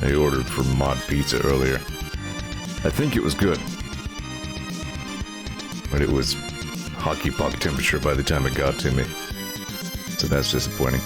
I ordered from Mod Pizza earlier. I think it was good. But it was hockey puck temperature by the time it got to me. So that's disappointing.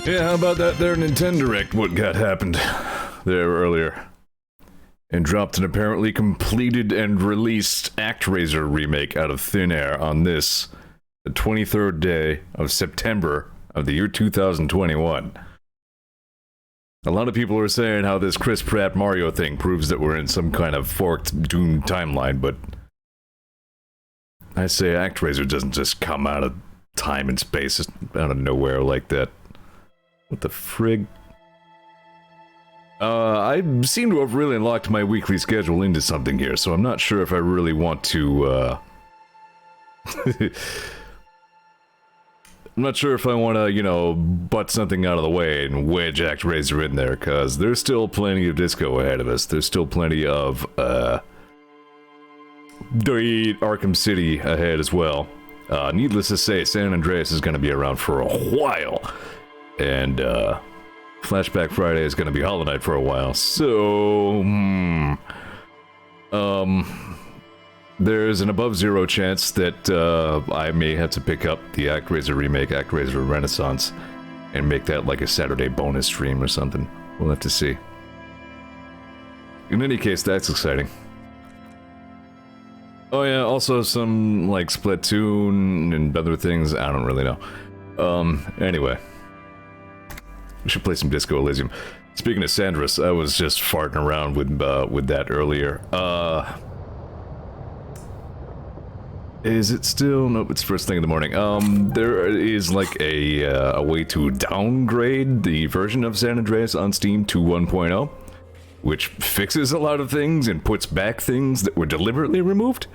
Yeah, how about that there Nintendo Direct, what got happened there earlier? And dropped an apparently completed and released ActRaiser remake out of thin air on this, the 23rd day of September of the year 2021. A lot of people are saying how this Chris Pratt Mario thing proves that we're in some kind of forked Doom timeline, but I say ActRaiser doesn't just come out of time and space, out of nowhere like that. What the frig? I seem to have really locked my weekly schedule into something here, so I'm not sure if I really want to, I'm not sure if I want to, you know, butt something out of the way and wedge ActRaiser in there, because there's still plenty of disco ahead of us. There's still plenty of, Arkham City ahead as well. Needless to say, San Andreas is going to be around for a while. And, Flashback Friday is going to be Hollow Knight for a while, so, there's an above zero chance that, I may have to pick up the ActRaiser remake, ActRaiser Renaissance, and make that like a Saturday bonus stream or something. We'll have to see. In any case, that's exciting. Oh yeah, also some, like, Splatoon and other things, I don't really know. Anyway. We should play some Disco Elysium. Speaking of Sandras, I was just farting around with that earlier. Is it still? Nope, it's first thing in the morning. There is like a way to downgrade the version of San Andreas on Steam to 1.0, which fixes a lot of things and puts back things that were deliberately removed.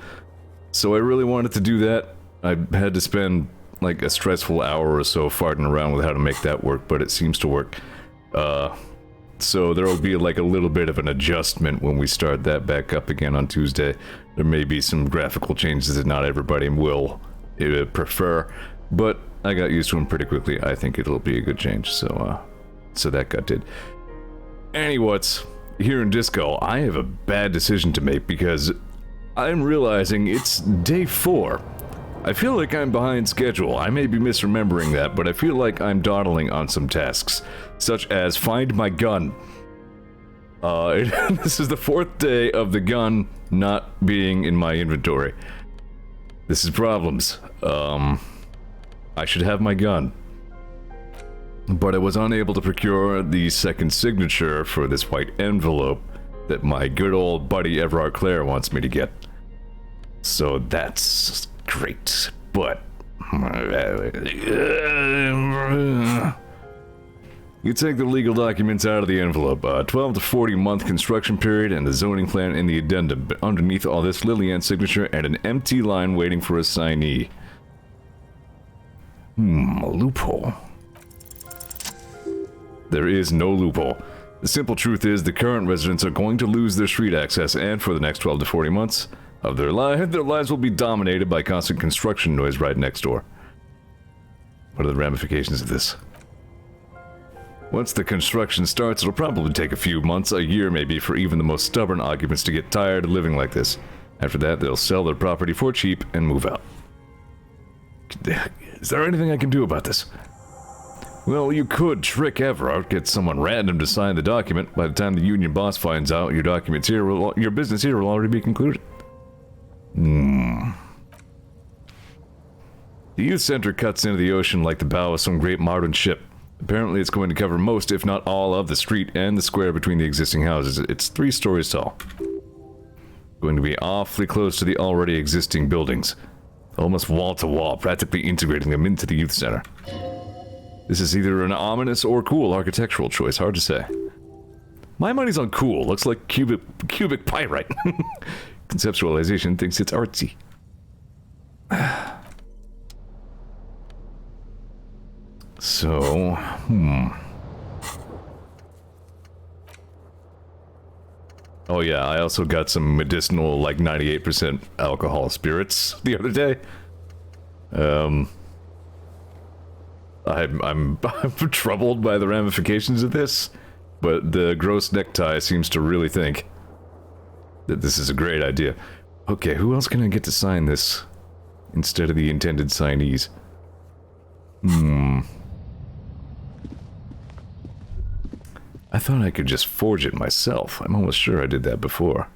So I really wanted to do that. I had to spend like a stressful hour or so farting around with how to make that work, but it seems to work. So there will be like a little bit of an adjustment when we start that back up again on Tuesday. There may be some graphical changes that not everybody will prefer, but I got used to them pretty quickly. I think it'll be a good change, so that got did. Anyways, here in Disco, I have a bad decision to make because I'm realizing it's day 4. I feel like I'm behind schedule. I may be misremembering that, but I feel like I'm dawdling on some tasks, such as find my gun. This is the 4th day of the gun not being in my inventory. This is problems. I should have my gun. but I was unable to procure the second signature for this white envelope that my good old buddy Everard Clare wants me to get. So that's great, but... You take the legal documents out of the envelope. 12 to 40 month construction period and the zoning plan in the addendum. But underneath all this, Lillian's signature and an empty line waiting for a signee. A loophole. There is no loophole. The simple truth is the current residents are going to lose their street access, and for the next 12 to 40 months of their lives will be dominated by constant construction noise right next door. What are the ramifications of this? Once the construction starts, it'll probably take a few months, a year maybe, for even the most stubborn occupants to get tired of living like this. After that, they'll sell their property for cheap and move out. Is there anything I can do about this? Well, you could trick Everard, get someone random to sign the document. By the time the union boss finds out, your business here will already be concluded. The youth center cuts into the ocean like the bow of some great modern ship. Apparently it's going to cover most, if not all, of the street and the square between the existing houses. It's 3 stories tall. Going to be awfully close to the already existing buildings. Almost wall to wall, practically integrating them into the youth center. This is either an ominous or cool architectural choice, hard to say. My money's on cool, looks like cubic pyrite. Conceptualization thinks it's artsy. So, Oh yeah, I also got some medicinal, like 98% alcohol spirits the other day. I'm troubled by the ramifications of this, but the gross necktie seems to really think that this is a great idea. Okay, who else can I get to sign this instead of the intended signees? I thought I could just forge it myself. I'm almost sure I did that before.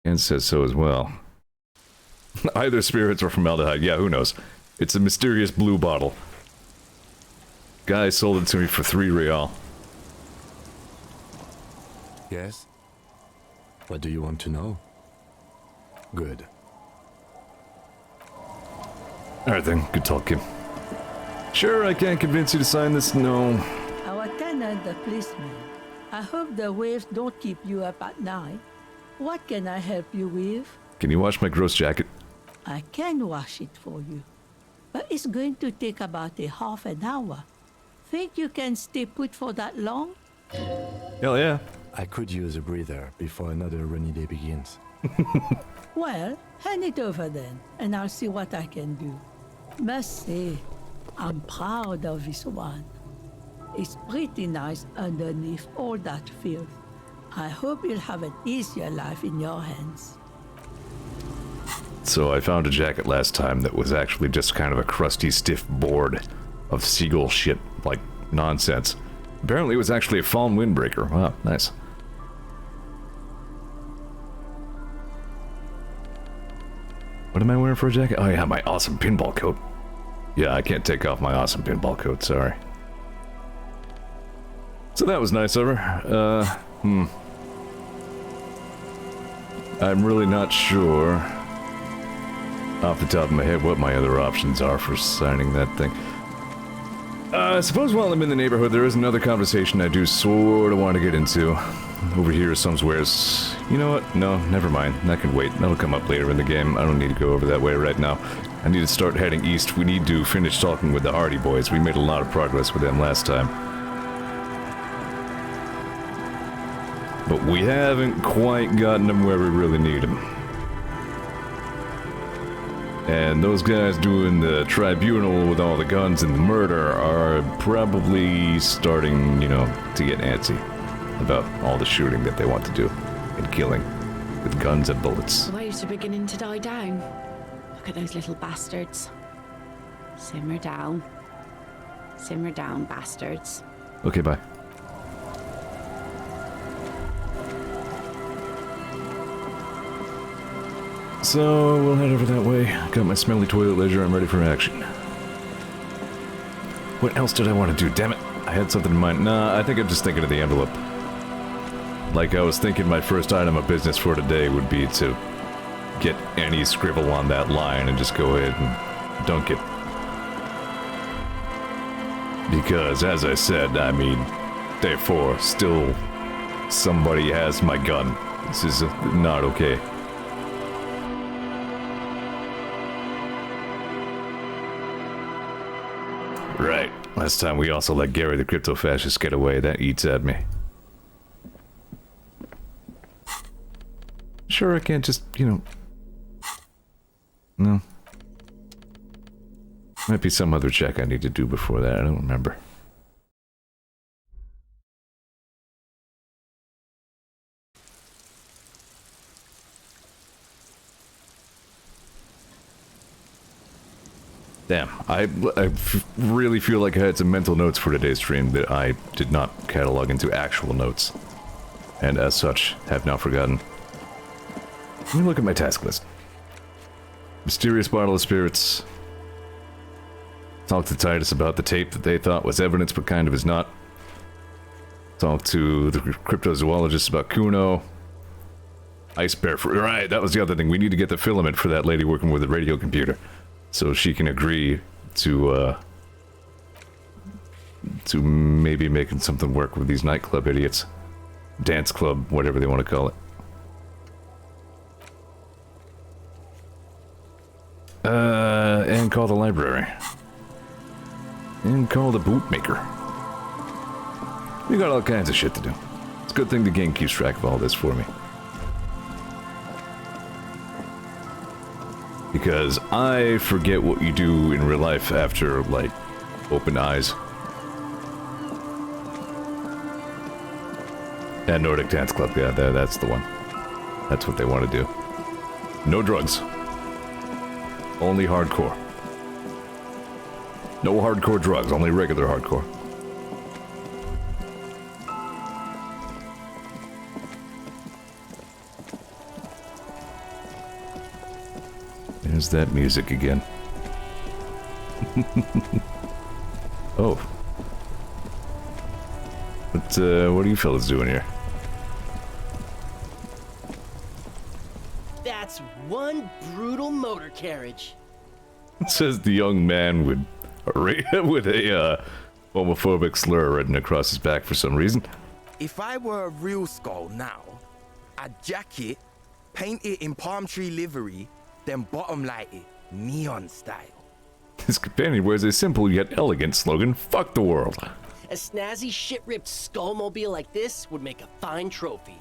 And says so as well. Either spirits or formaldehyde, yeah, who knows. It's a mysterious blue bottle. Guy sold it to me for 3 real. Yes? What do you want to know? Good. Alright then, good talk, Kim. Sure, I can't convince you to sign this, no. Our tenant, the policeman. I hope the waves don't keep you up at night. What can I help you with? Can you wash my gross jacket? I can wash it for you, but it's going to take about a half an hour. Think you can stay put for that long? Hell yeah. I could use a breather before another rainy day begins. Well, hand it over then, and I'll see what I can do. Must say, I'm proud of this one. It's pretty nice underneath all that filth. I hope you'll have an easier life in your hands. So I found a jacket last time that was actually just kind of a crusty, stiff board of seagull shit, like nonsense. Apparently it was actually a fallen windbreaker. Wow, nice. What am I wearing for a jacket? Oh yeah, my awesome pinball coat. Yeah, I can't take off my awesome pinball coat, sorry. So that was nice of her. I'm really not sure off the top of my head what my other options are for signing that thing. I suppose while I'm in the neighborhood, there is another conversation I do sort of want to get into. Over here somewheres. You know what? No, never mind. That can wait. That'll come up later in the game. I don't need to go over that way right now. I need to start heading east. We need to finish talking with the Hardy Boys. We made a lot of progress with them last time. But we haven't quite gotten them where we really need them. And those guys doing the tribunal with all the guns and the murder are probably starting, you know, to get antsy about all the shooting that they want to do and killing with guns and bullets. The waves are beginning to die down. Look at those little bastards. Simmer down. Simmer down, bastards. Okay, bye. So, we'll head over that way. Got my smelly toilet leisure, I'm ready for action. What else did I want to do? Damn it. I had something in mind. Nah, I think I'm just thinking of the envelope. Like, I was thinking my first item of business for today would be to get any scribble on that line and just go ahead and dunk it. Because, as I said, I mean, day 4, still somebody has my gun. This is not okay. Right. Last time we also let Gary the crypto-fascist get away. That eats at me. Sure, I can't just, you know... No. Might be some other check I need to do before that. I don't remember. Damn, I really feel like I had some mental notes for today's stream that I did not catalog into actual notes. And as such, have now forgotten. Let me look at my task list. Mysterious bottle of spirits. Talk to Titus about the tape that they thought was evidence but kind of is not. Talk to the cryptozoologist about Kuno. Ice bear for... Right, that was the other thing. We need to get the filament for that lady working with the radio computer. So she can agree to maybe making something work with these nightclub idiots. Dance club, whatever they want to call it. And call the library. And call the bootmaker. We got all kinds of shit to do. It's a good thing the game keeps track of all this for me. Because I forget what you do in real life after, like, open eyes. And Nordic Dance Club, yeah, that's the one. That's what they want to do. No drugs. Only hardcore. No hardcore drugs, only regular hardcore. There's that music again. Oh. What are you fellas doing here? That's one brutal motor carriage. Says the young man with a homophobic slur written across his back for some reason. If I were a real skull now, I'd jack it, paint it in palm tree livery, then bottom light it, neon style. His companion wears a simple yet elegant slogan, "Fuck the world." A snazzy shit-ripped skullmobile like this would make a fine trophy.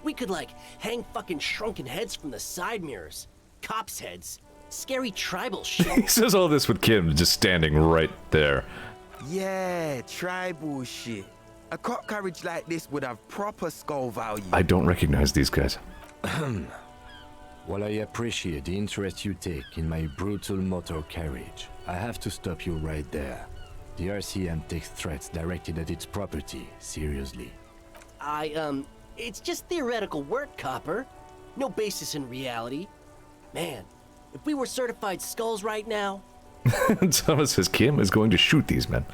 We could, like, hang fucking shrunken heads from the side mirrors. Cops' heads. Scary tribal He shit. says all this with Kim just standing right there. Yeah, tribal shit. A cop carriage like this would have proper skull value. I don't recognize these guys. While I appreciate the interest you take in my brutal motor carriage, I have to stop you right there. The RCM takes threats directed at its property seriously. It's just theoretical work, Copper. No basis in reality. Man, if we were certified skulls right now... Thomas says Kim is going to shoot these men.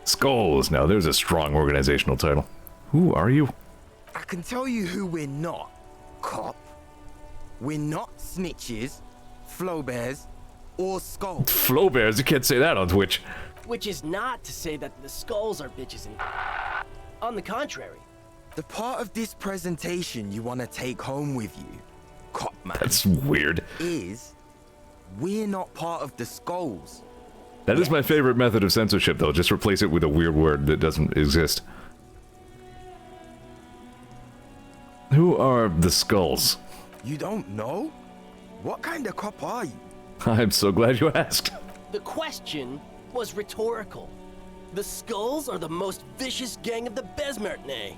Skulls. Now, there's a strong organizational title. Who are you? I can tell you who we're not, cop. We're not snitches, flow bears, or skulls. Flow bears? You can't say that on Twitch. Which is not to say that the skulls are bitches and... On the contrary. The part of this presentation you want to take home with you, cop man, That's weird. is we're not part of the skulls. That is my favorite method of censorship, though. Just replace it with a weird word that doesn't exist. Who are the skulls? You don't know? What kind of cop are you? I'm so glad you asked. The question was rhetorical. The skulls are the most vicious gang of the Besmertnay.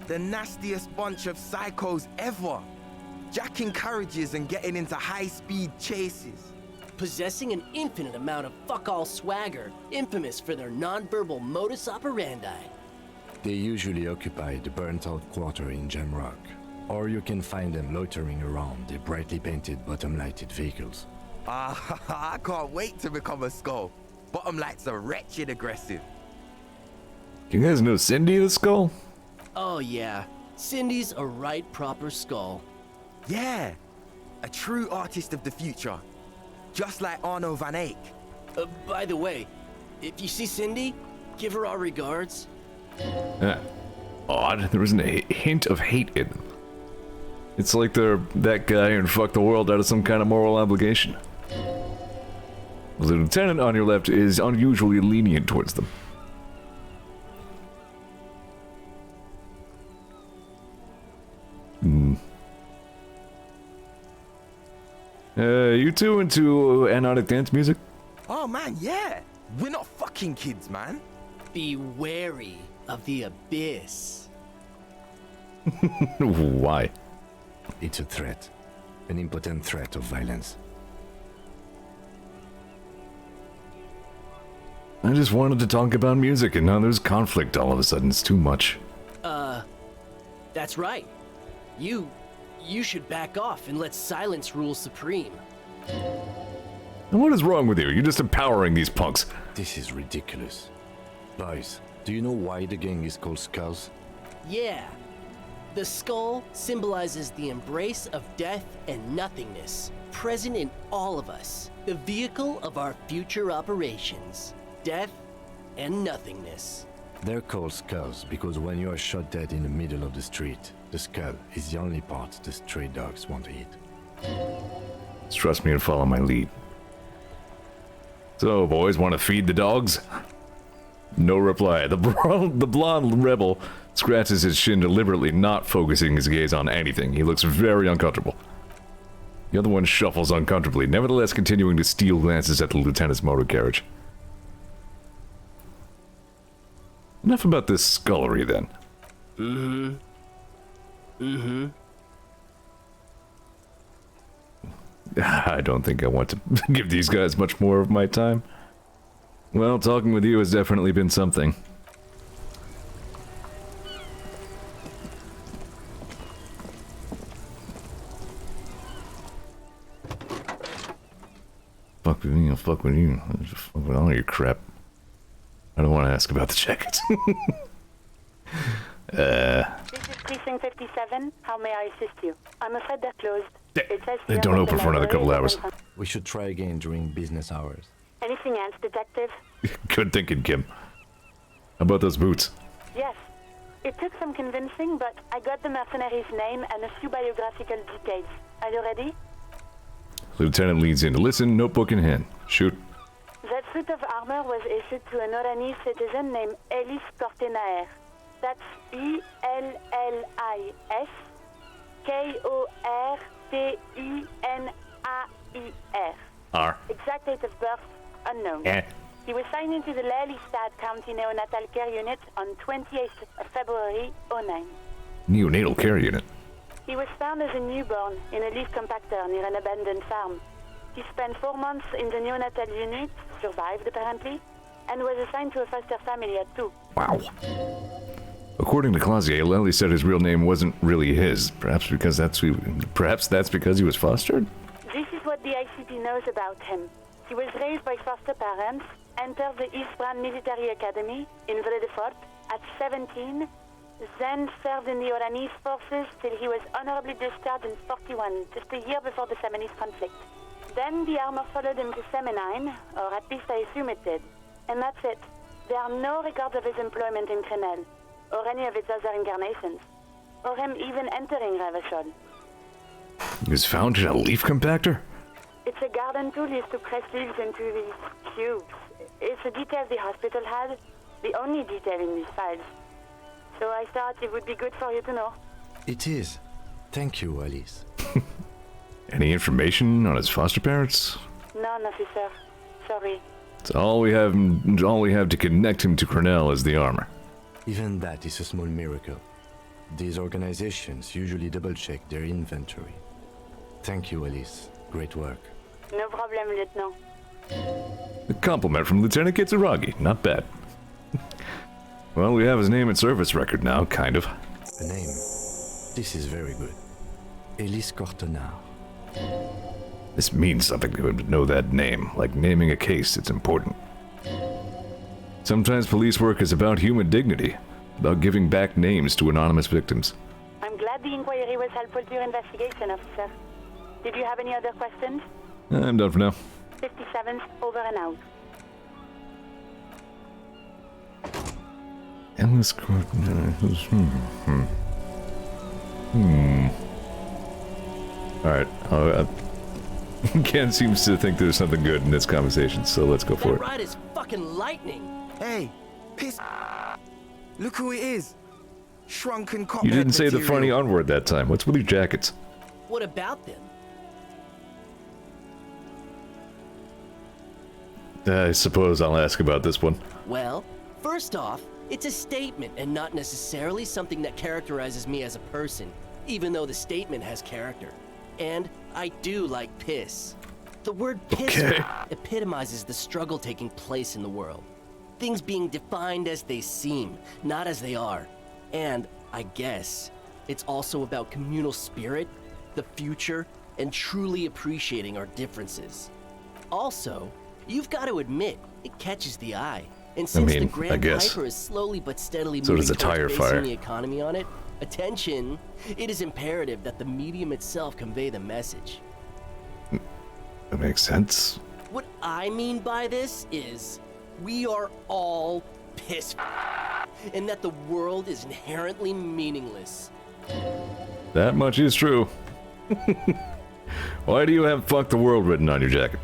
The nastiest bunch of psychos ever. Jacking carriages and getting into high-speed chases. Possessing an infinite amount of fuck-all swagger, infamous for their non-verbal modus operandi. They usually occupy the burnt-out quarter in Jamrock, or you can find them loitering around the brightly painted bottom-lighted vehicles. I can't wait to become a skull. bottom lights are wretched aggressive. You guys know Cindy the Skull? Oh yeah, Cindy's a right proper skull. Yeah, a true artist of the future. Just like Arno van Eyck. By the way, if you see Cindy, give her our regards. Odd, there isn't a hint of hate in them. It's like they're that guy and fuck the world out of some kind of moral obligation. The lieutenant on your left is unusually lenient towards them. You two into anodic dance music? Oh man, yeah. We're not fucking kids, man. Be wary of the abyss. Why? It's a threat. An impotent threat of violence. I just wanted to talk about music, and now there's conflict all of a sudden. It's too much. That's right. You should back off and let silence rule supreme. And what is wrong with you? You're just empowering these punks. This is ridiculous. Boys, do you know why the gang is called Skulls? Yeah. The skull symbolizes the embrace of death and nothingness, present in all of us. The vehicle of our future operations. Death and nothingness. They're called Skulls because when you are shot dead in the middle of the street, the skull is the only part the stray dogs want to eat. Just trust me and follow my lead. So, boys, want to feed the dogs? No reply. The blonde rebel scratches his shin deliberately, not focusing his gaze on anything. He looks very uncomfortable. The other one shuffles uncomfortably, nevertheless continuing to steal glances at the lieutenant's motor carriage. Enough about this scullery, then. I don't think I want to give these guys much more of my time. Well, talking with you has definitely been something. Fuck with me, I'll fuck with you. I'll just fuck with all your crap. I don't want to ask about the jackets. This is Precinct 57. How may I assist you? I'm afraid they're closed. It says They here don't that open the for another couple library is hours. open We should try again during business hours. for- Anything else, Detective? Good thinking, Kim. How about those boots? Yes. It took some convincing, but I got the mercenary's name and a few biographical details. Are you ready? Lieutenant leans in to listen, notebook in hand. Shoot. That suit of armor was issued to an Oranese citizen named Ellis Kortenaer. That's E-L-L-I-S Kortenaer. R. Exact date of birth, unknown. He was signed into the Lelystad County Neonatal Care Unit on 28th of February 09. Neonatal care unit. He was found as a newborn in a leaf compactor near an abandoned farm. He spent 4 months in the neonatal unit, survived apparently, and was assigned to a foster family at 2. Wow. According to Clausier, Lely said his real name wasn't really his. Perhaps that's because he was fostered? This is what the ICP knows about him. He was raised by foster parents, entered the East Brand Military Academy in Vredefort at 17, then served in the Oranese forces till he was honorably discharged in 41, just a year before the Seminese conflict. Then the armor followed him to Seminine, or at least I assume it did. And that's it. There are no records of his employment in Crenel, or any of its other incarnations, or him even entering Revachol. He was found in a leaf compactor? It's a garden tool used to press leaves into these cubes. It's a detail the hospital had, the only detail in these files. So I thought it would be good for you to know. It is. Thank you, Alice. Any information on his foster parents? None, officer. Sorry. It's all we have to connect him to Cornell is the armor. Even that is a small miracle. These organizations usually double-check their inventory. Thank you, Alice. Great work. No problem, Lieutenant. A compliment from Lieutenant Kitsuragi. Not bad. Well, we have his name and service record now, kind of. A name. This is very good. Elise Cortenard. This means something to him to know that name. Like naming a case, it's important. Sometimes police work is about human dignity, about giving back names to anonymous victims. I'm glad the inquiry was helpful to your investigation, officer. Did you have any other questions? I'm done for now. 57th, over and out. Endless Alright, Ken seems to think there's something good in this conversation, so let's go for That it. ride is fucking lightning. Hey, piss. Look who it is. Shrunken cop. You didn't say the funny onward that time. What's with your jackets? What about them? I suppose I'll ask about this one. Well, first off, it's a statement and not necessarily something that characterizes me as a person, even though the statement has character. And I do like piss. The word piss epitomizes the struggle taking place in the world. Things being defined as they seem, not as they are. And I guess it's also about communal spirit, the future, and truly appreciating our differences. Also, you've got to admit, it catches the eye. And since the Grand Piper is slowly but steadily so moving does a tire towards fire. basing the economy on it, attention, it is imperative that the medium itself convey the message. That makes sense. What I mean by this is, we are all piss and that the world is inherently meaningless. That much is true. Why do you have "fuck the world" written on your jacket?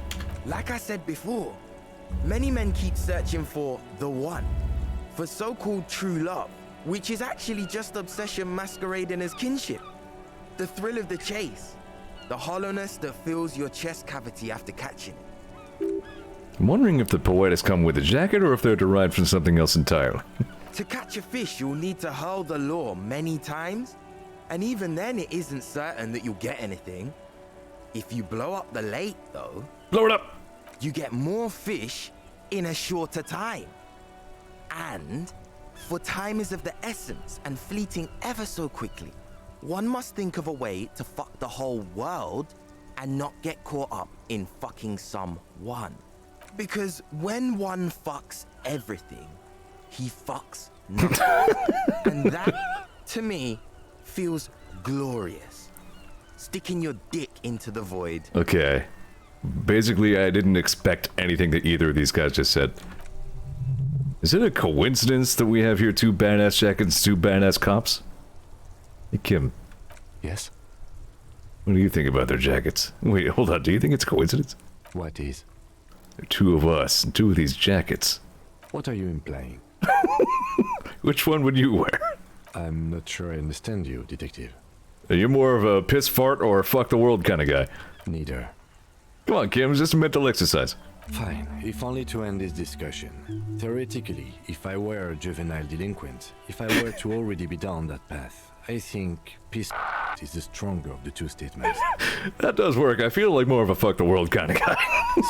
Like I said before, many men keep searching for the one, for so-called true love, which is actually just obsession masquerading as kinship. The thrill of the chase, the hollowness that fills your chest cavity after catching it. I'm wondering if the poetics come with a jacket or if they're derived from something else entirely. To catch a fish, you'll need to hurl the lure many times, and even then it isn't certain that you'll get anything. If you blow up the lake, though, Blow it up! you get more fish in a shorter time. And, for time is of the essence and fleeting ever so quickly, one must think of a way to fuck the whole world and not get caught up in fucking some one. Because when one fucks everything, he fucks nothing. And that, to me, feels glorious. Sticking your dick into the void. Okay. Basically, I didn't expect anything that either of these guys just said. Is it a coincidence that we have here two badass jackets, two badass cops? Hey, Kim, Yes? what do you think about their jackets? Wait, hold on, do you think it's a coincidence? What is? There are two of us, and two of these jackets. What are you implying? Which one would you wear? I'm not sure I understand you, detective. Are you more of a piss fart or a fuck the world kind of guy? Neither. Come on, Kim, it's just a mental exercise. Fine, if only to end this discussion. Theoretically, if I were a juvenile delinquent, if I were to already be down that path, I think piss is the stronger of the two statements. That does work. I feel like more of a fuck the world kind of guy.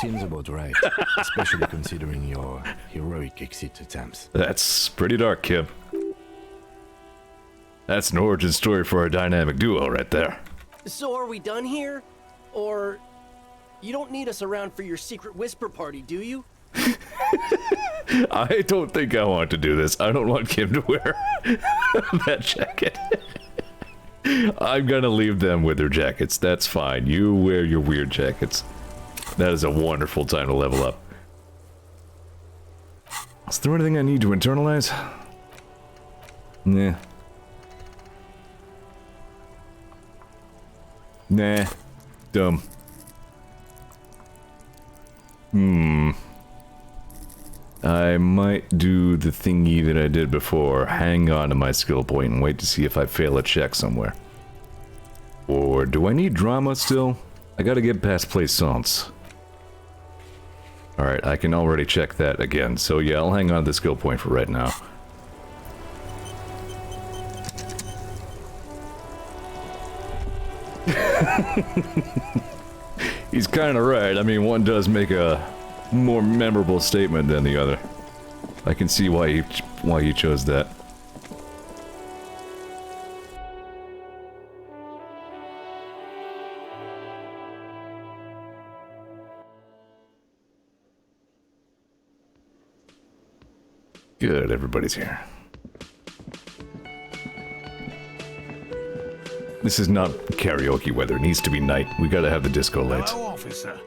Seems about right, especially considering your heroic exit attempts. That's pretty dark, Kim. That's an origin story for our dynamic duo right there. So are we done here? Or you don't need us around for your secret whisper party, do you? I don't think I want to do this. I don't want Kim to wear that jacket. I'm gonna leave them with their jackets. That's fine. You wear your weird jackets. That is a wonderful time to level up. Is there anything I need to internalize? Nah. Nah. Dumb. I might do the thingy that I did before. Hang on to my skill point and wait to see if I fail a check somewhere. Or do I need drama still? I gotta get past plaisance. Alright, I can already check that again. So yeah, I'll hang on to the skill point for right now. He's kinda right. I mean, one does make a more memorable statement than the other. I can see why you chose that. Good, everybody's here. This is not karaoke weather. It needs to be night. We gotta have the disco lights. Hello, officer.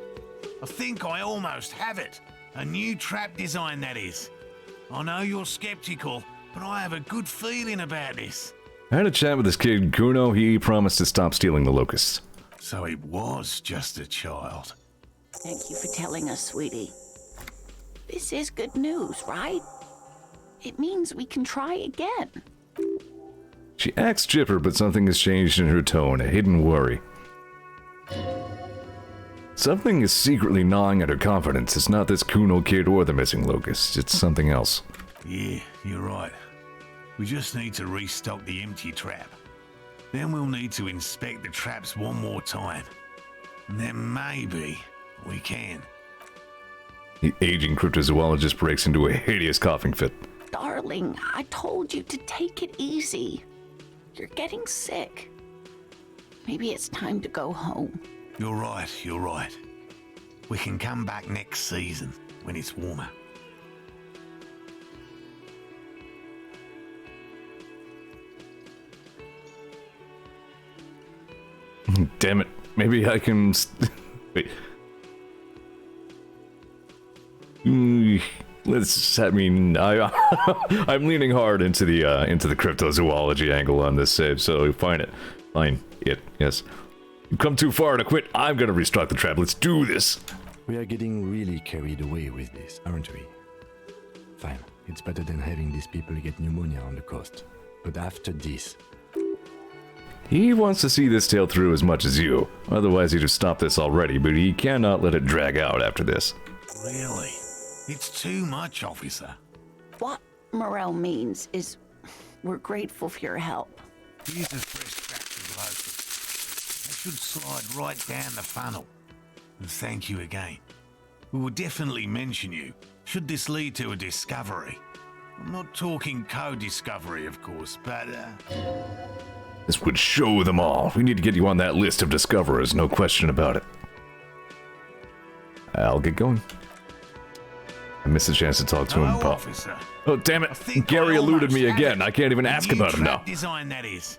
I think I almost have it. A new trap design, that is. I know you're skeptical, but I have a good feeling about this. I had a chat with this kid, Kuno. He promised to stop stealing the locusts. So it was just a child. Thank you for telling us, sweetie. This is good news, right? It means we can try again. She acts chipper, but something has changed in her tone, a hidden worry. Something is secretly gnawing at her confidence. It's not this Kuno kid or the missing locusts. It's something else. Yeah, you're right. We just need to restock the empty trap. Then we'll need to inspect the traps one more time. And then maybe we can. The aging cryptozoologist breaks into a hideous coughing fit. Darling, I told you to take it easy. You're getting sick. Maybe it's time to go home. You're right, you're right. We can come back next season when it's warmer. Damn it. Maybe I can... Wait. I'm leaning hard into the cryptozoology angle on this save, so fine it, yes. You've come too far to quit. I'm gonna restock the trap. Let's do this. We are getting really carried away with this, aren't we? Fine, it's better than having these people get pneumonia on the coast. But after this... He wants to see this tale through as much as you. Otherwise he'd have stopped this already, but he cannot let it drag out after this. Really? It's too much, officer. What Morel means is we're grateful for your help. Here's a fresh batch of locusts. They should slide right down the funnel. And thank you again. We will definitely mention you, should this lead to a discovery. I'm not talking co-discovery, of course, but, This would show them all. We need to get you on that list of discoverers, no question about it. I'll get going. I missed a chance to talk to him hello, about... officer. Oh, damn it. I think Gary I eluded me almost again. have it. I can't even A ask new about him now. trap design, that is.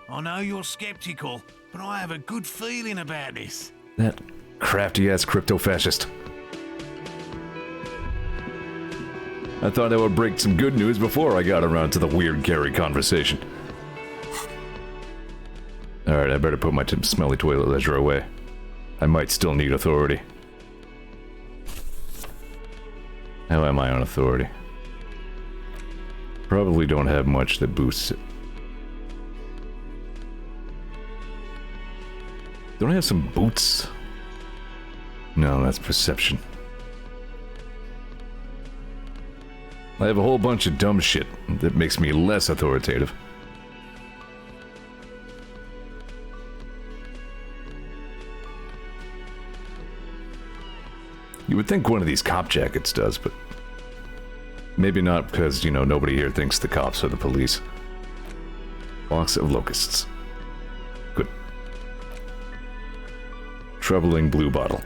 I know you're skeptical, but I have a good feeling about this. That crafty-ass crypto-fascist. I thought I would break some good news before I got around to the weird Gary conversation. Alright, I better put my smelly toilet ledger away. I might still need authority. How am I on authority? Probably don't have much that boosts it. Don't I have some boots? No, that's perception. I have a whole bunch of dumb shit that makes me less authoritative. You would think one of these cop jackets does, but maybe not because, you know, nobody here thinks the cops are the police. Box of locusts. Good. Troubling blue bottle.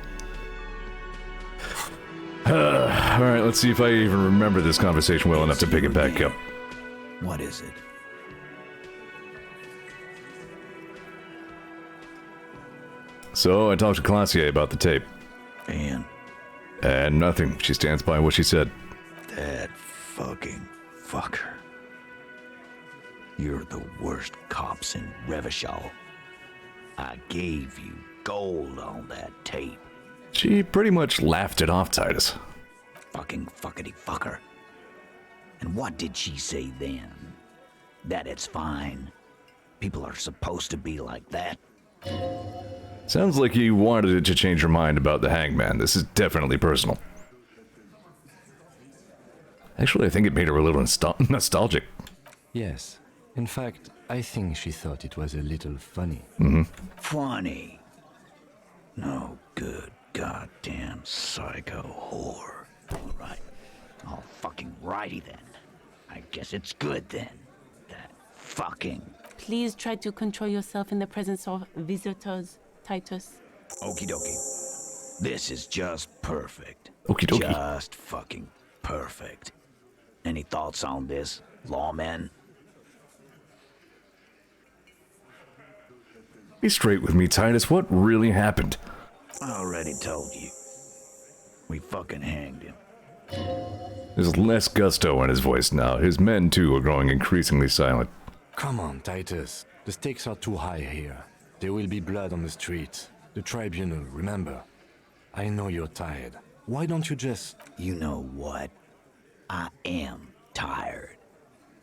Alright, let's see if I even remember this conversation well enough to pick it back up. What is it? So, I talked to Classier about the tape. And nothing. She stands by what she said. That fucking fucker. You're the worst cops in Revachol. I gave you gold on that tape. She pretty much laughed it off, Titus. Fucking fuckity fucker. And what did she say then? That it's fine. People are supposed to be like that. Sounds like you wanted it to change her mind about the hangman. This is definitely personal. Actually, I think it made her a little nostalgic. Yes. In fact, I think she thought it was a little funny. Funny. No good goddamn psycho whore. Alright. All fucking righty then. I guess it's good then. That fucking... Please try to control yourself in the presence of visitors, Titus. Okie dokie. This is just perfect. Okie dokie. Just fucking perfect. Any thoughts on this, lawman? Be straight with me, Titus. What really happened? I already told you. We fucking hanged him. There's less gusto in his voice now. His men, too, are growing increasingly silent. Come on, Titus. The stakes are too high here. There will be blood on the streets. The tribunal, remember? I know you're tired. Why don't you just... You know what? I am tired.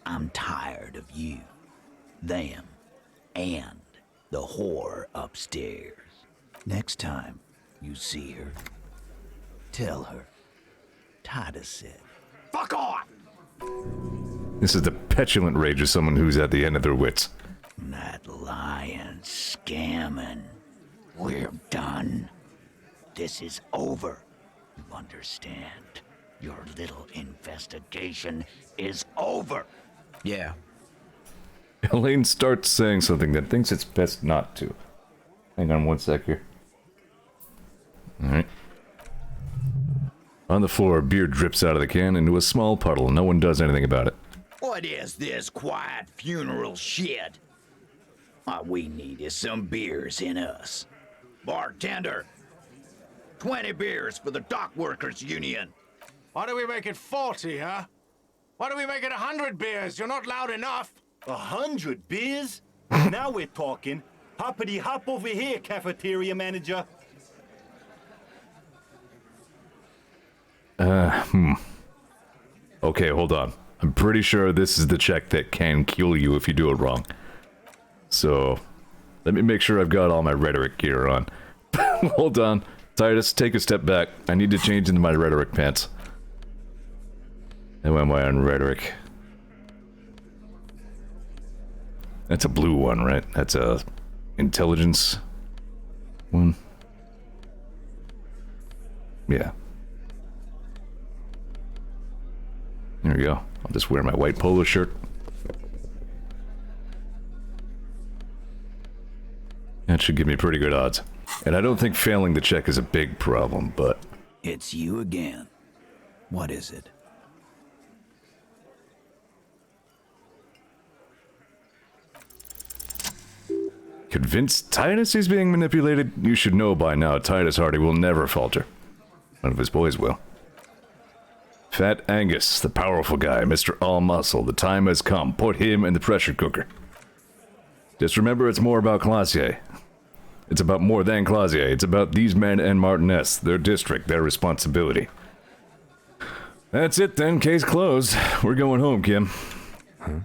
I'm tired of you, them, and the whore upstairs. Next time you see her, tell her Titus said, "Fuck off!" This is the petulant rage of someone who's at the end of their wits. That lying, scamming. We're done. This is over. You understand? Your little investigation is over. Yeah. Elaine starts saying something that thinks it's best not to. Hang on one sec here. Alright. On the floor, beer drips out of the can into a small puddle. No one does anything about it. What is this quiet funeral shit? All we need is some beers in us. Bartender, 20 beers for the Dock Workers Union. Why do we make it 40, huh? Why do we make it 100 beers? You're not loud enough. 100 beers? Now we're talking. Hoppity hop over here, cafeteria manager. Okay, hold on. I'm pretty sure this is the check that can kill you if you do it wrong. So, let me make sure I've got all my rhetoric gear on. Hold on. Titus, take a step back. I need to change into my rhetoric pants. How am I on rhetoric? That's a blue one, right? That's a intelligence one. Yeah. There we go. I'll just wear my white polo shirt. That should give me pretty good odds. And I don't think failing the check is a big problem, but... It's you again. What is it? Convinced Titus is being manipulated? You should know by now Titus Hardy will never falter. One of his boys will. Fat Angus, the powerful guy, Mr. All Muscle, the time has come. Put him in the pressure cooker. Just remember, it's more about Classier. It's about more than Classier. It's about these men and Martinez, their district, their responsibility. That's it then, case closed. We're going home, Kim. Huh?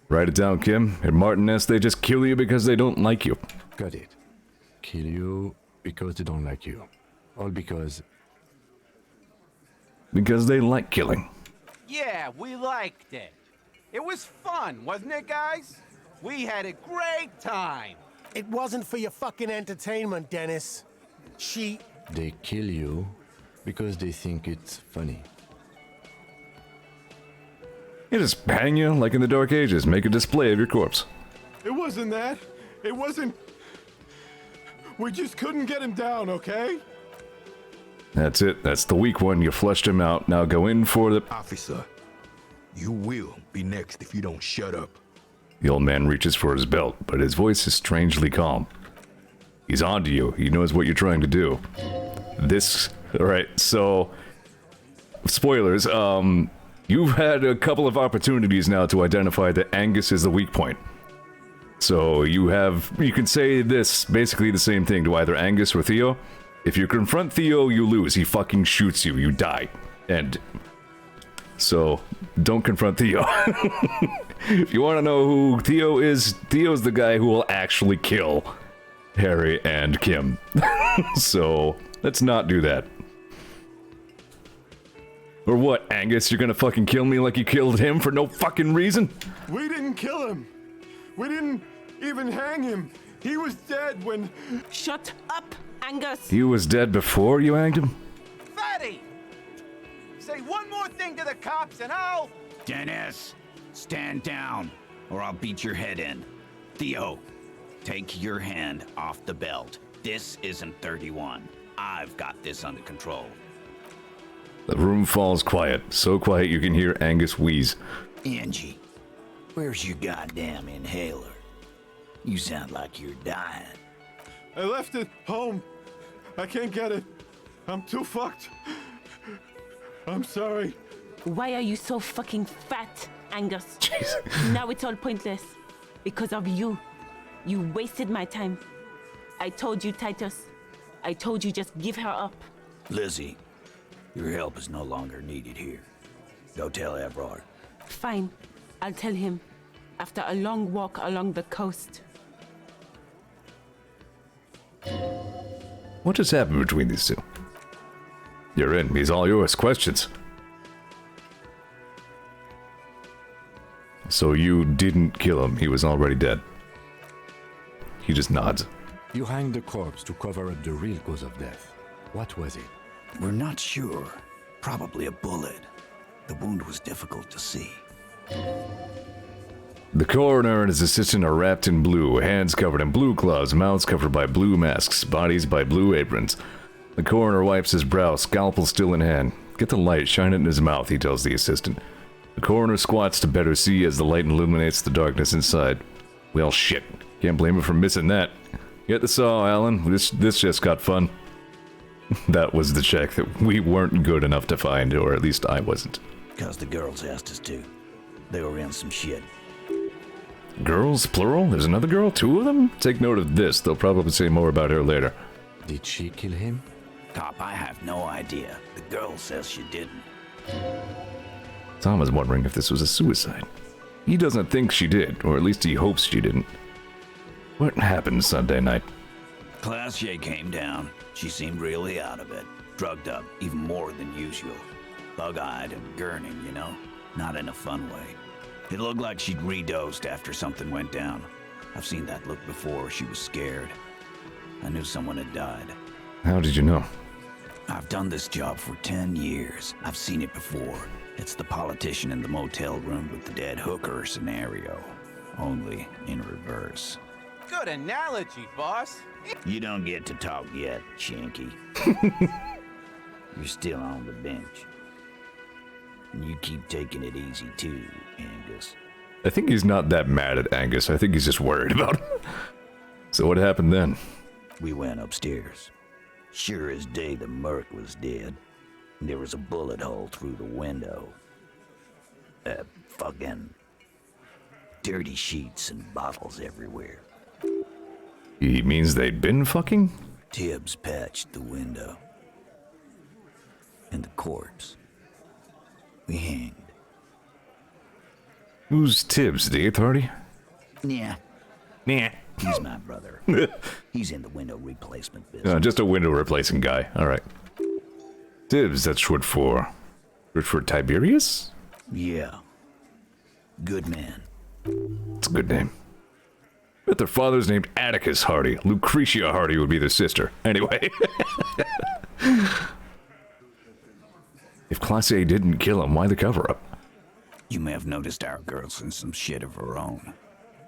Write it down, Kim. At Martinez, they just kill you because they don't like you. Got it. Kill you because they don't like you. All because... Because they like killing. Yeah, we liked it. It was fun, wasn't it, guys? We had a great time. It wasn't for your fucking entertainment, Dennis. They kill you because they think it's funny. You just hang you like in the Dark Ages, make a display of your corpse. It wasn't that. It wasn't... We just couldn't get him down, okay? That's it. That's the weak one. You flushed him out. Now go in for the... Officer, you will be next if you don't shut up. The old man reaches for his belt, but his voice is strangely calm. He's on to you. He knows what you're trying to do. Alright, so... Spoilers, you've had a couple of opportunities now to identify that Angus is the weak point. So you can say this, basically the same thing to either Angus or Theo. If you confront Theo, you lose. He fucking shoots you. You die. End. So, don't confront Theo. If you want to know who Theo is, Theo's the guy who will actually kill Harry and Kim. So, let's not do that. Or what, Angus? You're gonna fucking kill me like you killed him for no fucking reason? We didn't kill him. We didn't even hang him. He was dead when... Shut up, Angus! He was dead before you hanged him? Fatty! Say one more thing to the cops and I'll... Dennis, stand down, or I'll beat your head in. Theo, take your hand off the belt. This isn't 31. I've got this under control. The room falls quiet. So quiet you can hear Angus wheeze. Angie, where's your goddamn inhaler? You sound like you're dying. I left it home. I can't get it. I'm too fucked. I'm sorry. Why are you so fucking fat, Angus? Jeez. Now it's all pointless. Because of you. You wasted my time. I told you, Titus. I told you just give her up. Lizzie, your help is no longer needed here. Go tell Evrard. Fine. I'll tell him. After a long walk along the coast. What just happened between these two? You're in. He's all yours. Questions. So you didn't kill him. He was already dead. He just nods. You hanged the corpse to cover up the real cause of death. What was it? We're not sure. Probably a bullet. The wound was difficult to see. The coroner and his assistant are wrapped in blue, hands covered in blue gloves, mouths covered by blue masks, bodies by blue aprons. The coroner wipes his brow, scalpel still in hand. Get the light, shine it in his mouth, he tells the assistant. The coroner squats to better see as the light illuminates the darkness inside. Well, shit. Can't blame him for missing that. Get the saw, Alan. This just got fun. That was the check that we weren't good enough to find, or at least I wasn't. Because the girls asked us to. They were in some shit. Girls, plural? There's another girl? Two of them? Take note of this. They'll probably say more about her later. Did she kill him? Cop, I have no idea. The girl says she didn't. Tom was wondering if this was a suicide. He doesn't think she did, or at least he hopes she didn't. What happened Sunday night? Classier came down. She seemed really out of it. Drugged up, even more than usual. Bug-eyed and gurning, you know? Not in a fun way. It looked like she'd redosed after something went down. I've seen that look before. She was scared. I knew someone had died. How did you know? I've done this job for 10 years. I've seen it before. It's the politician in the motel room with the dead hooker scenario. Only in reverse. Good analogy, boss. You don't get to talk yet, Shanky. You're still on the bench. And you keep taking it easy too, Angus. I think he's not that mad at Angus. I think he's just worried about him. So what happened then? We went upstairs. Sure as day the Merc was dead. There was a bullet hole through the window. Fucking dirty sheets and bottles everywhere. He means they'd been fucking? Tibbs patched the window. And the corpse. We hanged. Who's Tibbs, the 8th Hardy? Yeah. Nah. He's my brother. He's in the window replacement business. Just a window replacing guy. Alright. Tibbs, that's short for Tiberius? Yeah. Good man. It's a good name. But their father's named Atticus Hardy. Lucretia Hardy would be their sister. Anyway. If Class A didn't kill him, why the cover-up? You may have noticed our girl's in some shit of her own.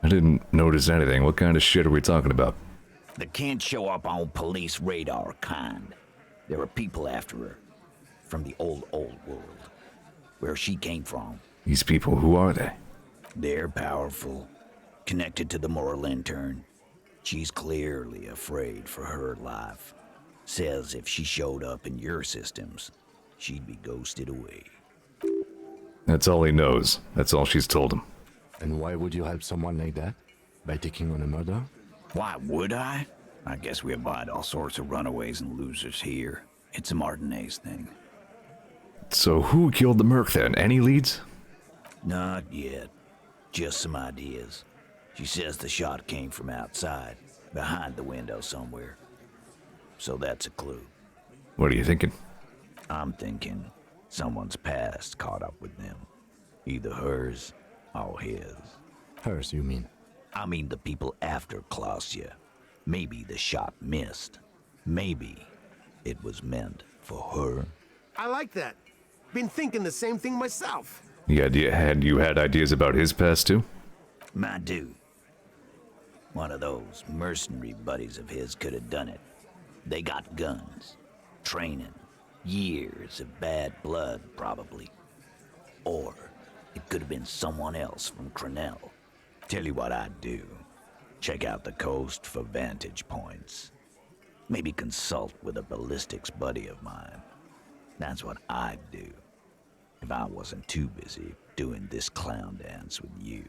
I didn't notice anything. What kind of shit are we talking about? The can't show up on police radar kind. There are people after her. From the old world. Where she came from. These people, who are they? They're powerful. Connected to the moral intern. She's clearly afraid for her life. Says if she showed up in your systems, she'd be ghosted away. That's all he knows. That's all she's told him. And why would you help someone like that? By taking on a murder? Why would I? I guess we abide all sorts of runaways and losers here. It's a Martinez thing. So who killed the Merc then? Any leads? Not yet. Just some ideas. She says the shot came from outside, behind the window somewhere. So that's a clue. What are you thinking? I'm thinking someone's past caught up with them. Either hers or his. Hers, you mean? I mean the people after Clausia. Maybe the shot missed. Maybe it was meant for her. I like that. Been thinking the same thing myself. You had ideas about his past too? My dude. One of those mercenary buddies of his could have done it. They got guns, training, Years of bad blood, probably. Or it could have been someone else from Crenell. Tell you what I'd do. Check out the coast for vantage points. Maybe consult with a ballistics buddy of mine. That's what I'd do. If I wasn't too busy doing this clown dance with you.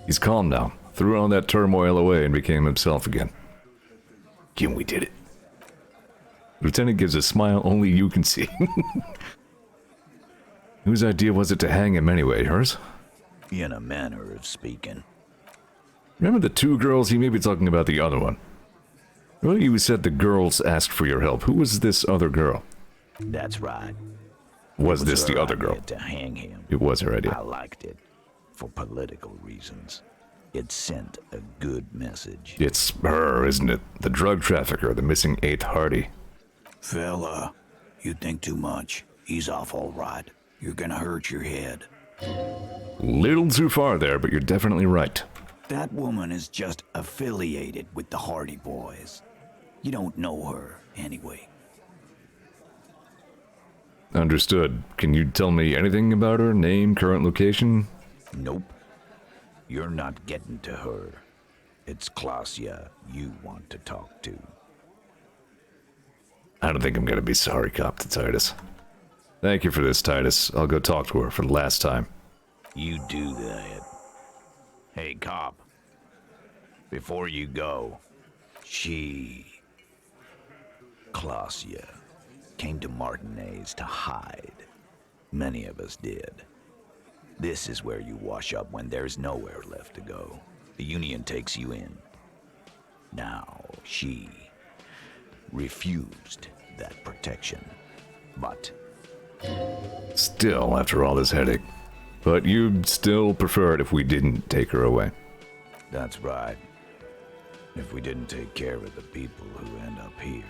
He's calm now. Threw all that turmoil away and became himself again. Kim, we did it. Lieutenant gives a smile only you can see. Whose idea was it to hang him anyway? Hers? In a manner of speaking. Remember the two girls? He may be talking about the other one. Well, you said the girls asked for your help. Who was this other girl? That's right. Was this the other girl? To hang him. It was her idea. I liked it. For political reasons. It sent a good message. It's her, isn't it? The drug trafficker, the missing 8th Hardy. Fella, you think too much. He's off all right. You're gonna hurt your head. Little too far there, but you're definitely right. That woman is just affiliated with the Hardy Boys. You don't know her, anyway. Understood. Can you tell me anything about her? Name, current location? Nope. You're not getting to her. It's Klasia you want to talk to. I don't think I'm gonna be sorry, cop to Titus. Thank you for this, Titus. I'll go talk to her for the last time. You do that. Hey, cop. Before you go, Klasia, came to Martinez to hide. Many of us did. This is where you wash up when there's nowhere left to go. The Union takes you in. Now, she refused that protection. But still, after all this headache. But you'd still prefer it if we didn't take her away. That's right. If we didn't take care of the people who end up here,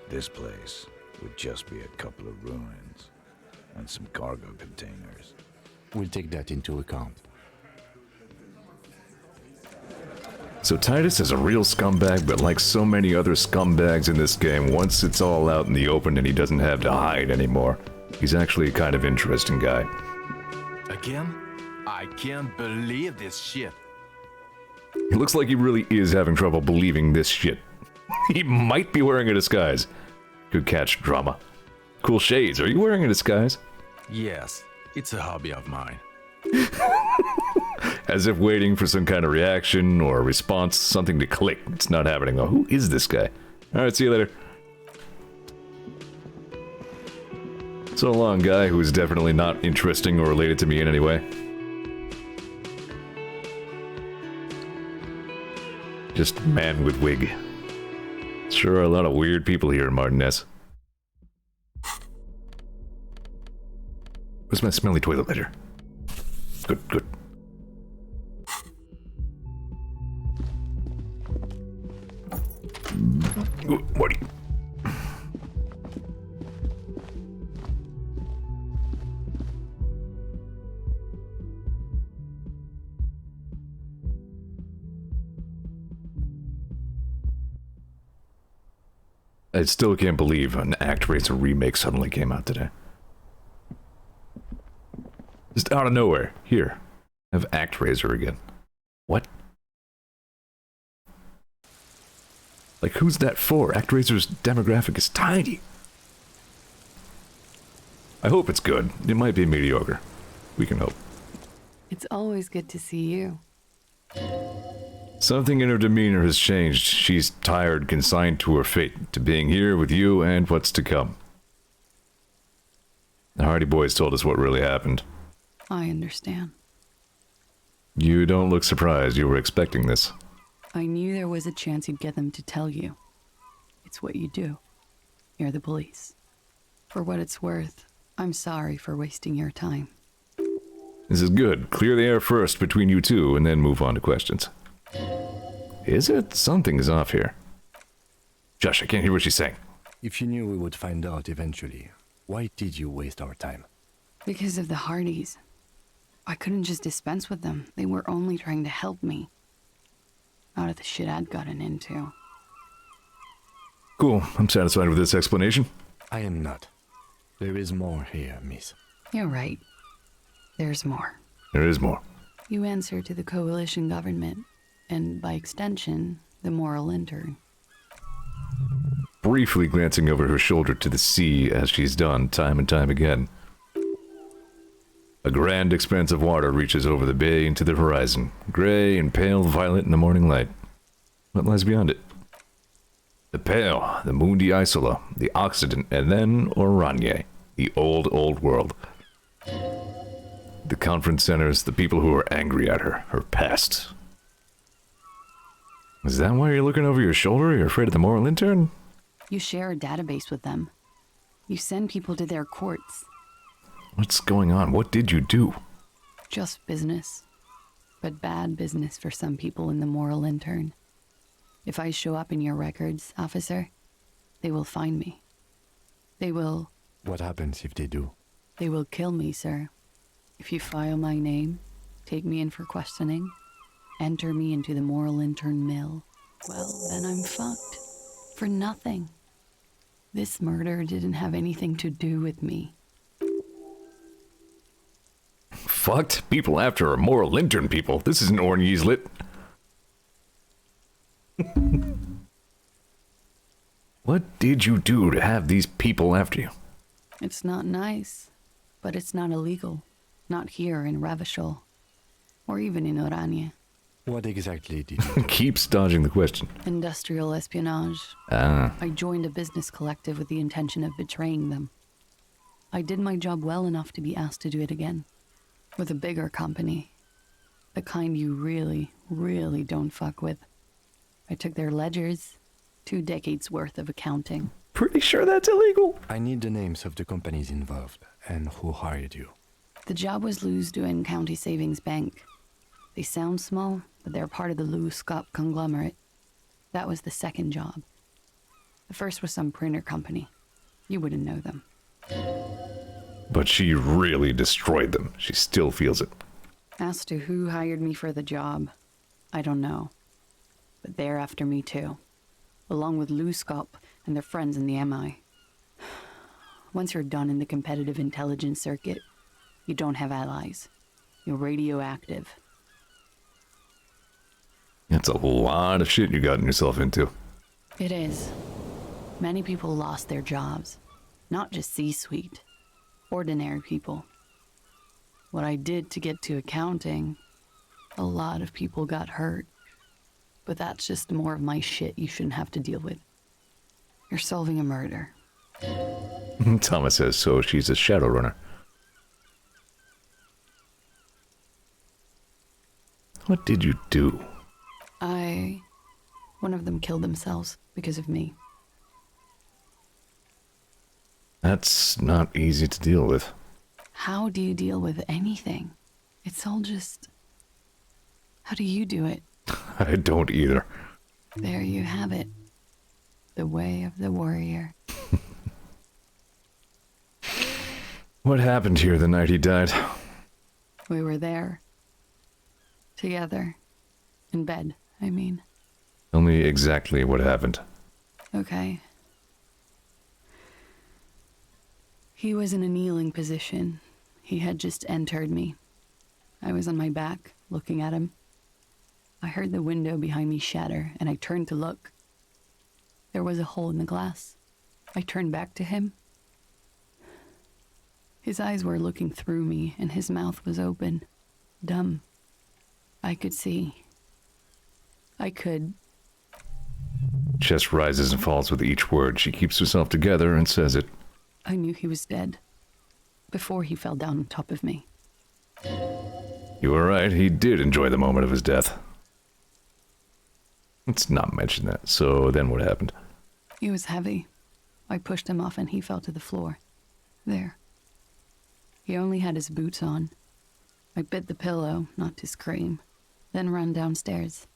this place would just be a couple of ruins and some cargo containers. We'll take that into account. So Titus is a real scumbag, but like so many other scumbags in this game, once it's all out in the open and he doesn't have to hide anymore, he's actually a kind of interesting guy. Again? I can't believe this shit. It looks like he really is having trouble believing this shit. He might be wearing a disguise. Good catch, drama. Cool shades. Are you wearing a disguise? Yes, it's a hobby of mine. As if waiting for some kind of reaction or response, something to click. It's not happening. Oh, who is this guy? Alright, see you later. So long, guy who's definitely not interesting or related to me in any way. Just man with wig. Sure are a lot of weird people here in Martinez. Where's my smelly toilet litter? Good, good. What do you... I still can't believe an ActRaiser remake suddenly came out today. Just out of nowhere. Here. Have ActRaiser again. What? Like, who's that for? ActRaiser's demographic is tiny. I hope it's good. It might be mediocre. We can hope. It's always good to see you. Something in her demeanor has changed. She's tired, consigned to her fate, to being here with you and what's to come. The Hardy Boys told us what really happened. I understand. You don't look surprised. You were expecting this. I knew there was a chance you'd get them to tell you. It's what you do. You're the police. For what it's worth, I'm sorry for wasting your time. This is good. Clear the air first between you two, and then move on to questions. Is it? Something's off here. Josh, I can't hear what she's saying. If you knew we would find out eventually, why did you waste our time? Because of the Hardys. I couldn't just dispense with them. They were only trying to help me. Out of the shit I'd gotten into. Cool. I'm satisfied with this explanation. I am not. There is more here, miss. You're right. There's more. There is more. You answer to the coalition government, and by extension, the moral intern. Briefly glancing over her shoulder to the sea as she's done time and time again. A grand expanse of water reaches over the bay into the horizon, gray and pale violet in the morning light. What lies beyond it? The Pale, the Mundi Isola, the Occident, and then Oranje, the old world. The conference centers, the people who are angry at her, her past. Is that why you're looking over your shoulder? You're afraid of the moral intern? You share a database with them. You send people to their courts. What's going on? What did you do? Just business. But bad business for some people in the moral intern. If I show up in your records, officer, they will find me. They will... What happens if they do? They will kill me, sir. If you file my name, take me in for questioning, enter me into the moral intern mill, well, then I'm fucked. For nothing. This murder didn't have anything to do with me. Fucked? People after are moral intern people. This isn't Orange's lit. What did you do to have these people after you? It's not nice, but it's not illegal. Not here in Ravishol, or even in Oranje. What exactly did you do? Keeps dodging the question. Industrial espionage. Ah. I joined a business collective with the intention of betraying them. I did my job well enough to be asked to do it again. With a bigger company. The kind you really, really don't fuck with. I took their ledgers, 2 decades worth of accounting. Pretty sure that's illegal. I need the names of the companies involved and who hired you. The job was Louisduin County Savings Bank. They sound small, but they're part of the Louis-Scop conglomerate. That was the second job. The first was some printer company. You wouldn't know them. But she really destroyed them. She still feels it. As to who hired me for the job, I don't know. But they're after me too. Along with Louis-Scop and their friends in the MI. Once you're done in the competitive intelligence circuit, you don't have allies. You're radioactive. That's a lot of shit you gotten yourself into. It is. Many people lost their jobs. Not just C-suite. Ordinary people. What I did to get to accounting, a lot of people got hurt. But that's just more of my shit you shouldn't have to deal with. You're solving a murder. Thomas says so. She's a Shadowrunner. What did you do? One of them killed themselves because of me. That's not easy to deal with. How do you deal with anything? It's all just... How do you do it? I don't either. There you have it. The way of the warrior. What happened here the night he died? We were there. Together. In bed, I mean. Tell me exactly what happened. Okay. He was in a kneeling position. He had just entered me. I was on my back, looking at him. I heard the window behind me shatter, and I turned to look. There was a hole in the glass. I turned back to him. His eyes were looking through me, and his mouth was open. Dumb. I could see. I could. Chest rises and falls with each word. She keeps herself together and says it. I knew he was dead. Before he fell down on top of me. You were right. He did enjoy the moment of his death. Let's not mention that. So then what happened? He was heavy. I pushed him off and he fell to the floor. There. He only had his boots on. I bit the pillow, not to scream, then ran downstairs.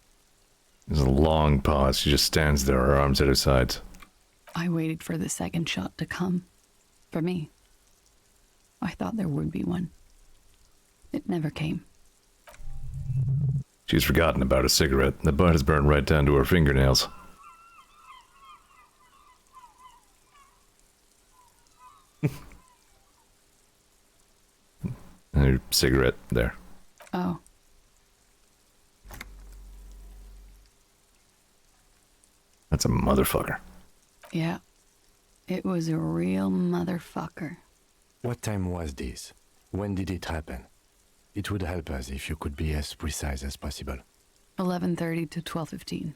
There's a long pause. She just stands there, her arms at her sides. I waited for the second shot to come. For me. I thought there would be one. It never came. She's forgotten about a cigarette. The butt has burned right down to her fingernails. And your cigarette there. Oh. That's a motherfucker. Yeah. It was a real motherfucker. What time was this? When did it happen? It would help us if you could be as precise as possible. 11:30 to 12:15.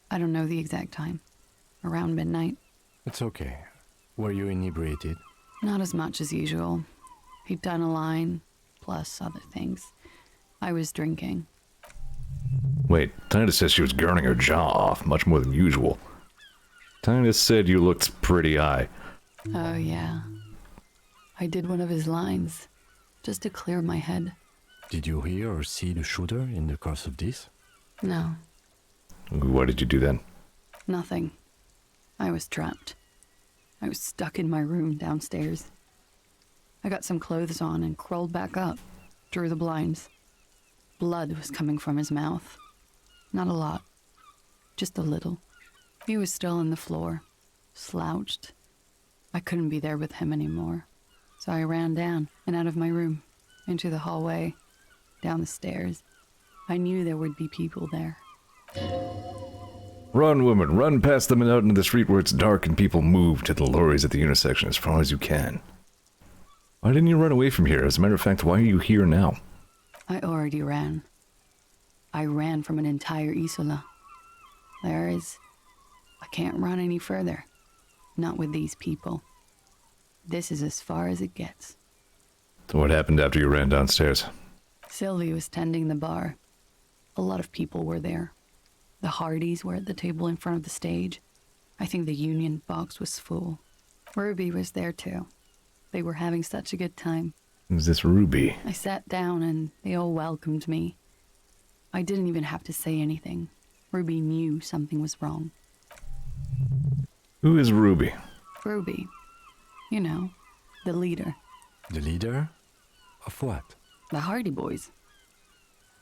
I don't know the exact time. Around midnight. It's okay. Were you inebriated? Not as much as usual. He'd done a line, plus other things. I was drinking. Wait, Titus says she was gurning her jaw off, much more than usual. Titus said you looked pretty high. Oh, yeah. I did one of his lines, just to clear my head. Did you hear or see the shooter in the course of this? No, What did you do then? nothing. I was trapped. I was stuck in my room downstairs. I got some clothes on and crawled back up, drew the blinds. Blood was coming from his mouth. Not a lot, just a little. He was still on the floor, slouched. I couldn't be there with him anymore, so I ran down and out of my room, into the hallway, down the stairs. I knew there would be people there. Run, woman, run past them and out into the street where it's dark and people move to the lorries at the intersection as far as you can. Why didn't you run away from here? As a matter of fact, why are you here now? I already ran. I ran from an entire Isola. I can't run any further. Not with these people. This is as far as it gets. So what happened after you ran downstairs? Sylvie was tending the bar. A lot of people were there. The Hardys were at the table in front of the stage. I think the Union box was full. Ruby was there too. They were having such a good time. Who's this Ruby? I sat down and they all welcomed me. I didn't even have to say anything. Ruby knew something was wrong. Who is Ruby? Ruby. You know, the leader. The leader? Of what? The Hardy Boys.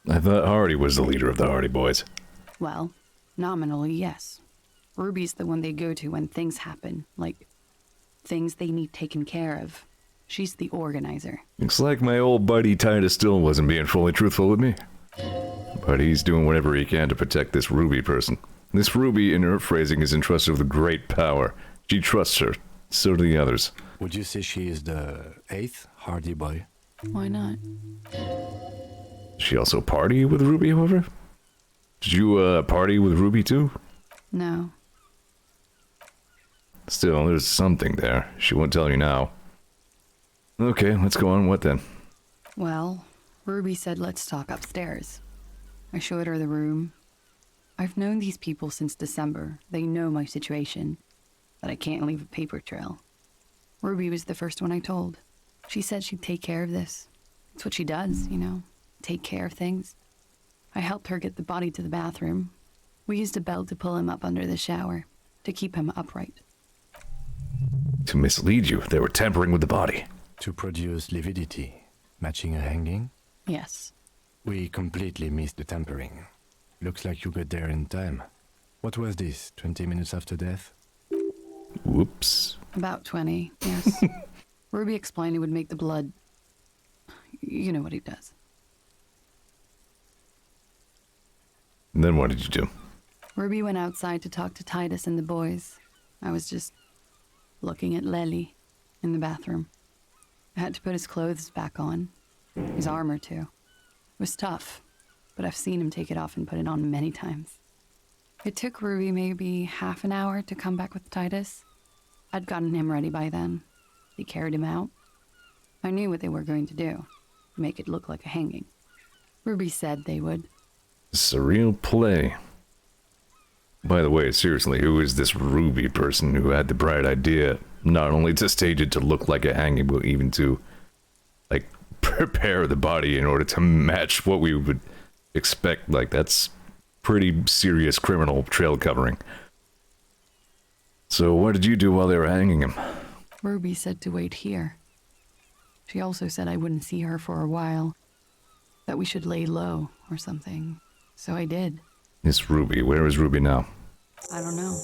I thought Hardy was the leader of the Hardy Boys. Well, nominally, yes. Ruby's the one they go to when things happen, like things they need taken care of. She's the organizer. Looks like my old buddy Titus still wasn't being fully truthful with me. But he's doing whatever he can to protect this Ruby person. This Ruby, in her phrasing, is entrusted with great power. She trusts her. So do the others. Would you say she is the 8th Hardy Boy? Why not? She also party with Ruby, however? Did you, party with Ruby too? No. Still, there's something there. She won't tell you now. Okay, let's go on. What then? Well, Ruby said let's talk upstairs. I showed her the room. I've known these people since December. They know my situation. But I can't leave a paper trail. Ruby was the first one I told. She said she'd take care of this. It's what she does, you know, take care of things. I helped her get the body to the bathroom. We used a belt to pull him up under the shower, to keep him upright. To mislead you, they were tampering with the body. To produce lividity, matching a hanging? Yes. We completely missed the tampering. Looks like you got there in time. What was this, 20 minutes after death? Whoops. About 20, yes. Ruby explained it would make the blood... You know what he does. And then what did you do? Ruby went outside to talk to Titus and the boys. I was just looking at Lely in the bathroom. I had to put his clothes back on. His armor, too. It was tough, but I've seen him take it off and put it on many times. It took Ruby maybe half an hour to come back with Titus. I'd gotten him ready by then. They carried him out. I knew what they were going to do. Make it look like a hanging. Ruby said they would. Surreal play. By the way, seriously, who is this Ruby person who had the bright idea not only to stage it to look like a hanging, but even to, like, prepare the body in order to match what we would expect? Like, that's pretty serious criminal trail covering. So what did you do while they were hanging him? Ruby said to wait here. She also said I wouldn't see her for a while. That we should lay low or something. So I did. This Ruby, where is Ruby now? I don't know.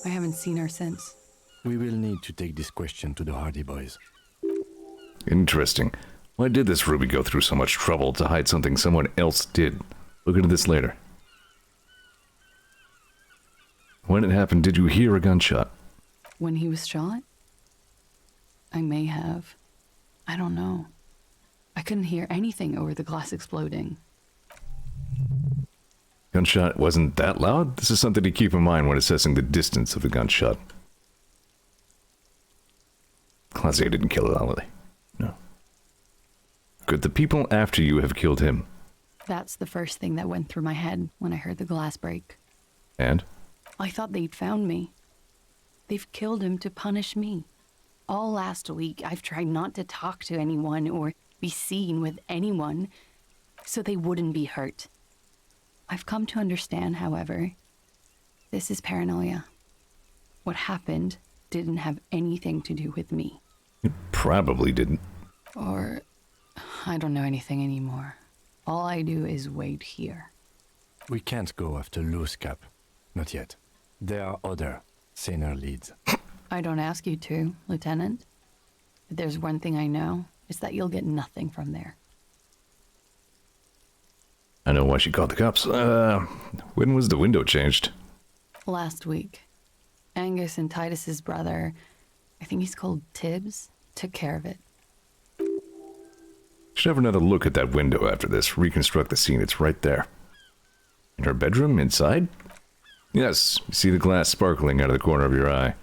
I haven't seen her since. We will need to take this question to the Hardy Boys. Interesting. Why did this Ruby go through so much trouble to hide something someone else did? Look into this later. When it happened, did you hear a gunshot? When he was shot? I may have. I don't know. I couldn't hear anything over the glass exploding. Gunshot wasn't that loud? This is something to keep in mind when assessing the distance of the gunshot. Classier didn't kill Lolly. No. Could the people after you have killed him? That's the first thing that went through my head when I heard the glass break. And? I thought they'd found me. They've killed him to punish me. All last week, I've tried not to talk to anyone or be seen with anyone so they wouldn't be hurt. I've come to understand, however, this is paranoia. What happened didn't have anything to do with me. It probably didn't. Or I don't know anything anymore. All I do is wait here. We can't go after Loose Cap. Not yet. There are other, saner leads. I don't ask you to, Lieutenant. If there's one thing I know, it's that you'll get nothing from there. I know why she called the cops. When was the window changed? Last week. Angus and Titus's brother, I think he's called Tibbs, took care of it. Should have another look at that window after this. Reconstruct the scene. It's right there. In her bedroom? Inside? Yes. You see the glass sparkling out of the corner of your eye.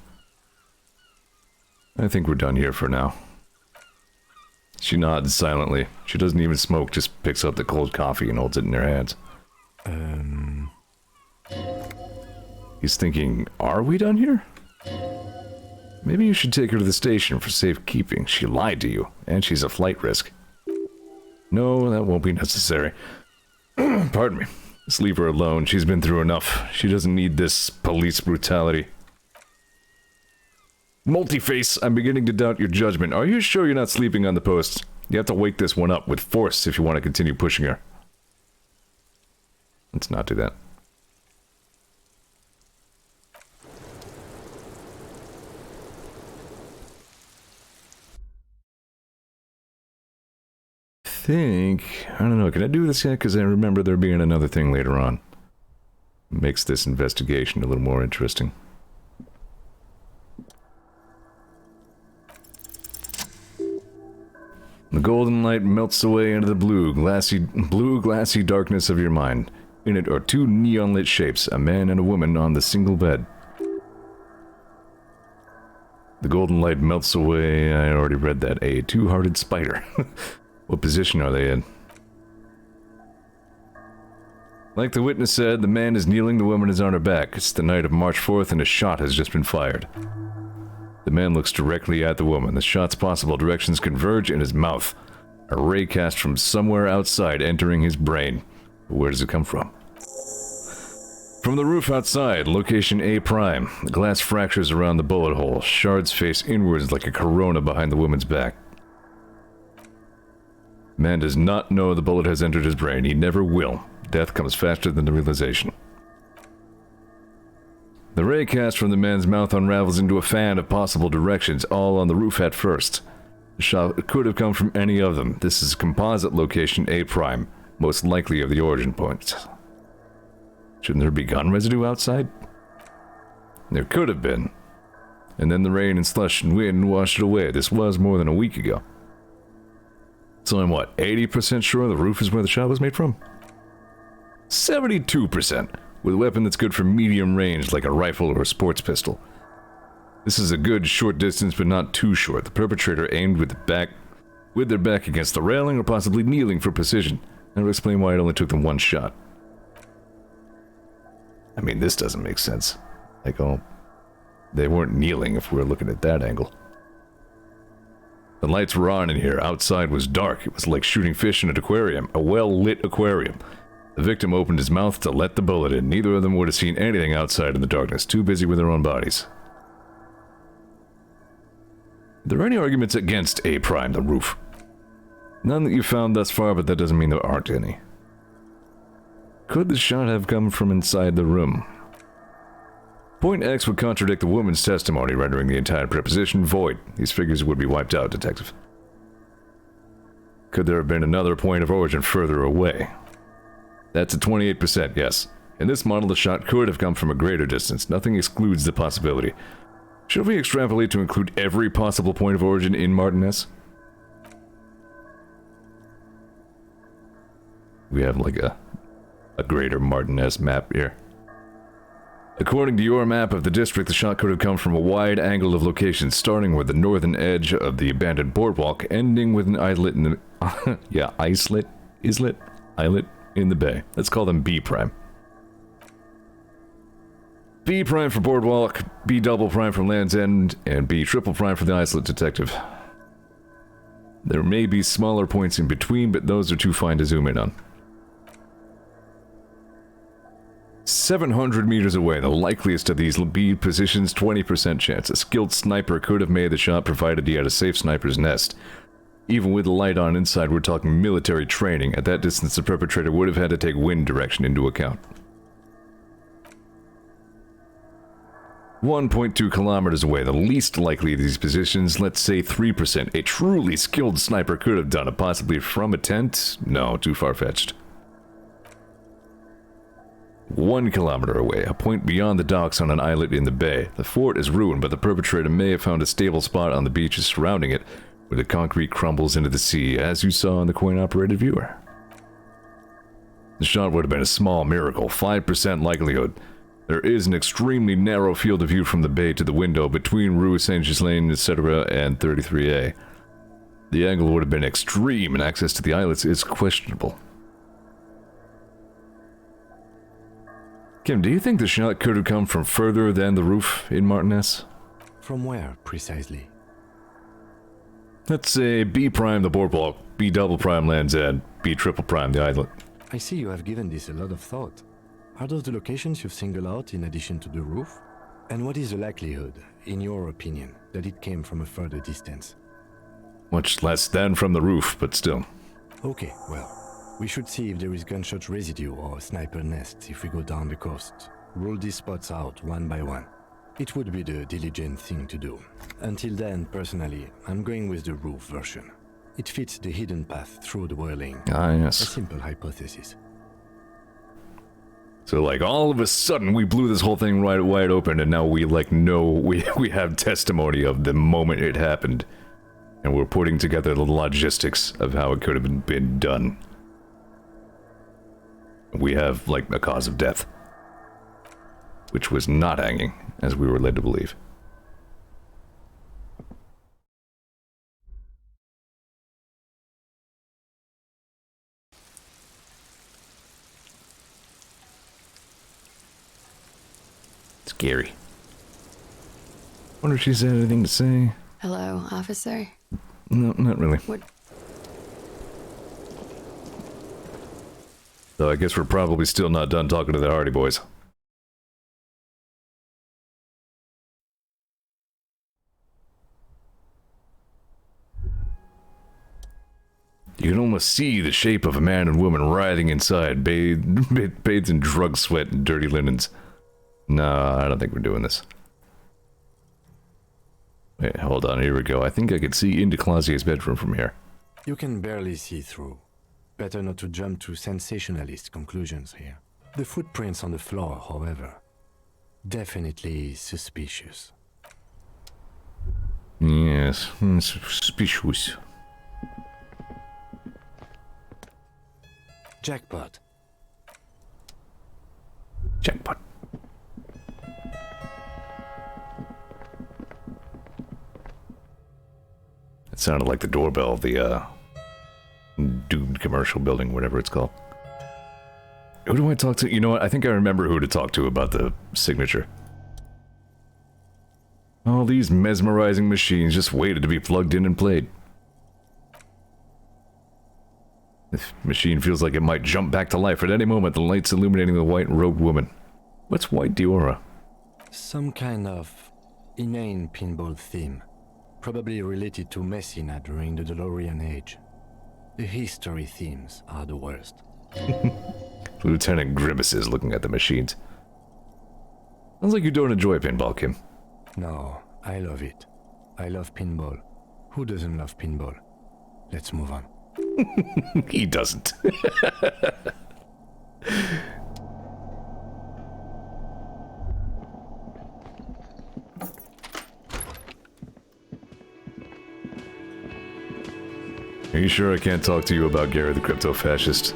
I think we're done here for now. She nods silently. She doesn't even smoke, just picks up the cold coffee and holds it in her hands. He's thinking, are we done here? Maybe you should take her to the station for safekeeping. She lied to you, and she's a flight risk. No, that won't be necessary. Pardon me. Just leave her alone. She's been through enough. She doesn't need this police brutality. Multiface, I'm beginning to doubt your judgment. Are you sure you're not sleeping on the post? You have to wake this one up with force if you want to continue pushing her. Let's not do that. I don't know, can I do this yet? Because I remember there being another thing later on. Makes this investigation a little more interesting. The golden light melts away into the blue, glassy darkness of your mind. In it are two neon-lit shapes, a man and a woman on the single bed. The golden light melts away, I already read that, a two-hearted spider. What position are they in? Like the witness said, the man is kneeling, the woman is on her back. It's the night of March 4th and a shot has just been fired. The man looks directly at the woman. The shot's possible directions converge in his mouth. A ray cast from somewhere outside entering his brain. Where does it come from? From the roof outside, location A prime. The glass fractures around the bullet hole. Shards face inwards like a corona behind the woman's back. Man does not know the bullet has entered his brain. He never will. Death comes faster than the realization. The ray cast from the man's mouth unravels into a fan of possible directions, all on the roof at first. The shot could have come from any of them. This is composite location A prime, most likely of the origin point. Shouldn't there be gun residue outside? There could have been. And then the rain and slush and wind washed it away. This was more than a week ago. So I'm what, 80% sure the roof is where the shot was made from? 72%, with a weapon that's good for medium range like a rifle or a sports pistol. This is a good short distance but not too short. The perpetrator aimed with their back against the railing or possibly kneeling for precision. That would explain why it only took them one shot. I mean, this doesn't make sense. Like, oh, they weren't kneeling if we were looking at that angle. The lights were on in here. Outside was dark. It was like shooting fish in an aquarium, a well-lit aquarium. The victim opened his mouth to let the bullet in. Neither of them would have seen anything outside in the darkness, too busy with their own bodies. Are there any arguments against A prime, the roof? None that you found thus far, but that doesn't mean there aren't any. Could the shot have come from inside the room? Point X would contradict the woman's testimony, rendering the entire proposition void. These figures would be wiped out, Detective. Could there have been another point of origin further away? That's a 28%, yes. In this model, the shot could have come from a greater distance. Nothing excludes the possibility. Should we extrapolate to include every possible point of origin in Martinez? We have like a greater Martinez map here. According to your map of the district, the shot could have come from a wide angle of location, starting with the northern edge of the abandoned boardwalk, ending with an islet in the... yeah, islet in the bay. Let's call them B prime. B prime for boardwalk, B double prime for Land's End, and B triple prime for the islet detective. There may be smaller points in between, but those are too fine to zoom in on. 700 meters away, the likeliest of these B positions, 20% chance. A skilled sniper could have made the shot provided he had a safe sniper's nest. Even with the light on inside, we're talking military training. At that distance, the perpetrator would have had to take wind direction into account. 1.2 kilometers away, the least likely of these positions, let's say 3%. A truly skilled sniper could have done it, possibly from a tent? No, too far-fetched. 1 kilometer away, a point beyond the docks on an islet in the bay. The fort is ruined, but the perpetrator may have found a stable spot on the beaches surrounding it, where the concrete crumbles into the sea, as you saw in the coin-operated viewer. The shot would have been a small miracle, 5% likelihood. There is an extremely narrow field of view from the bay to the window between Rue Saint-Ghislain, etc. and 33A. The angle would have been extreme, and access to the islets is questionable. Kim, do you think the shot could have come from further than the roof in Martinez? From where, precisely? Let's say B prime the boardwalk, B double prime Land's End, B triple prime the islet. I see you have given this a lot of thought. Are those the locations you've singled out in addition to the roof? And what is the likelihood, in your opinion, that it came from a further distance? Much less than from the roof, but still. Okay, well, we should see if there is gunshot residue or sniper nest if we go down the coast. Rule these spots out one by one. It would be the diligent thing to do. Until then, personally, I'm going with the roof version. It fits the hidden path through the whirling. Ah, yes. A simple hypothesis. So, like, all of a sudden, we blew this whole thing wide open, and now we, like, know, we have testimony of the moment it happened. And we're putting together the logistics of how it could have been done. We have, like, a cause of death. Which was not hanging, as we were led to believe. Scary. Wonder if she's had anything to say. Hello, officer? No, not really. What? So I guess we're probably still not done talking to the Hardy Boys. You can almost see the shape of a man and woman writhing inside, bathed in drug sweat and dirty linens. No, I don't think we're doing this. Wait, hold on, here we go. I think I could see into Clausier's bedroom from here. You can barely see through. Better not to jump to sensationalist conclusions here. The footprints on the floor, however, definitely suspicious. Yes, suspicious. Jackpot. Jackpot. It sounded like the doorbell of the, doomed commercial building, whatever it's called. Who do I talk to? You know what? I think I remember who to talk to about the signature. All these mesmerizing machines just waited to be plugged in and played. The machine feels like it might jump back to life at any moment, the lights illuminating the white-robed woman. What's White Diora? Some kind of inane pinball theme. Probably related to Messina during the DeLorean age. The history themes are the worst. Lieutenant grimaces looking at the machines. Sounds like you don't enjoy pinball, Kim. No, I love it. I love pinball. Who doesn't love pinball? Let's move on. He doesn't. Are you sure I can't talk to you about Gary the Crypto-Fascist?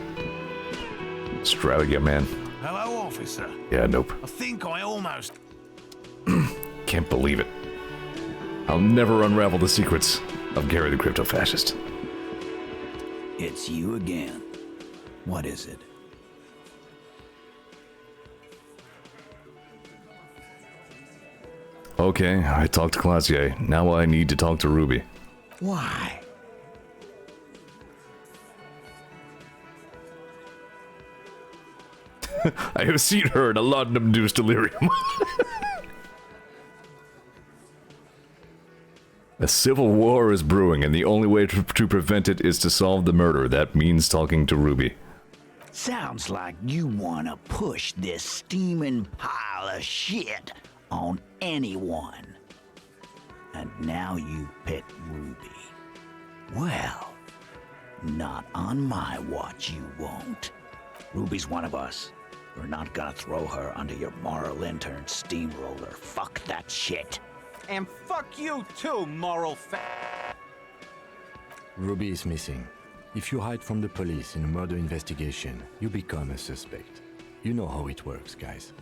Australia, man. Hello, officer. Yeah, nope. I think I almost... Can't believe it. I'll never unravel the secrets of Gary the Crypto-Fascist. It's you again. What is it? Okay, I talked to Classier. Now I need to talk to Ruby. Why? I have seen her in a laudanum-induced delirium. A civil war is brewing, and the only way to prevent it is to solve the murder. That means talking to Ruby. Sounds like you want to push this steaming pile of shit on anyone. And now you pick Ruby. Well, not on my watch you won't. Ruby's one of us. We're not gonna throw her under your moral intern steamroller. Fuck that shit. And fuck you too, moral Ruby is missing. If you hide from the police in a murder investigation, you become a suspect. You know how it works, guys.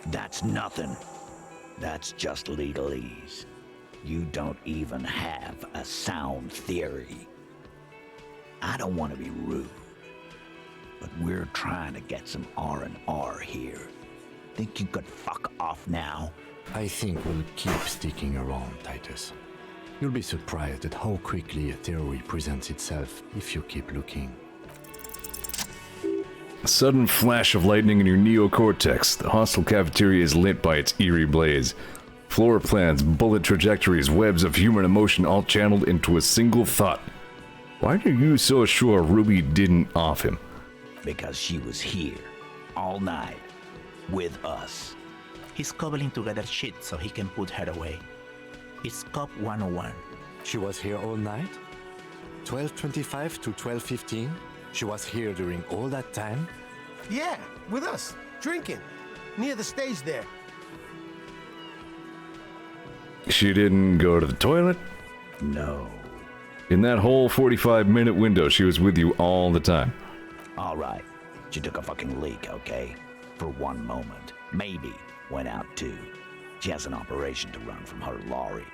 That's nothing. That's just legalese. You don't even have a sound theory. I don't want to be rude, but we're trying to get some R&R here. Think you could fuck off now? I think we'll keep sticking around, Titus. You'll be surprised at how quickly a theory presents itself if you keep looking. A sudden flash of lightning in your neocortex. The hostile cafeteria is lit by its eerie blaze. Floor plans, bullet trajectories, webs of human emotion all channeled into a single thought. Why are you so sure Ruby didn't off him? Because she was here, all night, with us. He's cobbling together shit so he can put her away. It's Cop 101. She was here all night? 12:25 to 12:15? She was here during all that time? Yeah, with us, drinking, near the stage there. She didn't go to the toilet? No. In that whole 45-minute window, she was with you all the time. All right. She took a fucking leak, okay? For one moment. Maybe went out too. She has an operation to run from her lorry.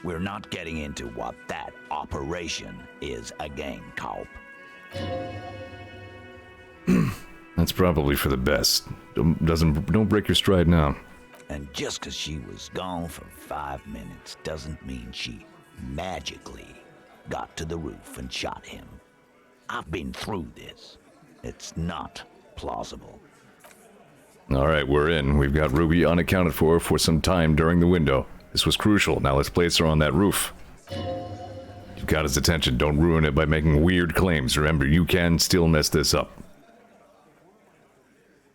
We're not getting into what that operation is again, Cop. That's probably for the best. Don't break your stride now. And just 'cause she was gone for 5 minutes doesn't mean she magically got to the roof and shot him. I've been through this. It's not plausible. Alright, we're in. We've got Ruby unaccounted for some time during the window. This was crucial. Now let's place her on that roof. You've got his attention. Don't ruin it by making weird claims. Remember, you can still mess this up.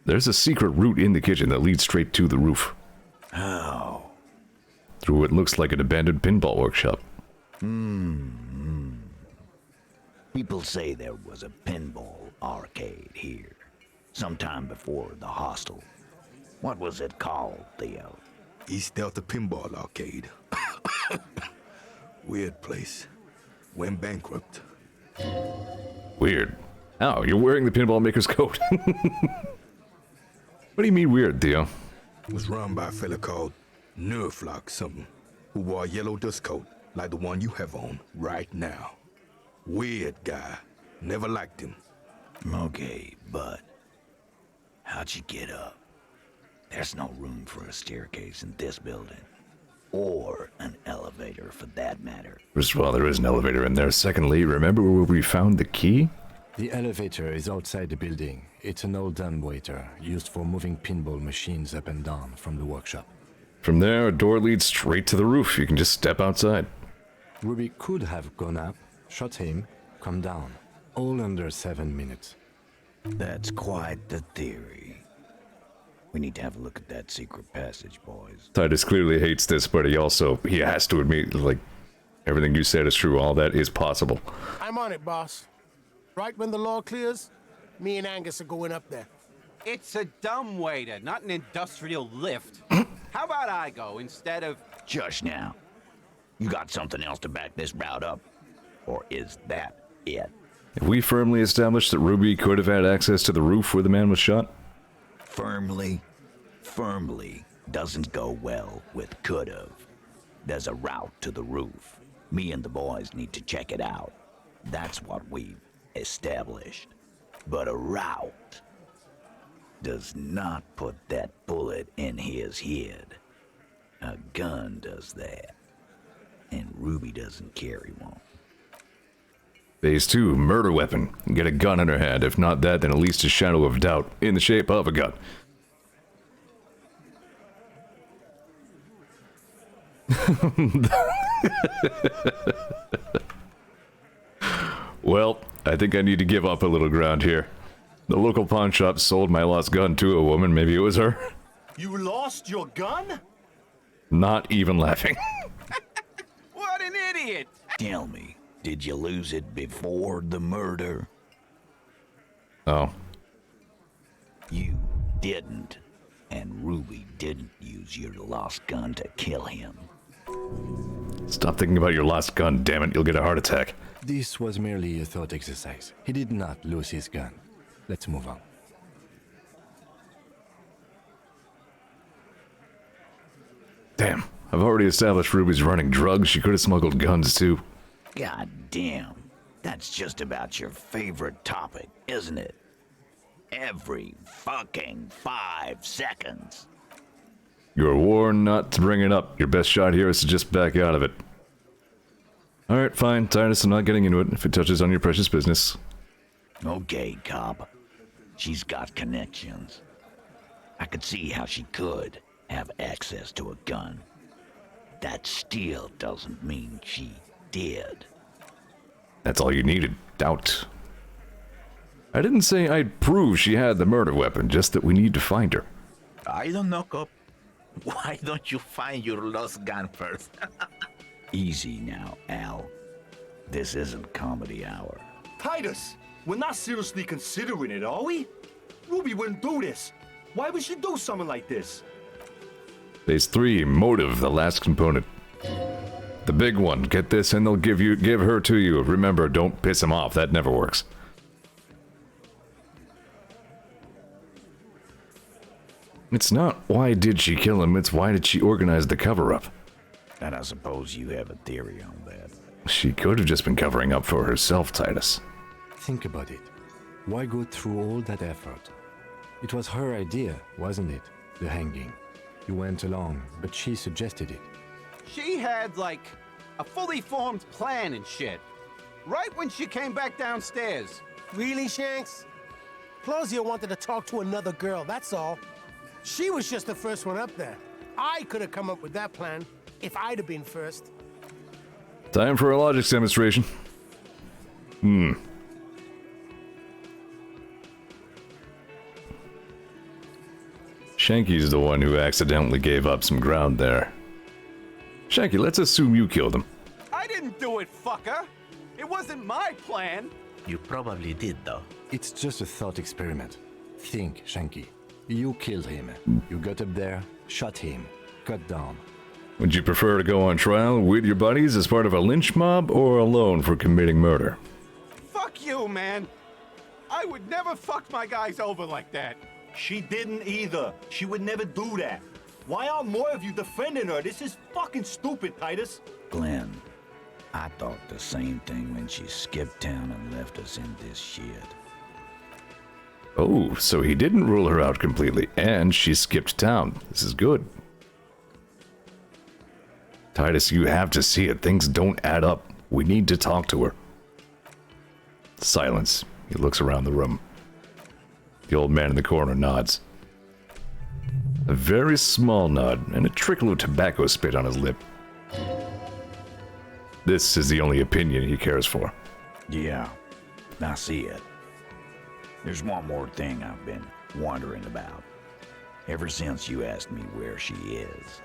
There's a secret route in the kitchen that leads straight to the roof. How? Through what looks like an abandoned pinball workshop. People say there was a pinball arcade here, sometime before the hostel. What was it called, Theo? East Delta Pinball Arcade. Weird place. Went bankrupt. Weird. Oh, you're wearing the pinball maker's coat. What do you mean weird, Theo? It was run by a fella called Nerflock something, who wore a yellow dust coat like the one you have on right now. Weird guy. Never liked him. Okay, but how'd you get up? There's no room for a staircase in this building. Or an elevator, for that matter. First of all, there is an elevator in there. Secondly, remember where we found the key? The elevator is outside the building. It's an old dumbwaiter used for moving pinball machines up and down from the workshop. From there, a door leads straight to the roof. You can just step outside. Ruby could have gone up, shot him, come down. All under 7 minutes. That's quite the theory. We need to have a look at that secret passage, boys. Titus clearly hates this, but he has to admit, like, everything you said is true. All that is possible. I'm on it, boss. Right when the law clears, me and Angus are going up there. It's a dumbwaiter, not an industrial lift. How about I go instead of... Just now. You got something else to back this route up? Or is that it? Have we firmly established that Ruby could have had access to the roof where the man was shot? Firmly doesn't go well with could've. There's a route to the roof. Me and the boys need to check it out. That's what we've established. But a route does not put that bullet in his head. A gun does that. And Ruby doesn't carry one. Phase 2, murder weapon. Get a gun in her hand. If not that, then at least a shadow of doubt in the shape of a gun. Well, I think I need to give up a little ground here. The local pawn shop sold my lost gun to a woman. Maybe it was her. You lost your gun? Not even laughing. What an idiot! Tell me, did you lose it before the murder? Oh. You didn't. And Ruby didn't use your lost gun to kill him. Stop thinking about your lost gun, damn it. You'll get a heart attack. This was merely a thought exercise. He did not lose his gun. Let's move on. Damn. I've already established Ruby's running drugs. She could have smuggled guns, too. God damn. That's just about your favorite topic, isn't it? Every fucking 5 seconds. You're warned not to bring it up. Your best shot here is to just back out of it. Alright, fine. Titus, I'm not getting into it if it touches on your precious business. Okay, cop. She's got connections. I could see how she could have access to a gun. That still doesn't mean she did. That's all you needed. Doubt. I didn't say I'd prove she had the murder weapon, just that we need to find her. I don't know, cop. Why don't you find your lost gun first? Easy now, Al. This isn't comedy hour. Titus, we're not seriously considering it, are we? Ruby wouldn't do this. Why would she do something like this? Phase 3, motive, the last component. The big one. Get this and they'll give her to you. Remember, don't piss him off. That never works. It's not why did she kill him, it's why did she organize the cover-up. And I suppose you have a theory on that. She could have just been covering up for herself, Titus. Think about it. Why go through all that effort? It was her idea, wasn't it? The hanging. You went along, but she suggested it. She had, like, a fully formed plan and shit. Right when she came back downstairs. Really, Shanks? Closio wanted to talk to another girl, that's all. She was just the first one up there. I could have come up with that plan if I'd have been first. Time for a logics demonstration. Shanky's the one who accidentally gave up some ground there. Shanky, let's assume you killed him. I didn't do it, fucker! It wasn't my plan! You probably did, though. It's just a thought experiment. Think, Shanky. You killed him. You got up there, shot him, cut down. Would you prefer to go on trial with your buddies as part of a lynch mob or alone for committing murder? Fuck you, man! I would never fuck my guys over like that. She didn't either. She would never do that. Why aren't more of you defending her? This is fucking stupid, Titus. Glenn, I thought the same thing when she skipped town and left us in this shit. Oh, so he didn't rule her out completely, and she skipped town. This is good. Titus, you have to see it. Things don't add up. We need to talk to her. Silence. He looks around the room. The old man in the corner nods. A very small nod, and a trickle of tobacco spit on his lip. This is the only opinion he cares for. Yeah, I see it. There's one more thing I've been wondering about. Ever since you asked me where she is.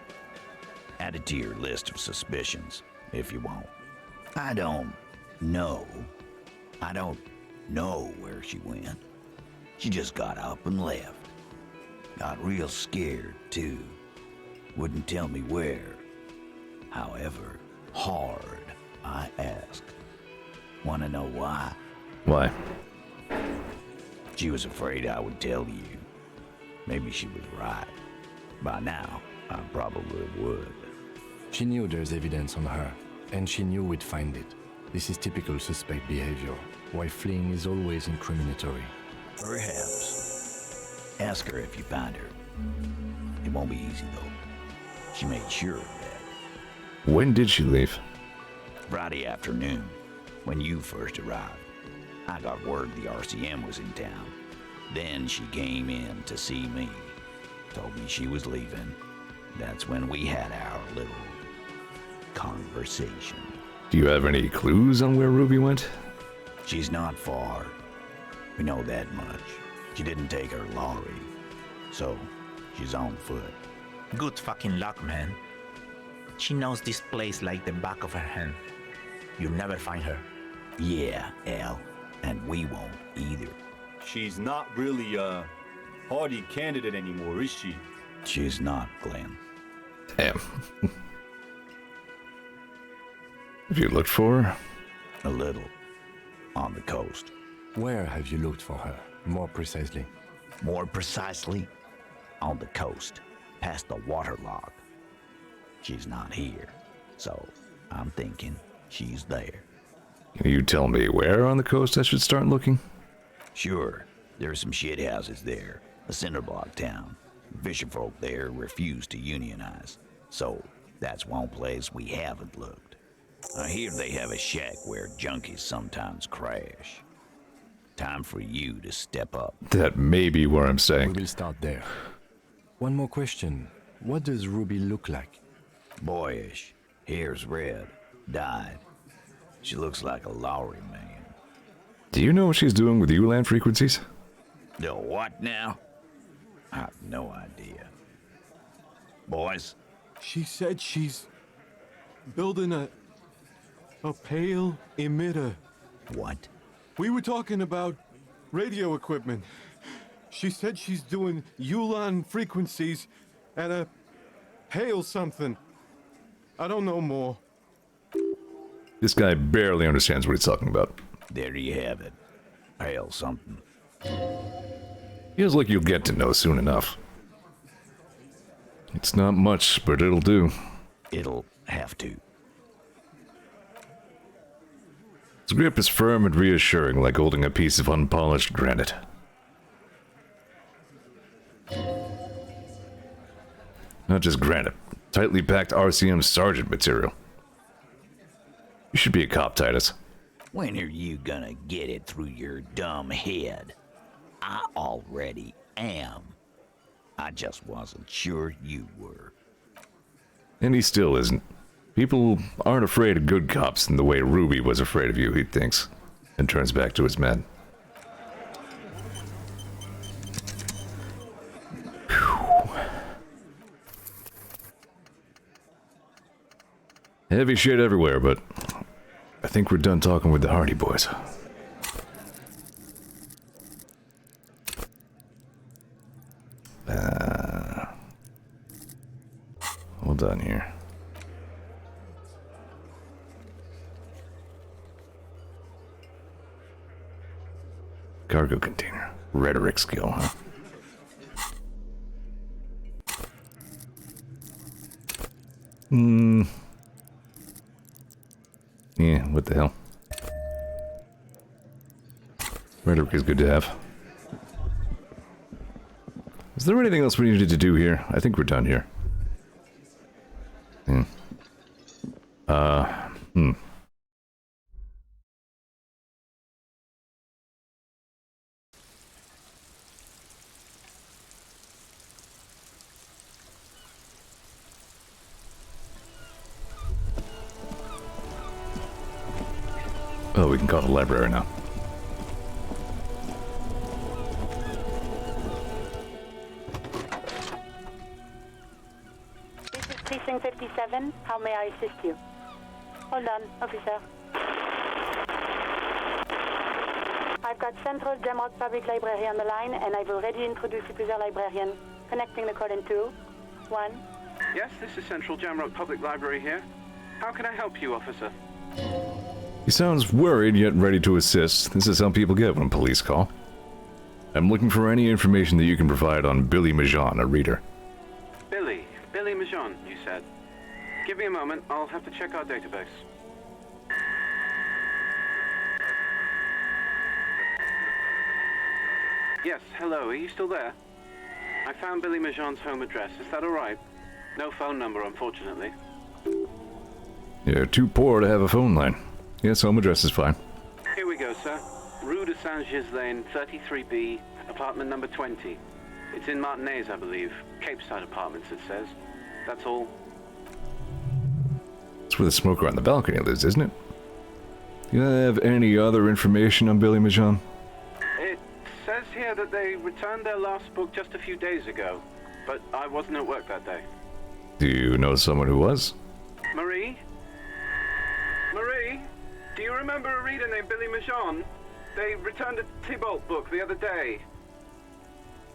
Add it to your list of suspicions, if you want. I don't know. I don't know where she went. She just got up and left. Got real scared, too. Wouldn't tell me where. However, hard I asked. Wanna know why? Why? She was afraid I would tell you. Maybe she was right. By now, I probably would. She knew there's evidence on her, and she knew we'd find it. This is typical suspect behavior. Why fleeing is always incriminatory. Perhaps. Ask her if you find her. It won't be easy, though. She made sure of that. When did she leave? Friday afternoon, when you first arrived. I got word the RCM was in town. Then she came in to see me. Told me she was leaving. That's when we had our little conversation. Do you have any clues on where Ruby went? She's not far. We know that much. She didn't take her lorry, so she's on foot. Good fucking luck, man. She knows this place like the back of her hand. You'll never find her. Yeah, Al, and we won't either. She's not really a hardy candidate anymore, is she? She's not, Glenn. Damn. Have you looked for her? A little. On the coast. Where have you looked for her, more precisely? More precisely, on the coast, past the waterlock. She's not here, so I'm thinking she's there. Can you tell me where on the coast I should start looking? Sure, there's some shit houses there, a cinder block town. Fisherfolk there refuse to unionize, so that's one place we haven't looked. I hear they have a shack where junkies sometimes crash. Time for you to step up. That may be where I'm staying. We will start there. One more question. What does Ruby look like? Boyish. Hair's red. Dyed. She looks like a Lowry man. Do you know what she's doing with ULAN frequencies? The what now? I have no idea. Boys? She said she's building a pale emitter. What? We were talking about radio equipment. She said she's doing ULAN frequencies and a pale something. I don't know more. This guy barely understands what he's talking about. There you have it. Pale something. Feels like you'll get to know soon enough. It's not much, but it'll do. It'll have to. His grip is firm and reassuring, like holding a piece of unpolished granite. Not just granite, tightly packed RCM sergeant material. You should be a cop, Titus. When are you gonna get it through your dumb head? I already am. I just wasn't sure you were. And he still isn't. People aren't afraid of good cops in the way Ruby was afraid of you, he thinks, and turns back to his men. Whew. Heavy shit everywhere, but I think we're done talking with the Hardy Boys. Hold on here. Cargo container. Rhetoric skill, huh? Yeah, what the hell? Rhetoric is good to have. Is there anything else we needed to do here? I think we're done here. Oh, we can call the library now. This is Precinct 57. How may I assist you? Hold on, officer. I've got Central Jamrock Public Library on the line, and I've already introduced you to their librarian. Connecting the call in 2, 1. Yes, this is Central Jamrock Public Library here. How can I help you, officer? He sounds worried yet ready to assist. This is how people get when police call. I'm looking for any information that you can provide on Billy Majan, a reader. Billy Majan, you said. Give me a moment, I'll have to check our database. Yes, hello, are you still there? I found Billy Majan's home address, is that alright? No phone number, unfortunately. You're too poor to have a phone line. Yes, home address is fine. Here we go, sir. Rue de Saint-Ghislain, 33B, apartment number 20. It's in Martinez, I believe. Capeside Apartments, it says. That's all. It's where the smoker on the balcony lives, isn't it? Do you have any other information on Billy Majan? It says here that they returned their last book just a few days ago, but I wasn't at work that day. Do you know someone who was? Marie? Marie? Do you remember a reader named Billy Majan? They returned a Tybalt book the other day.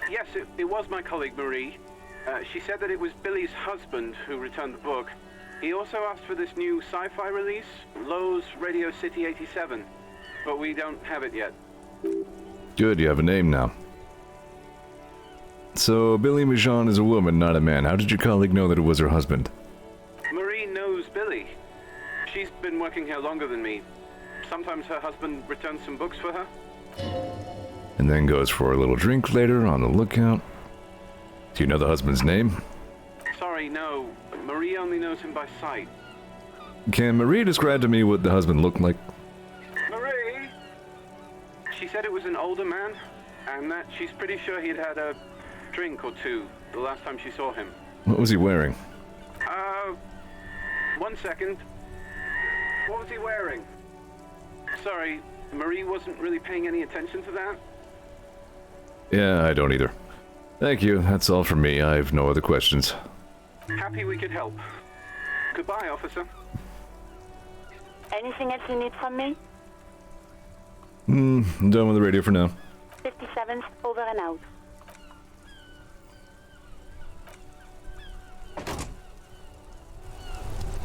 Yes, it was my colleague Marie. She said that it was Billy's husband who returned the book. He also asked for this new sci-fi release, Lowe's Radio City 87, but we don't have it yet. Good, you have a name now. So, Billy Majan is a woman, not a man. How did your colleague know that it was her husband? Marie knows Billy. She's been working here longer than me. Sometimes her husband returns some books for her. And then goes for a little drink later on the lookout. Do you know the husband's name? Sorry, no. Marie only knows him by sight. Can Marie describe to me what the husband looked like? Marie! She said it was an older man, and that she's pretty sure he'd had a drink or two the last time she saw him. What was he wearing? 1 second. What was he wearing? Sorry, Marie wasn't really paying any attention to that. Yeah, I don't either. Thank you, that's all from me. I have no other questions. Happy we could help. Goodbye, officer. Anything else you need from me? I'm done with the radio for now. 57th, over and out.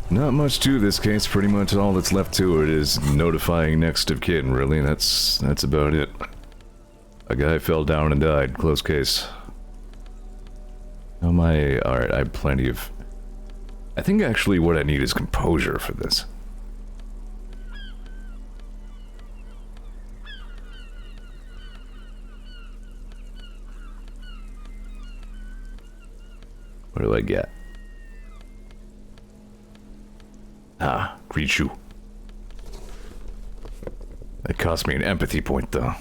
Not much to this case. Pretty much all that's left to it is notifying next of kin, really. That's about it. A guy fell down and died. Close case. Alright, I have plenty of... I think actually what I need is composure for this. What do I get? Ah, Grishu. That cost me an empathy point, though.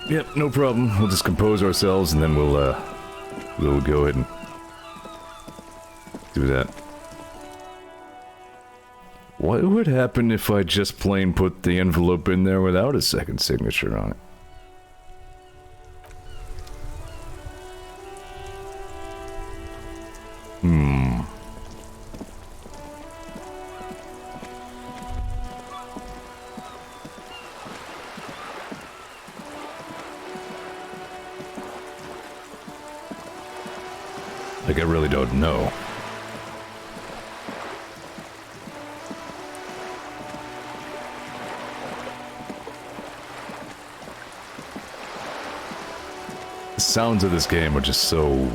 Yep, no problem. We'll just compose ourselves and then we'll go ahead and do that. What would happen if I just plain put the envelope in there without a second signature on it? Like, I really don't know. The sounds of this game are just so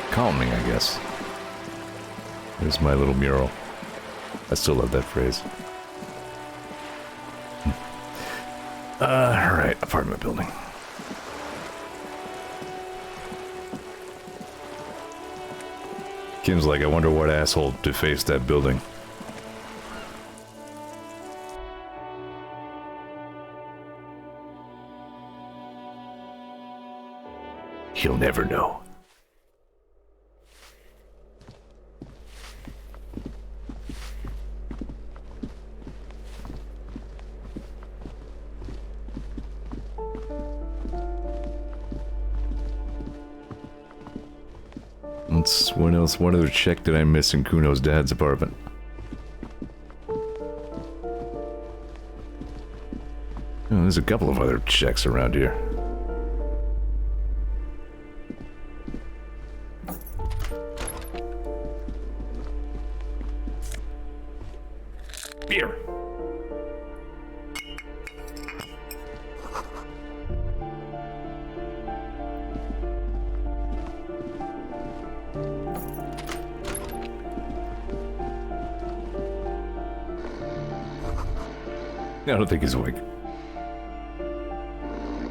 calming, I guess. There's my little mural. I still love that phrase. Alright, apartment building. Kim's like, I wonder what asshole defaced that building. He'll never know. else? What else? What other check did I miss in Kuno's dad's apartment? Oh, there's a couple of other checks around here. Beer. I don't think he's awake.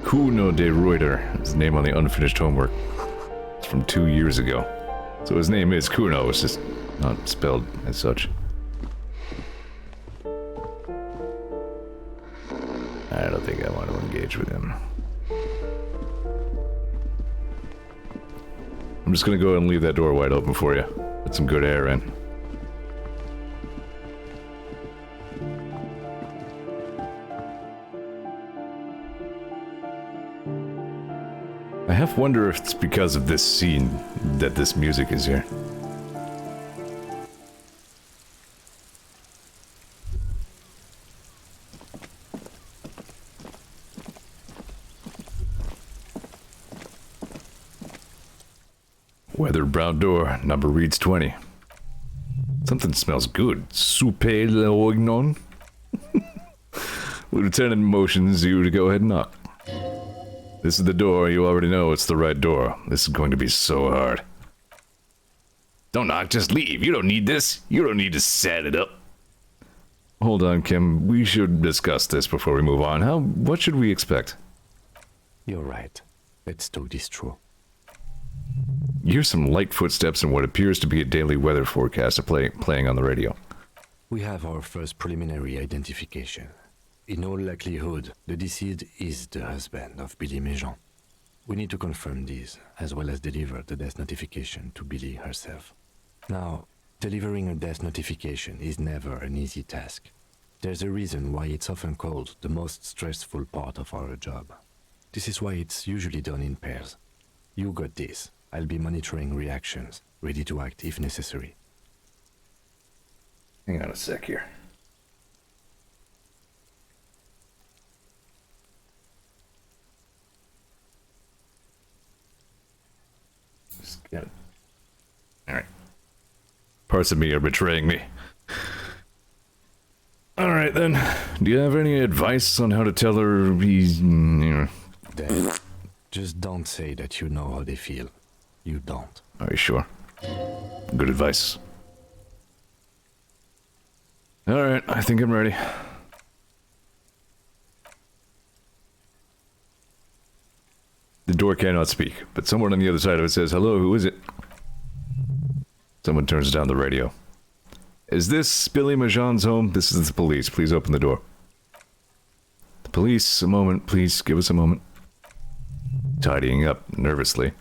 Kuno de Reuter is the name on the unfinished homework. It's from 2 years ago. So his name is Kuno, it's just not spelled as such. I don't think I want to engage with him. I'm just gonna go ahead and leave that door wide open for you. Let some good air in. I half wonder if it's because of this scene that this music is here. Weathered brown door, number reads 20. Something smells good. Soupe l'oignon? Lieutenant motions you to go ahead and knock. This is the door, you already know it's the right door. This is going to be so hard. Don't knock, just leave. You don't need this. You don't need to set it up. Hold on, Kim. We should discuss this before we move on. What should we expect? You're right. Let's talk this through. You hear some light footsteps in what appears to be a daily weather forecast playing on the radio. We have our first preliminary identification. In all likelihood, the deceased is the husband of Billy Méjean. We need to confirm this, as well as deliver the death notification to Billy herself. Now, delivering a death notification is never an easy task. There's a reason why it's often called the most stressful part of our job. This is why it's usually done in pairs. You got this. I'll be monitoring reactions, ready to act if necessary. Hang on a sec here. Just get it. Alright. Parts of me are betraying me. Alright then. Do you have any advice on how to tell her he's... Then, just don't say that you know how they feel. You don't. Are you sure? Good advice. Alright, I think I'm ready. The door cannot speak, but someone on the other side of it says, "Hello, who is it?" Someone turns down the radio. "Is this Billy Méjean's home? This is the police. Please open the door." The police, a moment, please, give us a moment. Tidying up, nervously.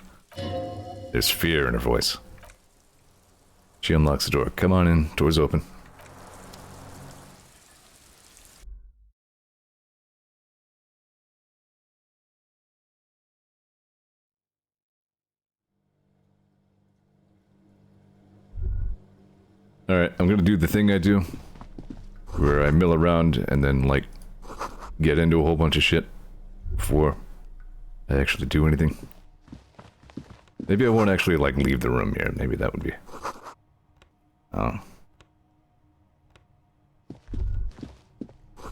There's fear in her voice. She unlocks the door. "Come on in, door's open." Alright, I'm gonna do the thing I do, where I mill around and then, like, get into a whole bunch of shit before I actually do anything. Maybe I won't actually, like, leave the room here. Maybe that would be... Oh.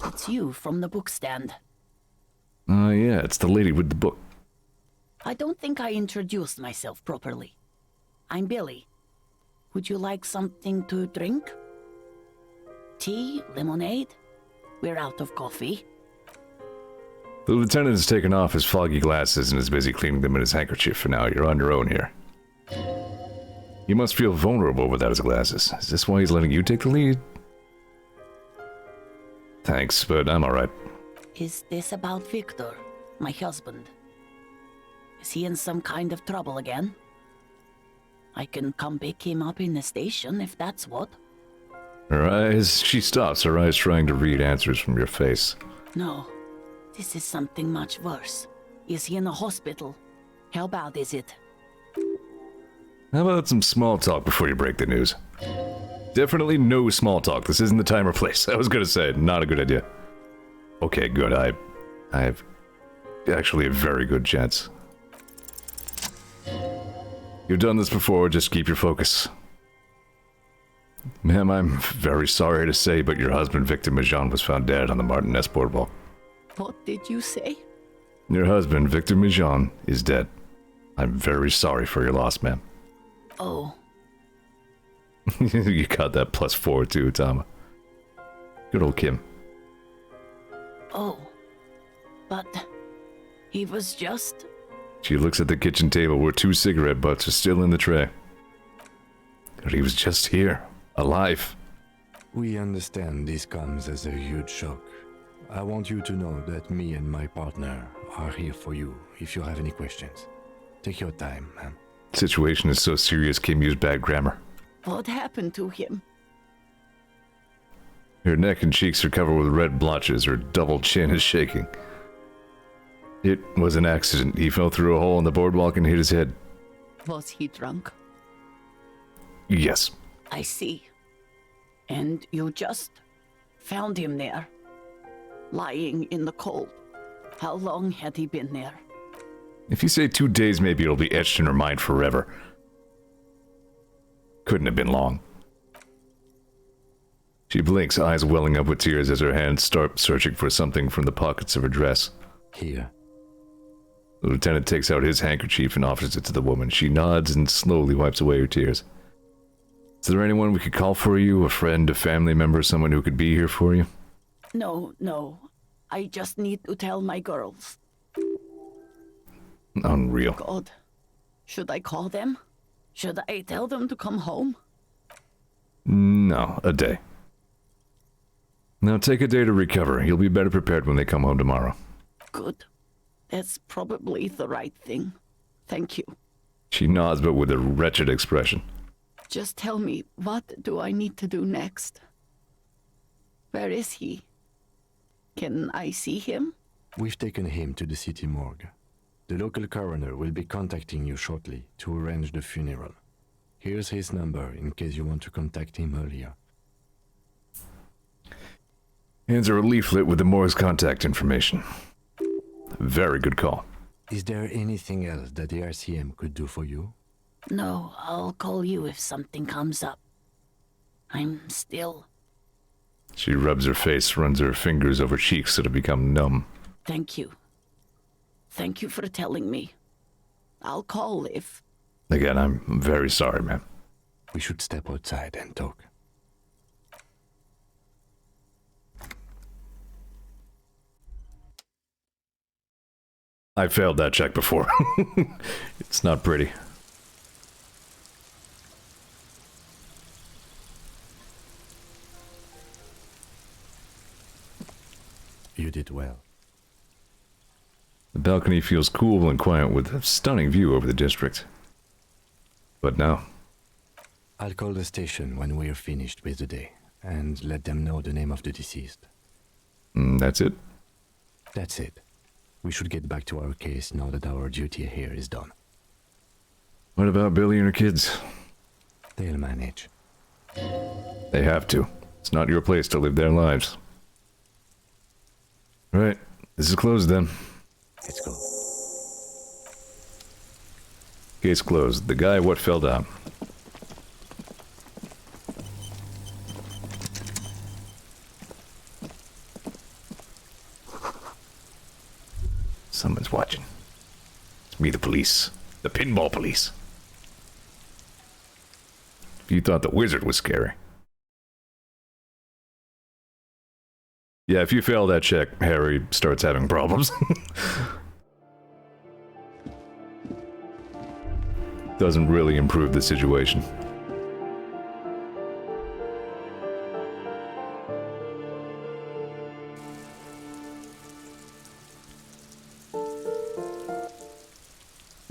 It's you from the book stand. Yeah, it's the lady with the book. I don't think I introduced myself properly. I'm Billy. Would you like something to drink? Tea? Lemonade? We're out of coffee. The lieutenant has taken off his foggy glasses and is busy cleaning them in his handkerchief for now. You're on your own here. You must feel vulnerable without his glasses. Is this why he's letting you take the lead? Thanks, but I'm alright. Is this about Victor, my husband? Is he in some kind of trouble again? I can come pick him up in the station if that's what. Her eyes... She stops, her eyes trying to read answers from your face. No. This is something much worse. Is he in the hospital? How bad is it? How about some small talk before you break the news? Definitely no small talk. This isn't the time or place. I was gonna say, not a good idea. Okay, good. I have actually a very good chance. You've done this before, just keep your focus. Ma'am, I'm very sorry to say, but your husband, Victor Mijan, was found dead on the Martinez boardwalk. What did you say? Your husband, Victor Mijan, is dead. I'm very sorry for your loss, ma'am. Oh. You got that +4 too, Tama. Good old Kim. Oh. But he was just... She looks at the kitchen table where 2 cigarette butts are still in the tray. But he was just here, alive. We understand this comes as a huge shock. I want you to know that me and my partner are here for you if you have any questions. Take your time, ma'am. Situation is so serious, Kim used bad grammar. What happened to him? Her neck and cheeks are covered with red blotches, her double chin is shaking. It was an accident. He fell through a hole in the boardwalk and hit his head. Was he drunk? Yes. I see. And you just found him there, lying in the cold. How long had he been there? If you say 2 days, maybe it'll be etched in her mind forever. Couldn't have been long. She blinks, eyes welling up with tears as her hands start searching for something from the pockets of her dress. Here. The lieutenant takes out his handkerchief and offers it to the woman. She nods and slowly wipes away her tears. Is there anyone we could call for you? A friend, a family member, someone who could be here for you? No. I just need to tell my girls. Unreal. God. Should I call them? Should I tell them to come home? No, a day. Now take a day to recover. You'll be better prepared when they come home tomorrow. Good. That's probably the right thing. Thank you. She nods, but with a wretched expression. Just tell me, what do I need to do next? Where is he? Can I see him? We've taken him to the city morgue. The local coroner will be contacting you shortly to arrange the funeral. Here's his number in case you want to contact him earlier. Hands her a leaflet with the morgue's contact information. Very good call. Is there anything else that the RCM could do for you? No, I'll call you if something comes up. I'm still... She rubs her face, runs her fingers over cheeks that have become numb. Thank you. Thank you for telling me. I'll call if... Again, I'm very sorry, ma'am. We should step outside and talk. I failed that check before. It's not pretty. You did well. The balcony feels cool and quiet with a stunning view over the district. But now... I'll call the station when we're finished with the day, and let them know the name of the deceased. That's it? That's it. We should get back to our case now that our duty here is done. What about Billy and her kids? They'll manage. They have to. It's not your place to live their lives. Right. This is closed then. Let's go. Case closed. The guy what fell down. Someone's watching. It's me, the police. The pinball police. If you thought the wizard was scary. Yeah, if you fail that check, Harry starts having problems. Doesn't really improve the situation.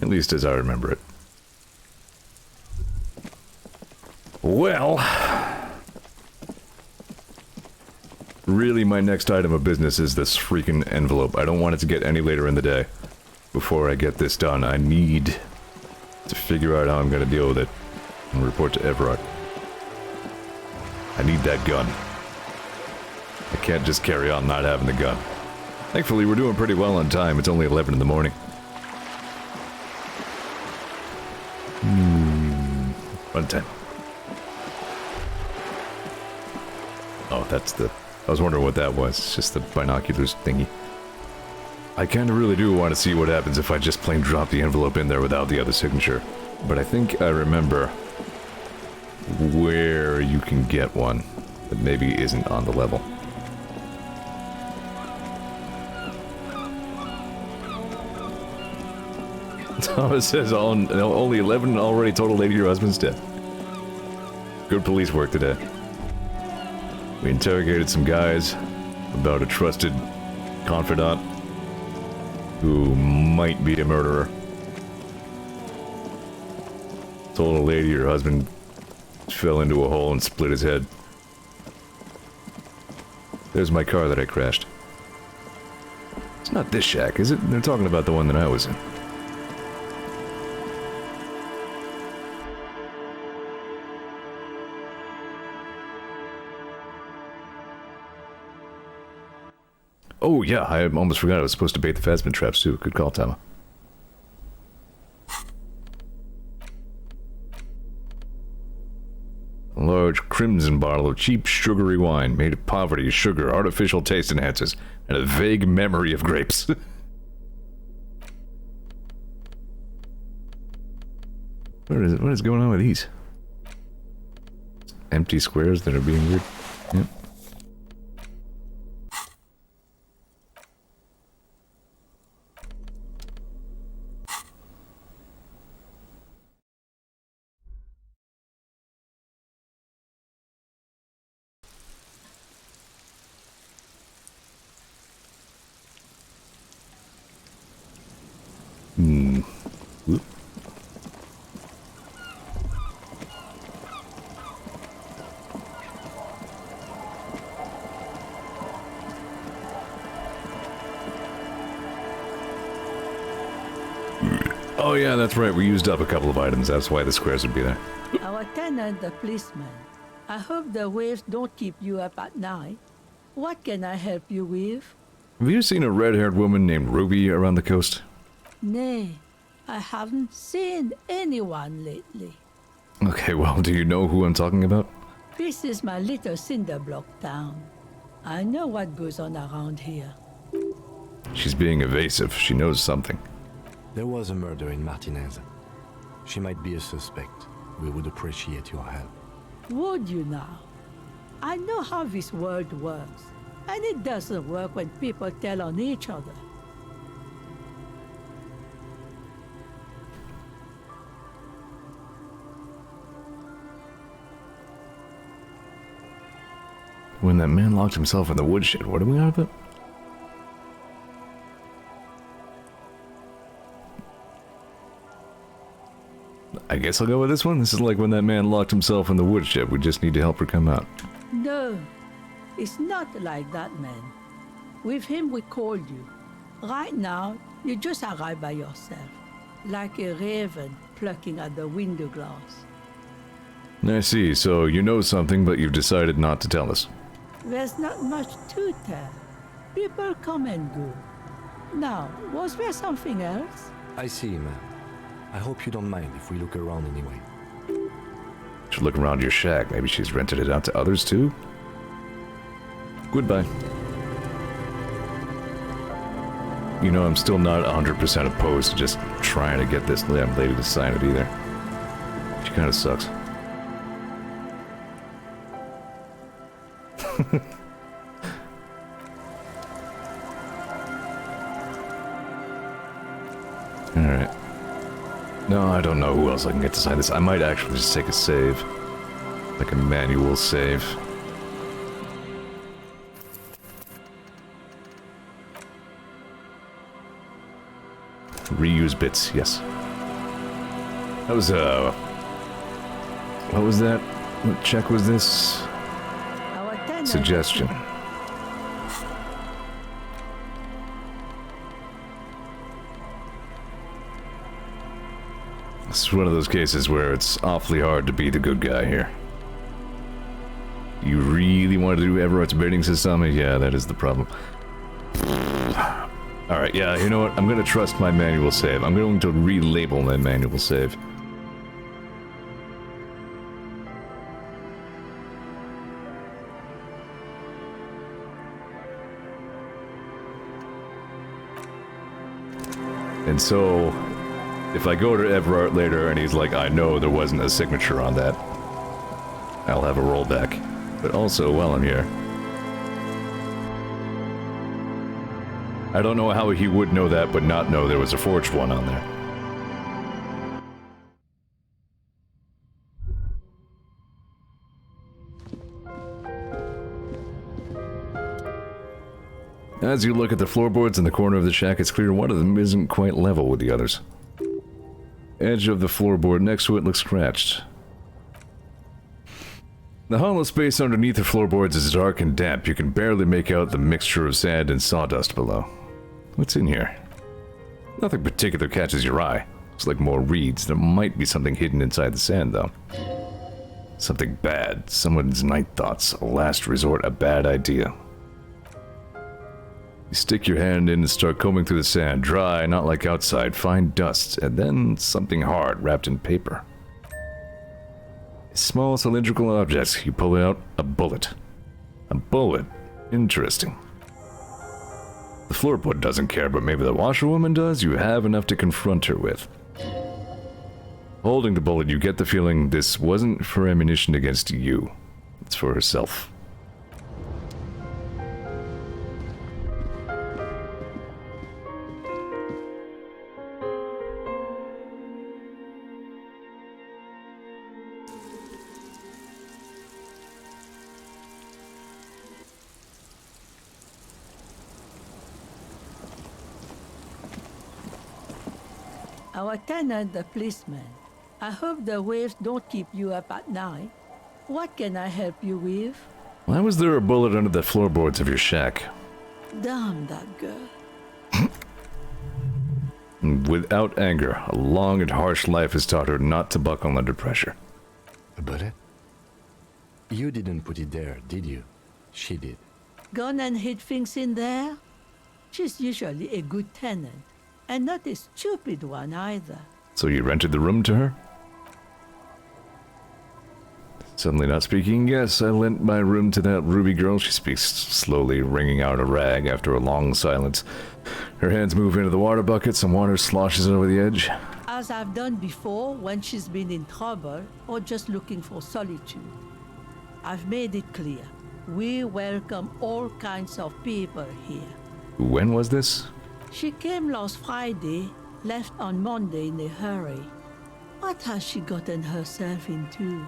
At least as I remember it. Well... really, my next item of business is this freaking envelope. I don't want it to get any later in the day. Before I get this done, I need to figure out how I'm gonna deal with it and report to Everard. I need that gun. I can't just carry on not having the gun. Thankfully, we're doing pretty well on time. It's only 11 in the morning. 110. Oh, that's the... I was wondering what that was. It's just the binoculars thingy. I kinda really do want to see what happens if I just plain drop the envelope in there without the other signature. But I think I remember where you can get one that maybe isn't on the level. Thomas says only 11 already total lady your husband's dead. Good police work today. We interrogated some guys about a trusted confidant who might be a murderer. Told a lady her husband fell into a hole and split his head. There's my car that I crashed. It's not this shack, is it? They're talking about the one that I was in. Oh yeah, I almost forgot I was supposed to bait the Phasmin traps too. Good call, Tama. A large crimson bottle of cheap sugary wine made of poverty, sugar, artificial taste enhancers, and a vague memory of grapes. What is going on with these? Empty squares that are being weird. Yep. Whoop. Oh yeah, that's right. We used up a couple of items. That's why the squares would be there. Our tenant, the policeman. I hope the waves don't keep you up at night. What can I help you with? Have you seen a red-haired woman named Ruby around the coast? Nay, I haven't seen anyone lately. Okay, well, do you know who I'm talking about? This is my little cinder block town. I know what goes on around here. She's being evasive. She knows something. There was a murder in Martinez. She might be a suspect. We would appreciate your help. Would you now? I know how this world works, and it doesn't work when people tell on each other. When that man locked himself in the woodshed, what are we on about? I guess I'll go with this one. This is like when that man locked himself in the woodshed. We just need to help her come out. No, it's not like that, man. With him, we called you. Right now, you just arrived by yourself, like a raven plucking at the window glass. I see. So you know something, but you've decided not to tell us. There's not much to tell. People come and go. Now, was there something else? I see, ma'am. I hope you don't mind if we look around anyway. Should look around your shack. Maybe she's rented it out to others too? Goodbye. You know, I'm still not 100% opposed to just trying to get this lady to sign it either. She kind of sucks. Alright. No, I don't know who else I can get to sign this. I might actually just take a save. Like a manual save. Reuse bits, yes. That was, what was that? What check was this? Suggestion. is one of those cases where it's awfully hard to be the good guy here. You really want to do Everett's bidding system? Yeah, that is the problem. Alright, yeah, you know what? I'm gonna trust my manual save. I'm going to relabel my manual save. And so, if I go to Everett later and he's like, I know there wasn't a signature on that, I'll have a rollback. But also, while I'm here, I don't know how he would know that but not know there was a forged one on there. As you look at the floorboards in the corner of the shack, it's clear one of them isn't quite level with the others. Edge of the floorboard next to it looks scratched. The hollow space underneath the floorboards is dark and damp. You can barely make out the mixture of sand and sawdust below. What's in here? Nothing particular catches your eye. Looks like more reeds. There might be something hidden inside the sand, though. Something bad. Someone's night thoughts. A last resort. A bad idea. You stick your hand in and start combing through the sand. Dry, not like outside. Fine dust. And then something hard wrapped in paper. Small cylindrical objects. You pull out a bullet. A bullet. Interesting. The floorboard doesn't care, but maybe the washerwoman does? You have enough to confront her with. Holding the bullet, you get the feeling this wasn't for ammunition against you. It's for herself. Our tenant, the policeman. I hope the waves don't keep you up at night. What can I help you with? Why was there a bullet under the floorboards of your shack? Damn that girl. Without anger, a long and harsh life has taught her not to buckle under pressure. A bullet? You didn't put it there, did you? She did. Gone and hid things in there? She's usually a good tenant. And not a stupid one either. So you rented the room to her? Suddenly not speaking, yes, I lent my room to that Ruby girl. She speaks slowly, wringing out a rag after a long silence. Her hands move into the water bucket, some water sloshes over the edge. As I've done before when she's been in trouble or just looking for solitude. I've made it clear. We welcome all kinds of people here. When was this? She came last Friday, left on Monday in a hurry. What has she gotten herself into,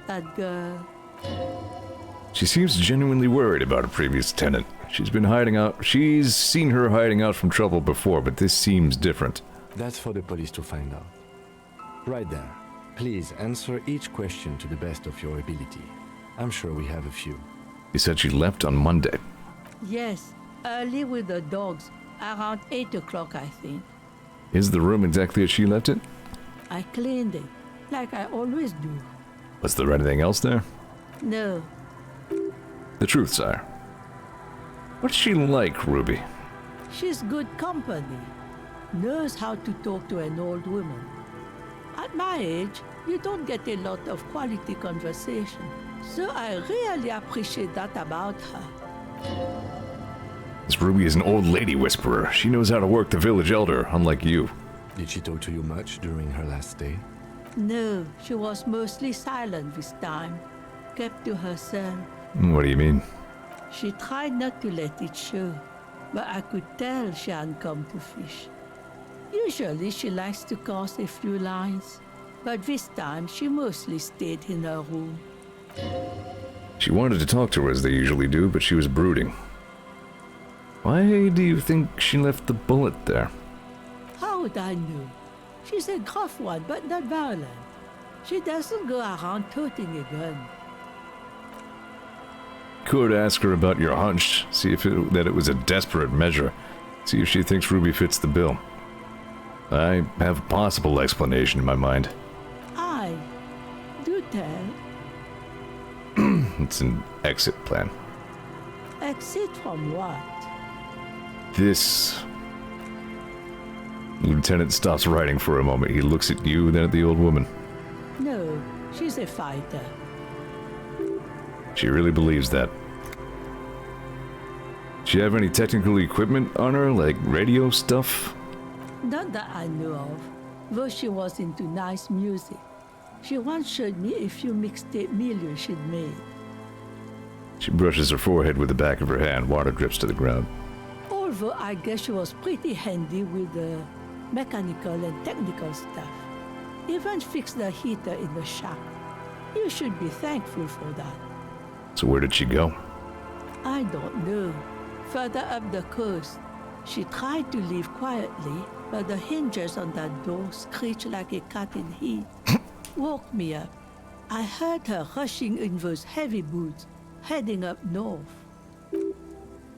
that girl? She seems genuinely worried about a previous tenant. She's been hiding out. She's seen her hiding out from trouble before, but this seems different. That's for the police to find out. Right there. Please answer each question to the best of your ability. I'm sure we have a few. You said she left on Monday. Yes, early with the dogs. Around 8 o'clock, I think. Is the room exactly as she left it? I cleaned it, like I always do. Was there anything else there? No. The truth, sire. What's she like, Ruby? She's good company. Knows how to talk to an old woman. At my age, you don't get a lot of quality conversation. So I really appreciate that about her. This Ruby is an old lady whisperer. She knows how to work the village elder, unlike you. Did she talk to you much during her last stay? No, she was mostly silent this time. Kept to herself. What do you mean? She tried not to let it show, but I could tell she hadn't come to fish. Usually she likes to cast a few lines, but this time she mostly stayed in her room. She wanted to talk to her as they usually do, but she was brooding. Why do you think she left the bullet there? How would I know? She's a gruff one, but not violent. She doesn't go around toting a gun. Could ask her about your hunch, see if that it was a desperate measure. See if she thinks Ruby fits the bill. I have a possible explanation in my mind. Do tell. It's an exit plan. Exit from what? This... Lieutenant stops writing for a moment. He looks at you, then at the old woman. No, she's a fighter. She really believes that. She have any technical equipment on her, like radio stuff? Not that I know of, though she was into nice music. She once showed me a few mixtape millions she'd made. She brushes her forehead with the back of her hand. Water drips to the ground. Although I guess she was pretty handy with the mechanical and technical stuff. Even fixed the heater in the shop. You should be thankful for that. So where did she go? I don't know. Further up the coast. She tried to leave quietly, but the hinges on that door screeched like a cat in heat. Woke me up. I heard her rushing in those heavy boots, heading up north.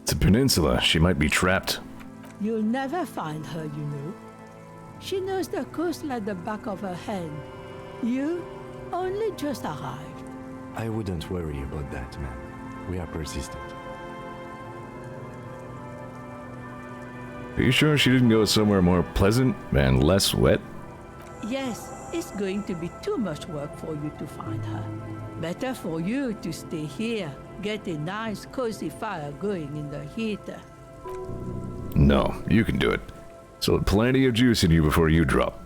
It's a peninsula. She might be trapped. You'll never find her, you know. She knows the coast like the back of her hand. You only just arrived. I wouldn't worry about that, man. We are persistent. Are you sure she didn't go somewhere more pleasant and less wet? Yes, it's going to be too much work for you to find her. Better for you to stay here, get a nice cozy fire going in the heater. No, you can do it. So plenty of juice in you before you drop.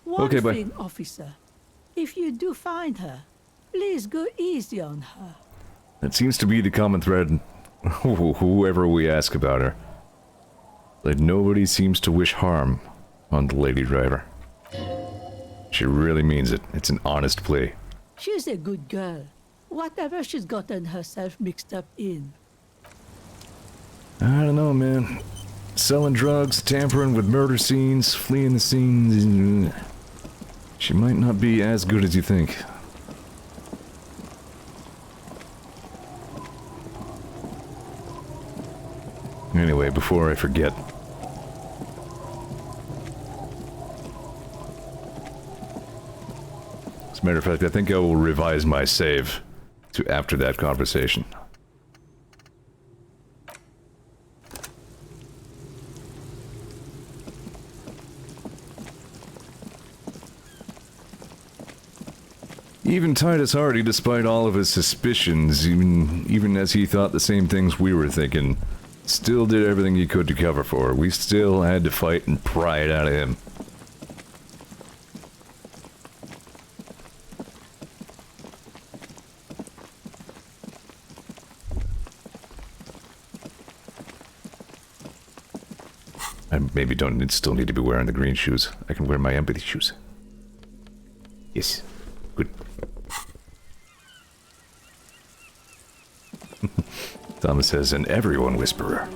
One okay, thing, bye. officer. If you do find her, please go easy on her. That seems to be the common thread. Whoever we ask about her. Like nobody seems to wish harm on the lady driver. She really means it. It's an honest plea. She's a good girl. Whatever she's gotten herself mixed up in. I don't know, man. Selling drugs, tampering with murder scenes, fleeing the scenes. She might not be as good as you think. Anyway, before I forget. As a matter of fact, I think I will revise my save to after that conversation. Even Titus Hardy, despite all of his suspicions, even as he thought the same things we were thinking, still did everything he could to cover for her. We still had to fight and pry it out of him. I maybe still need to be wearing the green shoes. I can wear my empathy shoes. Yes. Good. Thomas says, an everyone whisperer.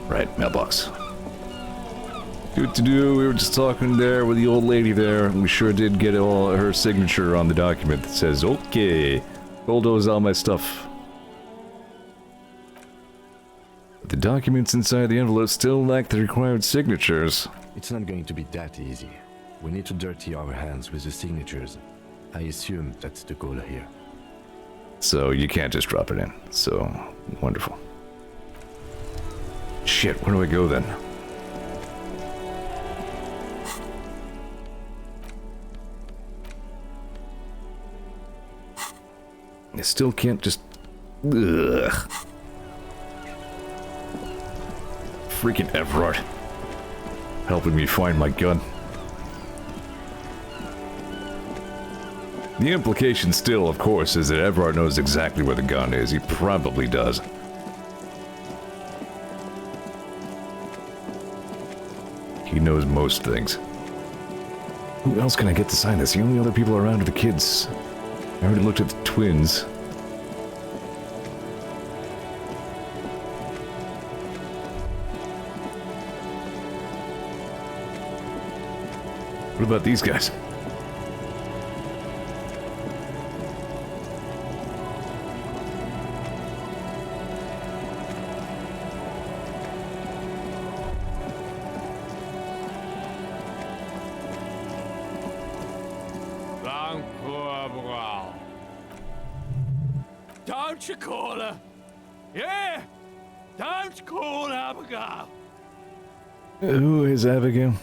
Right, mailbox. Good to do. We were just talking there with the old lady there, and we sure did get all her signature on the document that says, okay, bulldoze all my stuff. The documents inside the envelope still lack the required signatures. It's not going to be that easy. We need to dirty our hands with the signatures. I assume that's the goal here. So you can't just drop it in. So, wonderful. Shit, where do I go then? I still can't just... Ugh. Freaking Everard. Helping me find my gun. The implication still, of course, is that Everard knows exactly where the gun is. He probably does. He knows most things. Who else can I get to sign this? The only other people around are the kids. I already looked at the twins. What about these guys? Don't you call her? Yeah! Don't call Abigail! Who is Abigail?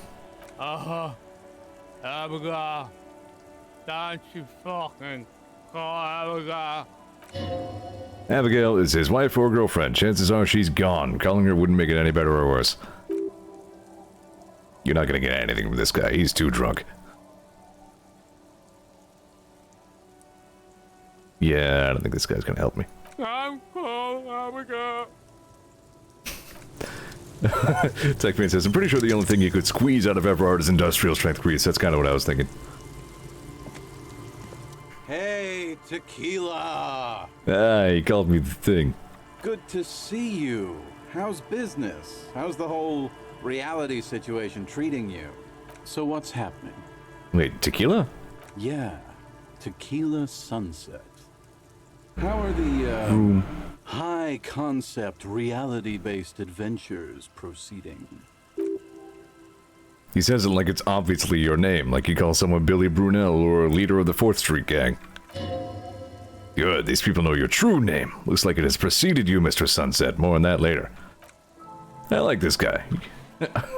Uh-huh. Abigail. Don't you fucking call Abigail. Abigail is his wife or girlfriend. Chances are she's gone. Calling her wouldn't make it any better or worse. You're not gonna get anything from this guy. He's too drunk. Yeah, I don't think this guy's gonna help me. Don't call Abigail. Techman says, I'm pretty sure the only thing you could squeeze out of Everard is industrial strength grease. That's kind of what I was thinking. Hey, Tequila! Ah, he called me the thing. Good to see you. How's business? How's the whole reality situation treating you? So what's happening? Wait, tequila? Yeah, Tequila Sunset. How are the, high-concept, reality-based adventures proceeding? He says it like it's obviously your name, like you call someone Billy Brunel or leader of the 4th Street Gang. Good, these people know your true name. Looks like it has preceded you, Mr. Sunset. More on that later. I like this guy.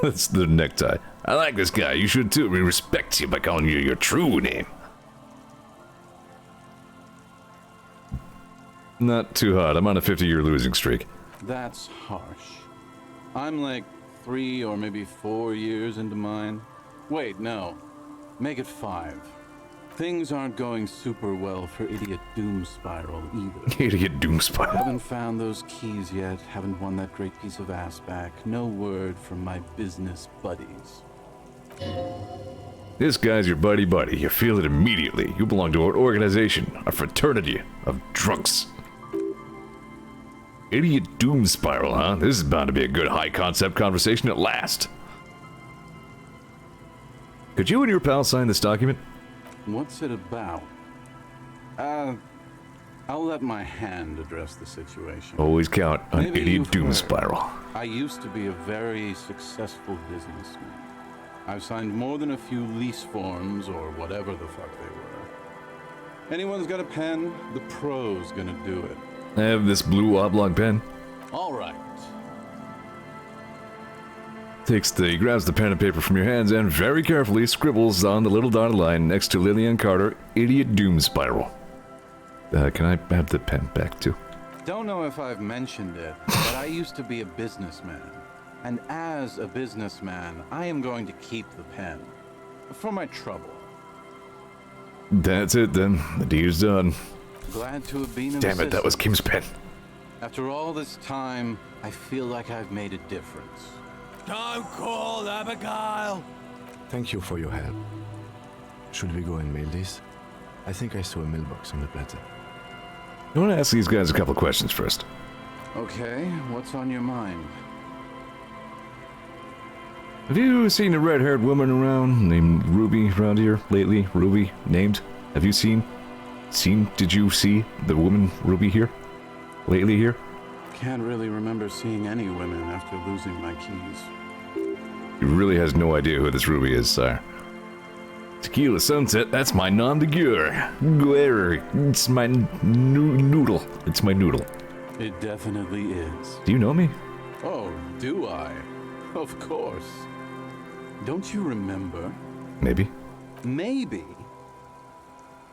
That's the necktie. I like this guy. You should too. We respect you by calling you your true name. Not too hot. I'm on a 50-year losing streak. That's harsh. I'm like 3 or maybe 4 years into mine. Wait, no. Make it 5. Things aren't going super well for Idiot Doom Spiral either. Idiot Doom Spiral. Haven't found those keys yet. Haven't won that great piece of ass back. No word from my business buddies. This guy's your buddy. You feel it immediately. You belong to our organization, a fraternity of drunks. Idiot Doom Spiral, huh? This is bound to be a good high-concept conversation at last. Could you and your pal sign this document? What's it about? I'll let my hand address the situation. Always count on Maybe Idiot you've Doom heard. Spiral. I used to be a very successful businessman. I've signed more than a few lease forms or whatever the fuck they were. Anyone's got a pen? The pro's gonna do it. I have this blue oblong pen. All right. He grabs the pen and paper from your hands and very carefully scribbles on the little dotted line next to Lillian Carter, Idiot Doom Spiral. Can I have the pen back too? Don't know if I've mentioned it, but I used to be a businessman. And as a businessman, I am going to keep the pen. For my trouble. That's it then. The deed's done. Glad to have been of Damn it, that was Kim's pen. After all this time, I feel like I've made a difference. Don't call Abigail! Thank you for your help. Should we go and mail this? I think I saw a mailbox on the plaza. I want to ask these guys a couple questions first. Okay, what's on your mind? Have you seen a red-haired woman around named Ruby around here lately? Ruby, named? Have you seen? Did you see the woman Ruby here? Lately here? Can't really remember seeing any women after losing my keys. He really has no idea who this Ruby is, sire. Tequila Sunset, that's my nom de guerre. It's my noodle. It's my noodle. It definitely is. Do you know me? Oh, do I? Of course. Don't you remember? Maybe. Maybe.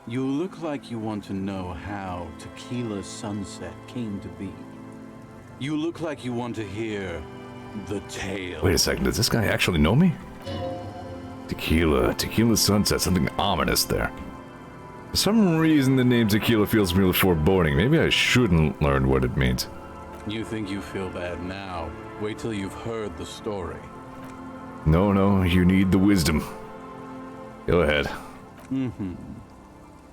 You look like you want to know how Tequila Sunset came to be. You look like you want to hear the tale. Wait a second, does this guy actually know me? Tequila Sunset, something ominous there. For some reason the name Tequila feels really foreboding. Maybe I shouldn't learn what it means. You think you feel bad now. Wait till you've heard the story. No, you need the wisdom. Go ahead. Mm-hmm.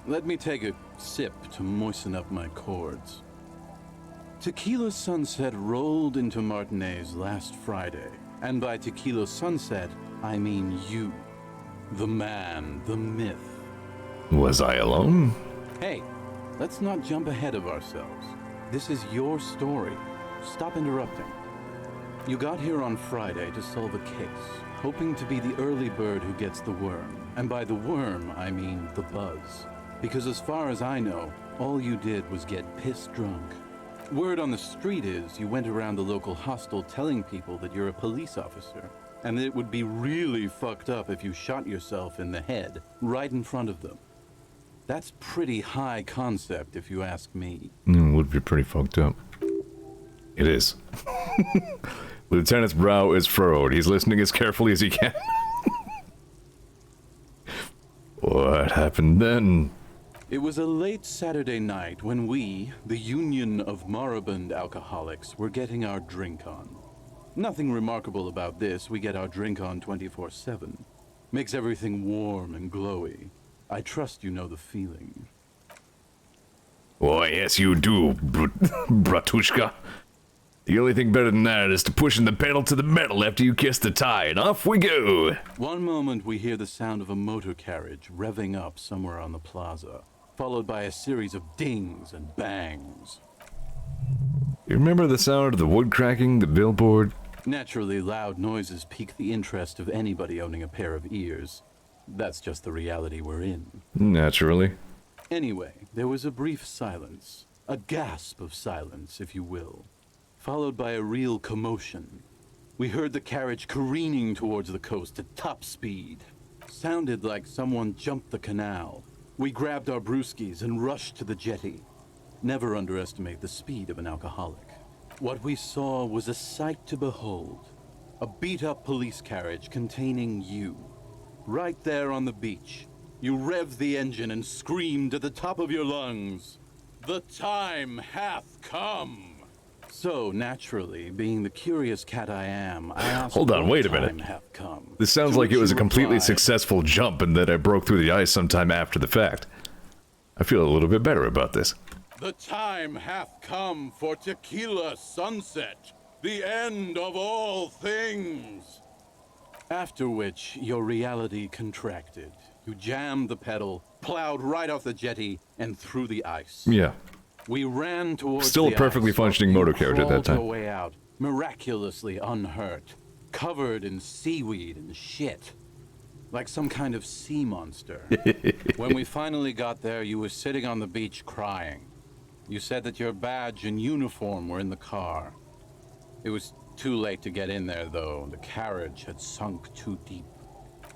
Let me take a sip to moisten up my cords. Tequila Sunset rolled into Martinez last Friday. And by Tequila Sunset, I mean you. The man, the myth. Was I alone? Hey, let's not jump ahead of ourselves. This is your story. Stop interrupting. You got here on Friday to solve a case, hoping to be the early bird who gets the worm. And by the worm, I mean the buzz. Because as far as I know, All you did was get pissed drunk. Word on the street is you went around the local hostel telling people that you're a police officer, and that it would be really fucked up if you shot yourself in the head right in front of them. That's pretty high concept, if you ask me. Would be pretty fucked up. It is. Lieutenant's brow is furrowed. He's listening as carefully as he can. What happened then? It was a late Saturday night when we, the Union of Moribund Alcoholics, were getting our drink on. Nothing remarkable about this. We get our drink on 24/7. Makes everything warm and glowy. I trust you know the feeling. Why, yes you do, bratushka. The only thing better than that is to pushing the pedal to the metal after you kiss the tie, and off we go. One moment we hear the sound of a motor carriage revving up somewhere on the plaza, followed by a series of dings and bangs. You remember the sound of the wood cracking, the billboard? Naturally, loud noises pique the interest of anybody owning a pair of ears. That's just the reality we're in. Naturally. Anyway, there was a brief silence. A gasp of silence, if you will. Followed by a real commotion. We heard the carriage careening towards the coast at top speed. Sounded like someone jumped the canal. We grabbed our brewskis and rushed to the jetty. Never underestimate the speed of an alcoholic. What we saw was a sight to behold. A beat-up police carriage containing you. Right there on the beach. You revved the engine and screamed at the top of your lungs. "The time hath come!" So, naturally, being the curious cat I am, I asked, hold on, wait a "What minute. time hath come?" This sounds To like it which was a you completely replied, successful jump and that I broke through the ice sometime after the fact. I feel a little bit better about this. "The time hath come for tequila sunset, the end of all things." After which, your reality contracted. You jammed the pedal, plowed right off the jetty, and through the ice. Yeah. We ran towards Still a the perfectly ice, functioning while motor you carriage at that crawled your time. way out, miraculously unhurt, covered in seaweed and shit. Like some kind of sea monster. When we finally got there, you were sitting on the beach crying. You said that your badge and uniform were in the car. It was too late to get in there, though. The carriage had sunk too deep.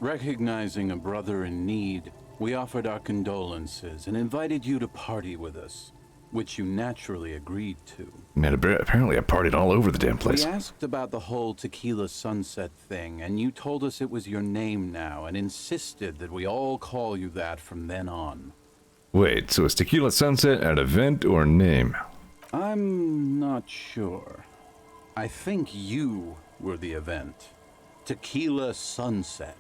Recognizing a brother in need, we offered our condolences and invited you to party with us, which you naturally agreed to. Man, apparently I partied all over the damn place. We asked about the whole tequila sunset thing, and you told us it was your name now, and insisted that we all call you that from then on. Wait, so is Tequila Sunset an event or name? I'm not sure. I think you were the event. Tequila sunset.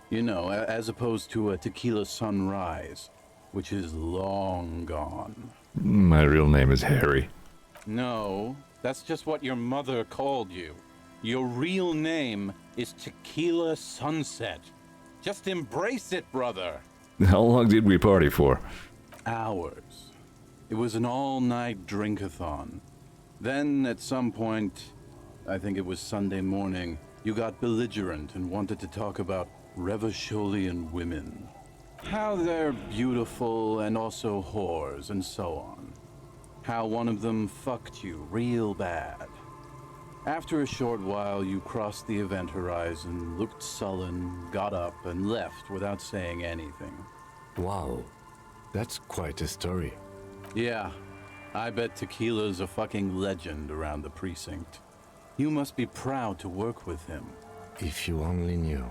You know, as opposed to a tequila sunrise, which is long gone. My real name is Harry. No, that's just what your mother called you. Your real name is Tequila Sunset. Just embrace it, brother. How long did we party for? Hours. It was an all-night drink-a-thon. Then, at some point, I think it was Sunday morning, you got belligerent and wanted to talk about Revacholian women. How they're beautiful and also whores and so on. How one of them fucked you real bad. After a short while, you crossed the event horizon, looked sullen, got up, and left without saying anything. Wow, that's quite a story. Yeah, I bet Tequila's a fucking legend around the precinct. You must be proud to work with him. If you only knew.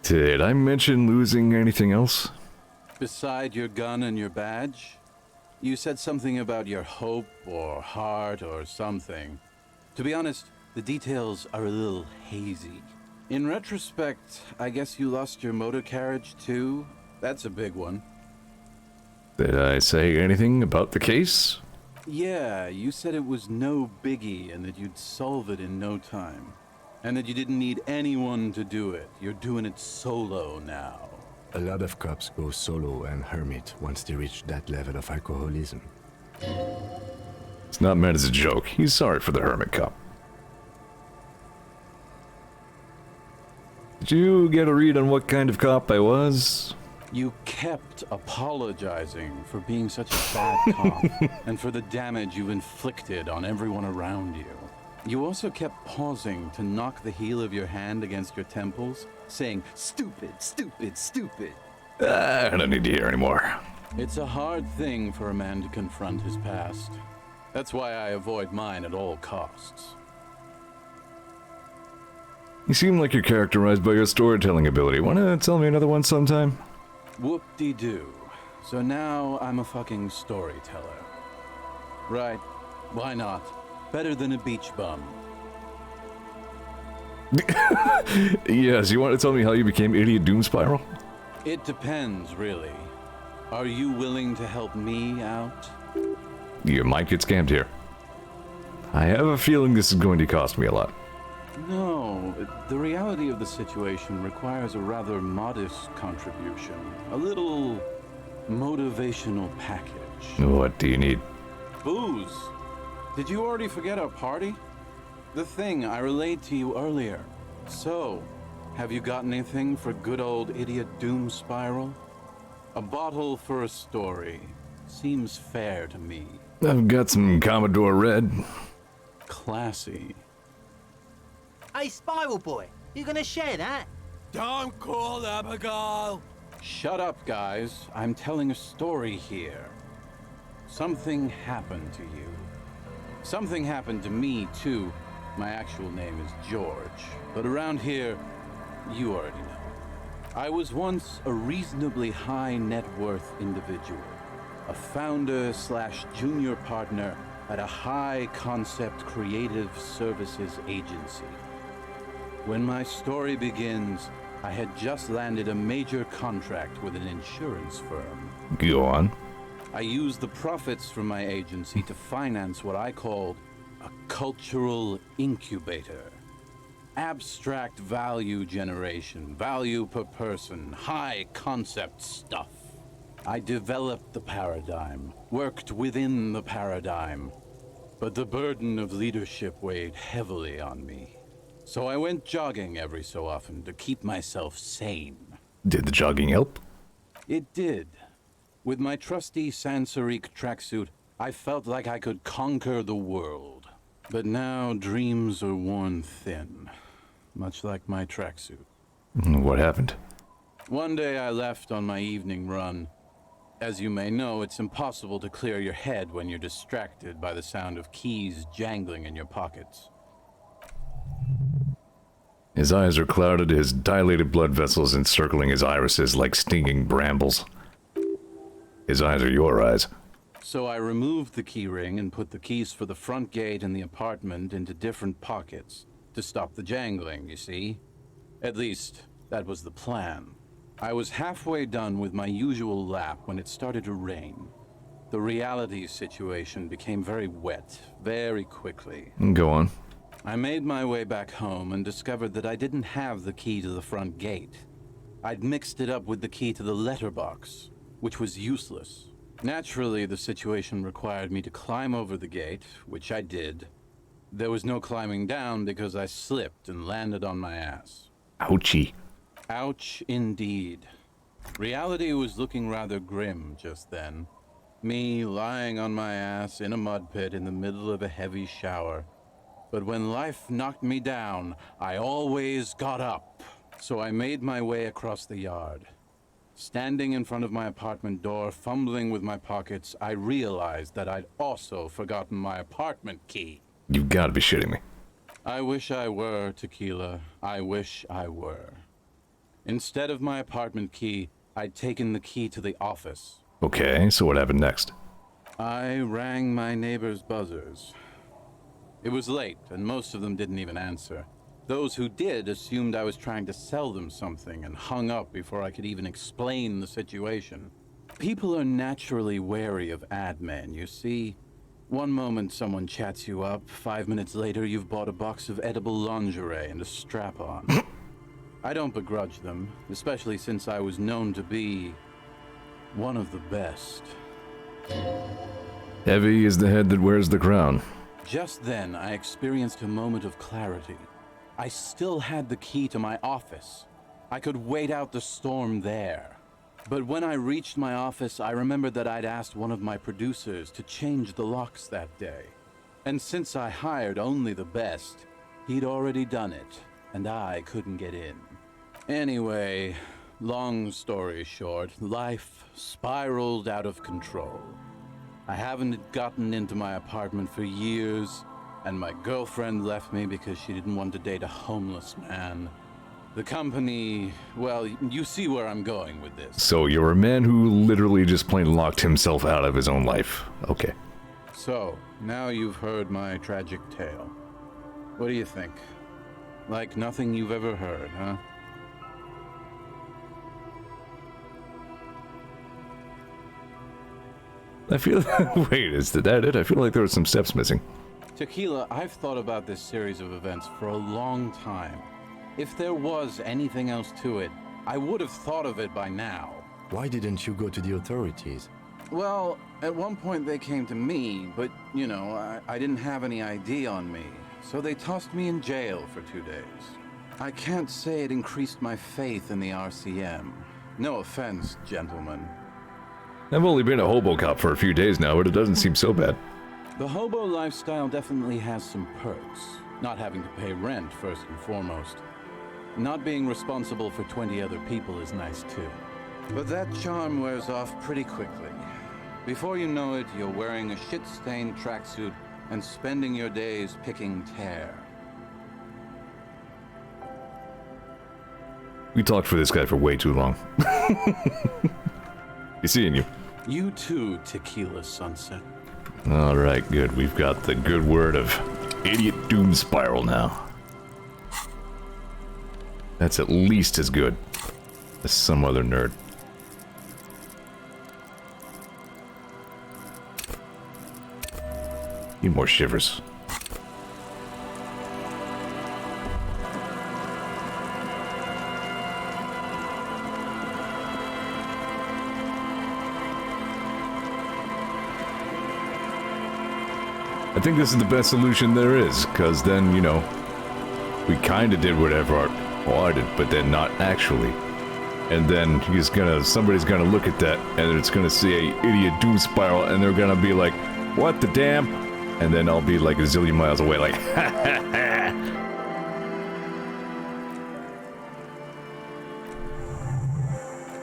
Did I mention losing anything else? Beside your gun and your badge, you said something about your hope or heart or something. To be honest, the details are a little hazy. In retrospect, I guess you lost your motor carriage too? That's a big one. Did I say anything about the case? Yeah, you said it was no biggie and that you'd solve it in no time. And that you didn't need anyone to do it. You're doing it solo now. A lot of cops go solo and hermit once they reach that level of alcoholism. It's not meant as a joke. He's sorry for the hermit cop. Did you get a read on what kind of cop I was? You kept apologizing for being such a bad cop and for the damage you inflicted on everyone around you. You also kept pausing to knock the heel of your hand against your temples, saying, "Stupid, stupid, stupid." I don't need to hear anymore. It's a hard thing for a man to confront his past. That's why I avoid mine at all costs. You seem like you're characterized by your storytelling ability. Wanna tell me another one sometime? Whoop-de-doo. So now I'm a fucking storyteller. Right, why not? Better than a beach bum. Yes, you want to tell me how you became Idiot Doom Spiral? It depends, really. Are you willing to help me out? You might get scammed here. I have a feeling this is going to cost me a lot. No, the reality of the situation requires a rather modest contribution. A little motivational package. What do you need? Booze. Did you already forget our party? The thing I relayed to you earlier. So, have you got anything for good old Idiot Doom Spiral? A bottle for a story. Seems fair to me. I've got some Commodore Red. Classy. Hey, Spiral Boy, you gonna share that? Don't call Abigail! Shut up, guys. I'm telling a story here. Something happened to you. Something happened to me, too. My actual name is George, but around here, you already know. I was once a reasonably high net worth individual. A founder/junior partner at a high-concept creative services agency. When my story begins, I had just landed a major contract with an insurance firm. Go on. I used the profits from my agency to finance what I called a cultural incubator. Abstract value generation, value per person, high-concept stuff. I developed the paradigm, worked within the paradigm, but the burden of leadership weighed heavily on me. So I went jogging every so often to keep myself sane. Did the jogging help? It did. With my trusty Sansarique tracksuit, I felt like I could conquer the world. But now dreams are worn thin, much like my tracksuit. What happened? One day I left on my evening run. As you may know, it's impossible to clear your head when you're distracted by the sound of keys jangling in your pockets. His eyes are clouded, his dilated blood vessels encircling his irises like stinging brambles. His eyes are your eyes. So I removed the key ring and put the keys for the front gate and the apartment into different pockets to stop the jangling, you see? At least, that was the plan. I was halfway done with my usual lap when it started to rain. The reality situation became very wet, very quickly. Go on. I made my way back home and discovered that I didn't have the key to the front gate. I'd mixed it up with the key to the letterbox, which was useless. Naturally, the situation required me to climb over the gate, which I did. There was no climbing down because I slipped and landed on my ass. Ouchie. Ouch indeed. Reality was looking rather grim just then. Me lying on my ass in a mud pit in the middle of a heavy shower. But when life knocked me down, I always got up. So I made my way across the yard. Standing in front of my apartment door, fumbling with my pockets, I realized that I'd also forgotten my apartment key. You've got to be shitting me. I wish I were, Tequila. I wish I were. Instead of my apartment key, I'd taken the key to the office. Okay, so what happened next? I rang my neighbor's buzzers. It was late, and most of them didn't even answer. Those who did assumed I was trying to sell them something and hung up before I could even explain the situation. People are naturally wary of ad men, you see. One moment someone chats you up, 5 minutes later you've bought a box of edible lingerie and a strap-on. I don't begrudge them, especially since I was known to be one of the best. Heavy is the head that wears the crown. Just then, I experienced a moment of clarity. I still had the key to my office, I could wait out the storm there. But when I reached my office, I remembered that I'd asked one of my producers to change the locks that day. And since I hired only the best, he'd already done it, and I couldn't get in. Anyway, long story short, life spiraled out of control. I haven't gotten into my apartment for years, and my girlfriend left me because she didn't want to date a homeless man. The company, well, you see where I'm going with this. So you're a man who literally just plain locked himself out of his own life. Okay. So, now you've heard my tragic tale. What do you think? Like nothing you've ever heard, huh? I feel... Wait, is that it? I feel like there were some steps missing. Tequila, I've thought about this series of events for a long time. If there was anything else to it, I would have thought of it by now. Why didn't you go to the authorities? Well, at one point they came to me, but, you know, I didn't have any ID on me. So they tossed me in jail for 2 days. I can't say it increased my faith in the RCM. No offense, gentlemen. I've only been a hobo cop for a few days now, but it doesn't seem so bad. The hobo lifestyle definitely has some perks. Not having to pay rent, first and foremost. Not being responsible for 20 other people is nice too. But that charm wears off pretty quickly. Before you know it, you're wearing a shit-stained tracksuit and spending your days picking tear. We talked for this guy for way too long. He's seeing you. You too, Tequila Sunset. Alright, good. We've got the good word of Idiot Doom Spiral now. That's at least as good as some other nerd. Need more shivers. I think this is the best solution there is, because then, you know, we kind of did whatever Art wanted, but then not actually. And then somebody's gonna look at that, and it's gonna say Idiot Doom Spiral, and they're gonna be like, what the damn? And then I'll be like a zillion miles away, like, ha ha ha!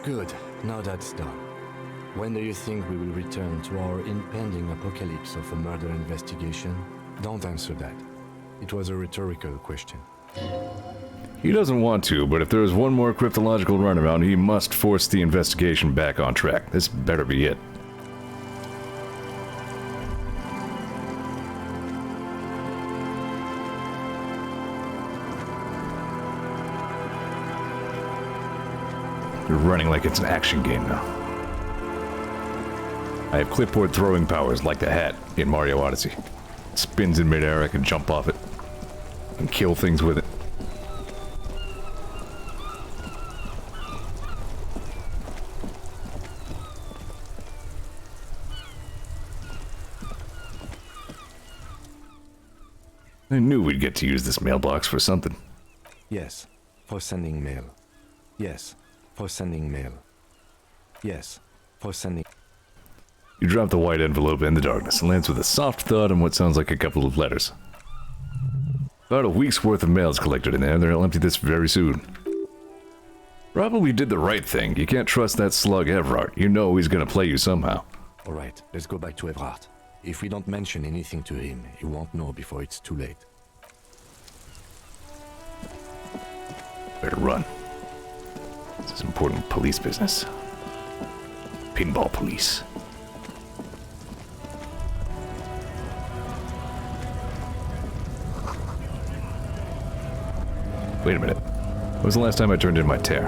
Good, now that's done. When do you think we will return to our impending apocalypse of a murder investigation? Don't answer that. It was a rhetorical question. He doesn't want to, but if there is one more cryptological runaround, he must force the investigation back on track. This better be it. You're running like it's an action game now. I have clipboard throwing powers like the hat in Mario Odyssey. It spins in midair, I can jump off it and kill things with it. I knew we'd get to use this mailbox for something. Yes, for sending mail. Yes, for sending mail. Yes, for sending... You drop the white envelope in the darkness and lands with a soft thud on what sounds like a couple of letters. About a week's worth of mail's collected in there, they'll empty this very soon. Probably did the right thing. You can't trust that slug Evrart. You know he's gonna play you somehow. Alright, let's go back to Evrart. If we don't mention anything to him, he won't know before it's too late. Better run. This is important police business. Pinball police. Wait a minute. When was the last time I turned in my tear?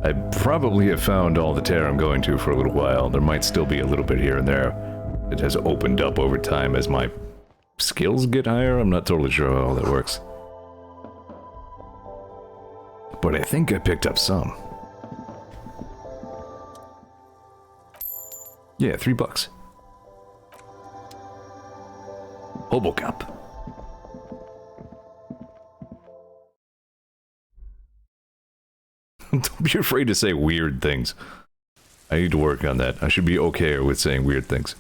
I probably have found all the tear I'm going to for a little while. There might still be a little bit here and there. It has opened up over time as my skills get higher. I'm not totally sure how all that works. But I think I picked up some. Yeah, $3. Hobocop. be afraid to say weird things. I need to work on that. I should be okay with saying weird things.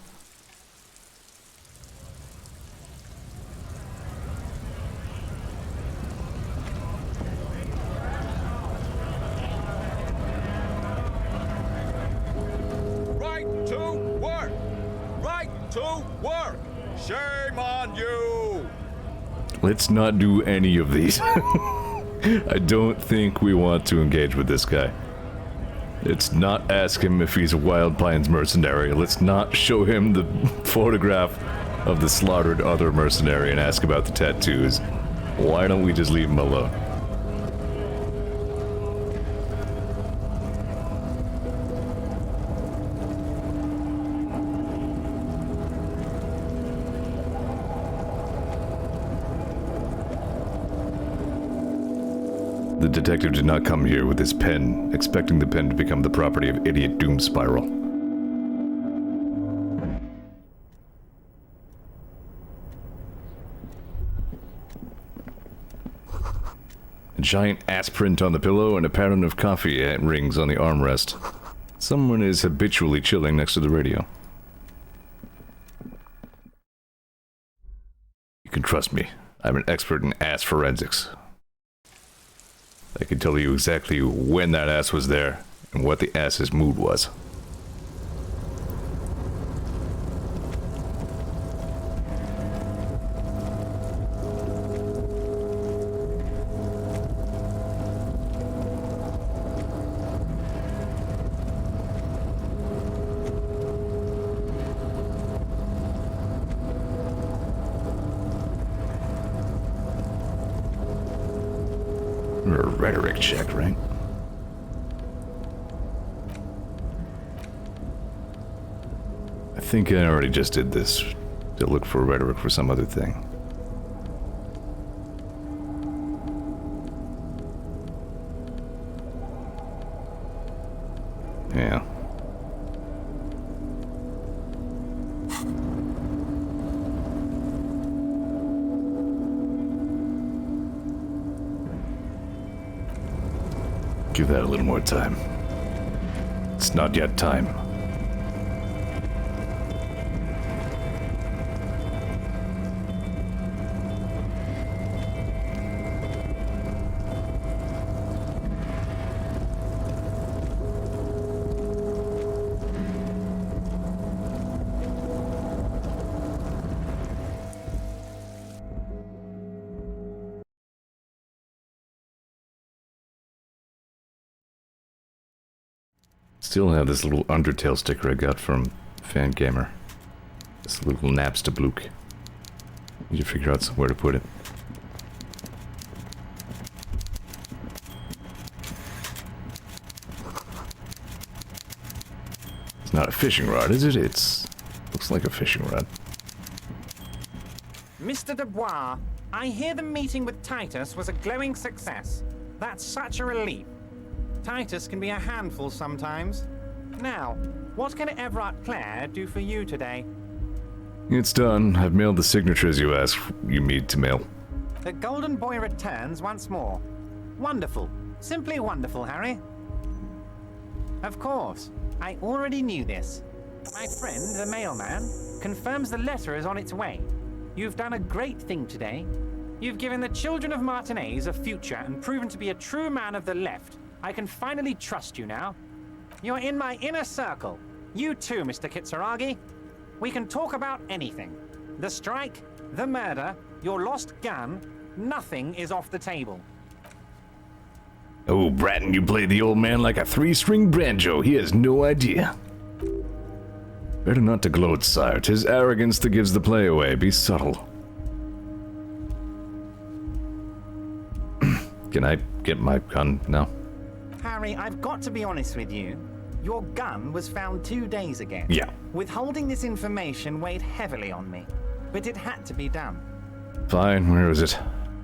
Right to work! Right to work! Shame on you! Let's not do any of these. I don't think we want to engage with this guy. Let's not ask him if he's a Wild Pines mercenary. Let's not show him the photograph of the slaughtered other mercenary and ask about the tattoos. Why don't we just leave him alone? The detective did not come here with his pen, expecting the pen to become the property of idiot Doom Spiral. A giant ass print on the pillow and a pattern of coffee rings on the armrest. Someone is habitually chilling next to the radio. You can trust me. I'm an expert in ass forensics. I can tell you exactly when that ass was there and what the ass's mood was. A rhetoric check, right? I think I already just did this to look for rhetoric for some other thing. Yeah. Give that a little more time. It's not yet time. Still have this little Undertale sticker I got from Fan Gamer. This little Napster Blook. Need to figure out somewhere to put it. It's not a fishing rod, is it? Looks like a fishing rod. Mr. Dubois, I hear the meeting with Titus was a glowing success. That's such a relief. Titus can be a handful sometimes. Now, what can Everard Clare do for you today? It's done. I've mailed the signatures you asked me to mail. The Golden Boy returns once more. Wonderful. Simply wonderful, Harry. Of course. I already knew this. My friend, the mailman, confirms the letter is on its way. You've done a great thing today. You've given the children of Martinez a future and proven to be a true man of the left. I can finally trust you now. You're in my inner circle. You too, Mr. Kitsuragi. We can talk about anything. The strike, the murder, your lost gun, nothing is off the table. Oh, Bratton, you play the old man like a three-string banjo. He has no idea. Better not to gloat, sire. 'Tis arrogance that gives the play away. Be subtle. Can I get my gun now? Harry, I've got to be honest with you. Your gun was found 2 days ago. Yeah. Withholding this information weighed heavily on me, but it had to be done. Fine, where is it?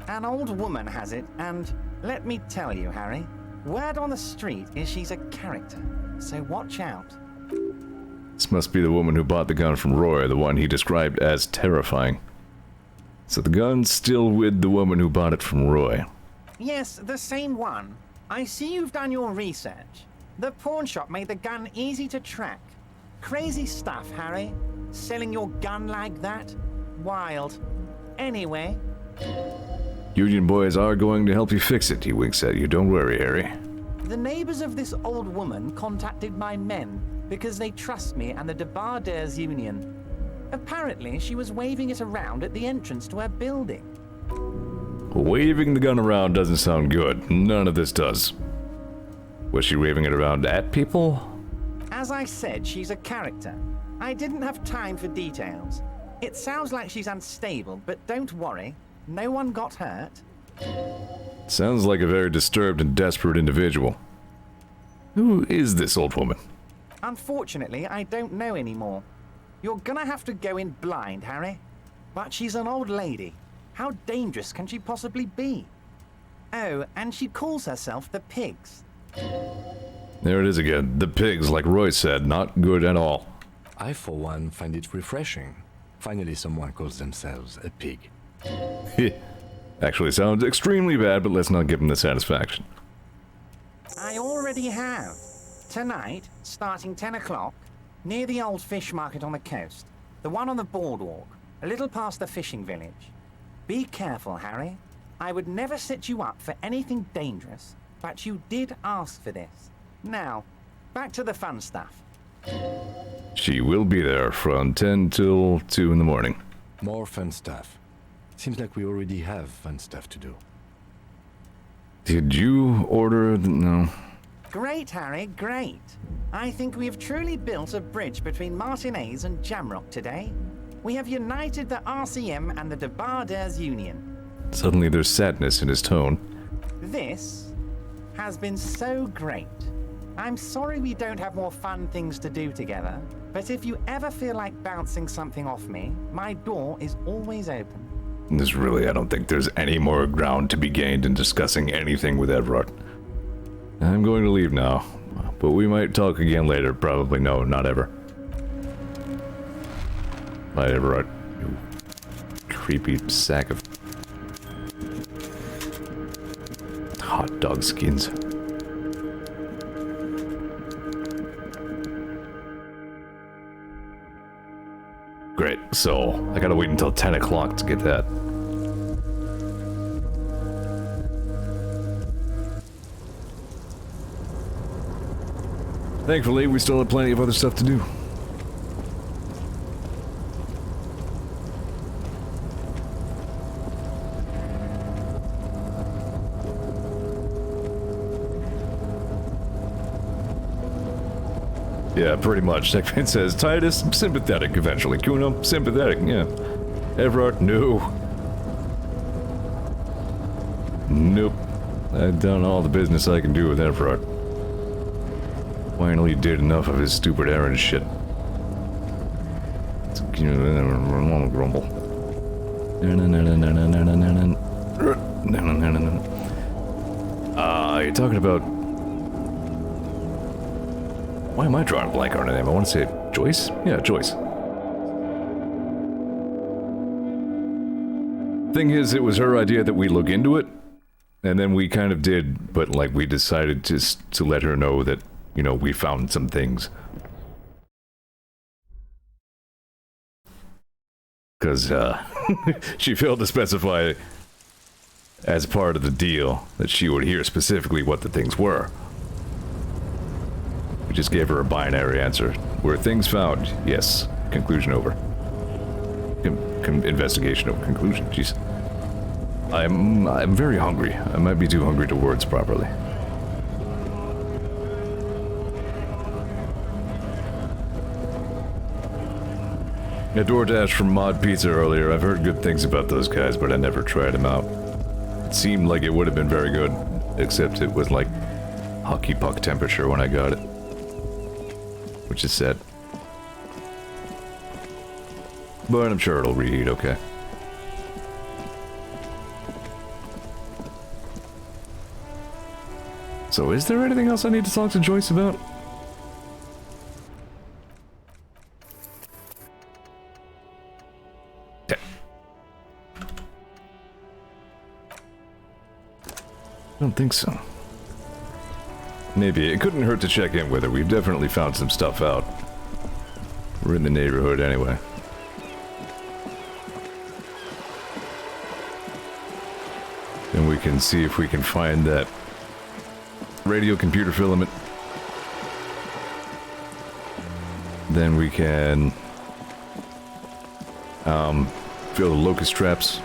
An old woman has it, and let me tell you, Harry, word on the street is she's a character, so watch out. This must be the woman who bought the gun from Roy, the one he described as terrifying. So the gun's still with the woman who bought it from Roy. Yes, the same one. I see you've done your research. The pawn shop made the gun easy to track. Crazy stuff, Harry. Selling your gun like that? Wild. Anyway. Union boys are going to help you fix it, he winks at you. Don't worry, Harry. The neighbors of this old woman contacted my men because they trust me and the Debarders Union. Apparently, she was waving it around at the entrance to her building. Waving the gun around doesn't sound good. None of this does. Was she waving it around at people? As I said, she's a character. I didn't have time for details. It sounds like she's unstable, but don't worry. No one got hurt. Sounds like a very disturbed and desperate individual. Who is this old woman? Unfortunately, I don't know anymore. You're gonna have to go in blind, Harry. But she's an old lady. How dangerous can she possibly be? Oh, and she calls herself the Pigs. There it is again. The pigs, like Roy said, not good at all. I, for one, find it refreshing. Finally, someone calls themselves a pig. Actually sounds extremely bad, but let's not give him the satisfaction. I already have. Tonight, starting 10 o'clock, near the old fish market on the coast. The one on the boardwalk, a little past the fishing village. Be careful, Harry. I would never set you up for anything dangerous, but you did ask for this. Now, back to the fun stuff. She will be there from 10 till 2 in the morning. More fun stuff. Seems like we already have fun stuff to do. Did you order no. Great, Harry, great. I think we have truly built a bridge between Martinez and Jamrock today. We have united the RCM and the Debarders Union. Suddenly there's sadness in his tone. This has been so great. I'm sorry we don't have more fun things to do together, but if you ever feel like bouncing something off me, my door is always open. I don't think there's any more ground to be gained in discussing anything with Everard. I'm going to leave now, but we might talk again later. Probably no, not ever. Bye, Everard. You creepy sack of hot dog skins. Great, so I gotta wait until 10 o'clock to get that. Thankfully, we still have plenty of other stuff to do. Yeah, pretty much. Techfan says, Titus, sympathetic eventually. Kuno, sympathetic, yeah. Everard, no. Nope. I've done all the business I can do with Everard. Finally did enough of his stupid errand shit. Grumble. You're talking about... Why am I drawing a blank on her name? I want to say Joyce? Yeah, Joyce. Thing is, it was her idea that we look into it, and then we kind of did, but like we decided just to let her know that, you know, we found some things. Because, she failed to specify as part of the deal that she would hear specifically what the things were. We just gave her a binary answer. Were things found? Yes. Conclusion over. Investigation over. Conclusion. Jeez. I'm very hungry. I might be too hungry to words properly. A DoorDash from Mod Pizza earlier. I've heard good things about those guys, but I never tried them out. It seemed like it would have been very good, except it was like hockey puck temperature when I got it. Which is sad. But I'm sure it'll reheat okay. So is there anything else I need to talk to Joyce about? I don't think so. Maybe. It couldn't hurt to check in with her. We've definitely found some stuff out. We're in the neighborhood anyway. And we can see if we can find that radio computer filament. Then we can fill the locust traps.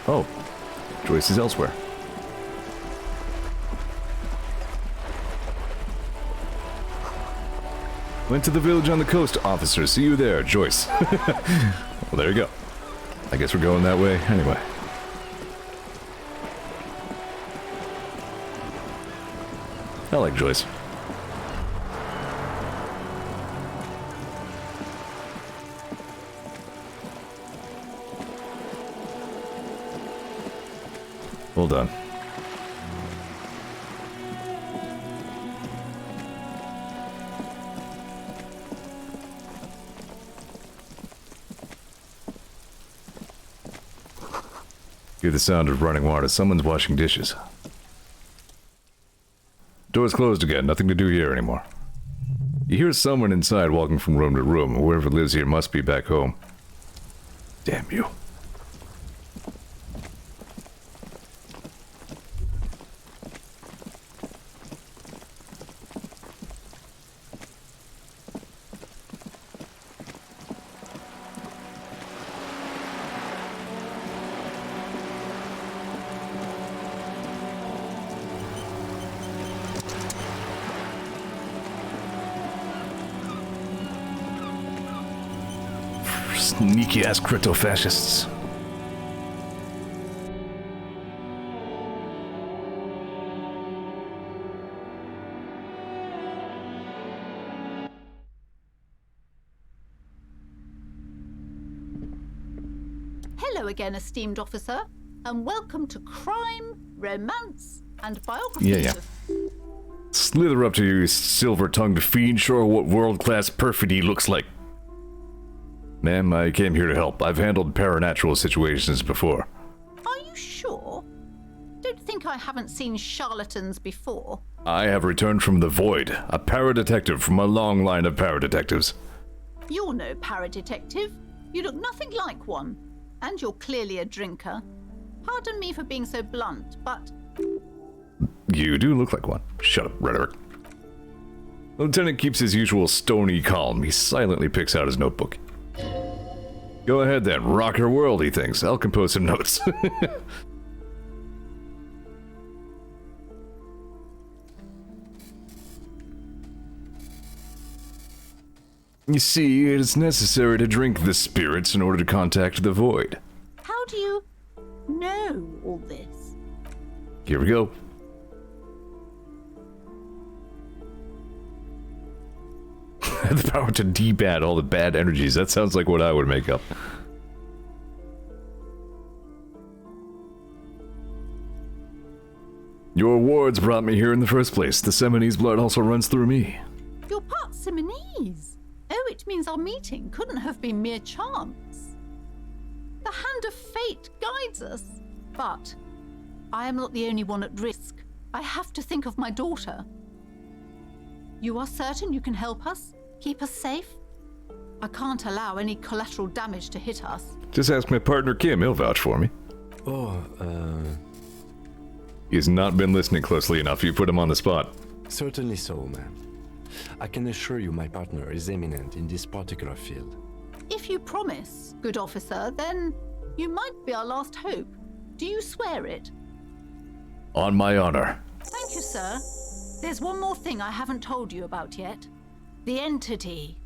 Oh, Joyce is elsewhere. Went to the village on the coast, officer. See you there, Joyce. Well, there you go. I guess we're going that way anyway. I like Joyce. Well done. Hear the sound of running water. Someone's washing dishes. Door's closed again. Nothing to do here anymore. You hear someone inside walking from room to room. Whoever lives here must be back home. Damn you. Sneaky-ass crypto-fascists. Hello again, esteemed officer, and welcome to Crime, Romance, and Biography. Yeah. Slither up to you, you silver-tongued fiend. Show her what world-class perfidy looks like. Ma'am, I came here to help. I've handled paranatural situations before. Are you sure? Don't think I haven't seen charlatans before. I have returned from the void, a paradetective from a long line of paradetectives. You're no paradetective. You look nothing like one. And you're clearly a drinker. Pardon me for being so blunt, but... You do look like one. Shut up, rhetoric. The lieutenant keeps his usual stony calm. He silently picks out his notebook. Go ahead then, rock your world, he thinks. I'll compose some notes. You see, it is necessary to drink the spirits in order to contact the void. How do you know all this? Here we go. The power to debat all the bad energies. That sounds like what I would make up. Your wards brought me here in the first place. The Seminese blood also runs through me. You're part Seminese. Oh, it means our meeting couldn't have been mere chance. The hand of fate guides us. But I am not the only one at risk. I have to think of my daughter. You are certain you can help us? Keep us safe? I can't allow any collateral damage to hit us. Just ask my partner Kim, he'll vouch for me. He's not been listening closely enough. You put him on the spot. Certainly so, ma'am. I can assure you my partner is eminent in this particular field. If you promise, good officer, then you might be our last hope. Do you swear it? On my honor. Thank you, sir. There's one more thing I haven't told you about yet. The entity.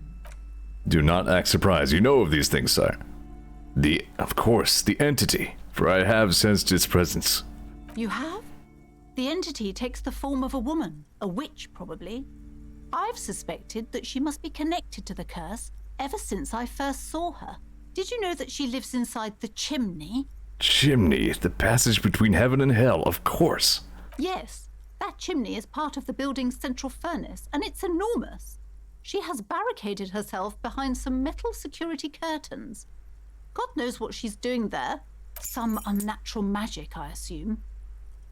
Do not act surprised. You know of these things, sire. Of course, the entity. For I have sensed its presence. You have? The entity takes the form of a woman. A witch, probably. I've suspected that she must be connected to the curse ever since I first saw her. Did you know that she lives inside the chimney? Chimney, the passage between heaven and hell, of course. Yes, that chimney is part of the building's central furnace, and it's enormous. She has barricaded herself behind some metal security curtains. God knows what she's doing there. Some unnatural magic, I assume.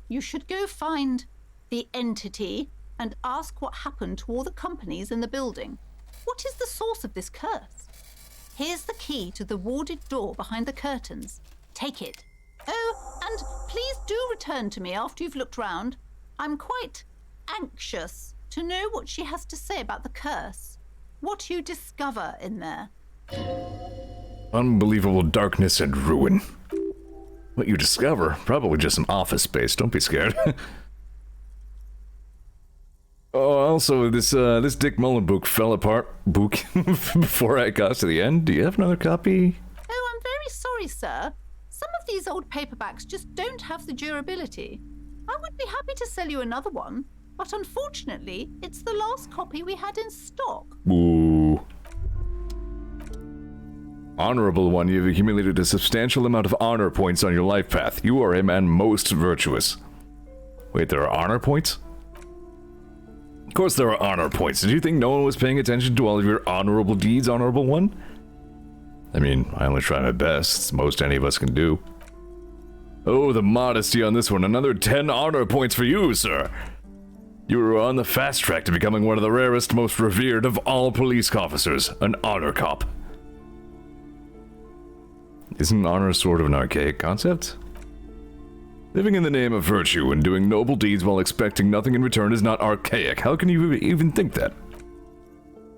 You should go find the entity and ask what happened to all the companies in the building. What is the source of this curse? Here's the key to the warded door behind the curtains. Take it. Oh, and please do return to me after you've looked round. I'm quite anxious to know what she has to say about the curse. What you discover in there. Unbelievable darkness and ruin. What you discover? Probably just some office space. Don't be scared. Oh, also, this Dick Mullen book fell apart before I got to the end. Do you have another copy? Oh, I'm very sorry, sir. Some of these old paperbacks just don't have the durability. I would be happy to sell you another one, but unfortunately, it's the last copy we had in stock. Ooh. Honorable one, you've accumulated a substantial amount of honor points on your life path. You are a man most virtuous. Wait, there are honor points? Of course there are honor points. Did you think no one was paying attention to all of your honorable deeds, honorable one? I mean, I only try my best. It's most any of us can do. Oh, the modesty on this one. Another 10 honor points for you, sir. You are on the fast track to becoming one of the rarest, most revered of all police officers. An honor cop. Isn't honor sort of an archaic concept? Living in the name of virtue and doing noble deeds while expecting nothing in return is not archaic. How can you even think that?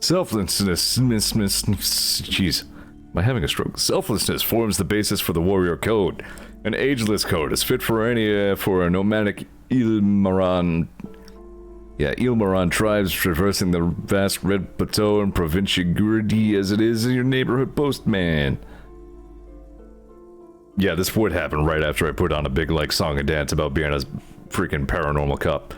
Selflessness, jeez, am I having a stroke? Selflessness forms the basis for the warrior code. An ageless code is fit for any, for a nomadic Ilmaran tribes traversing the vast red plateau and provinciality as it is your neighborhood postman. Yeah, this would happen right after I put on a big, song and dance about being a freaking paranormal cop.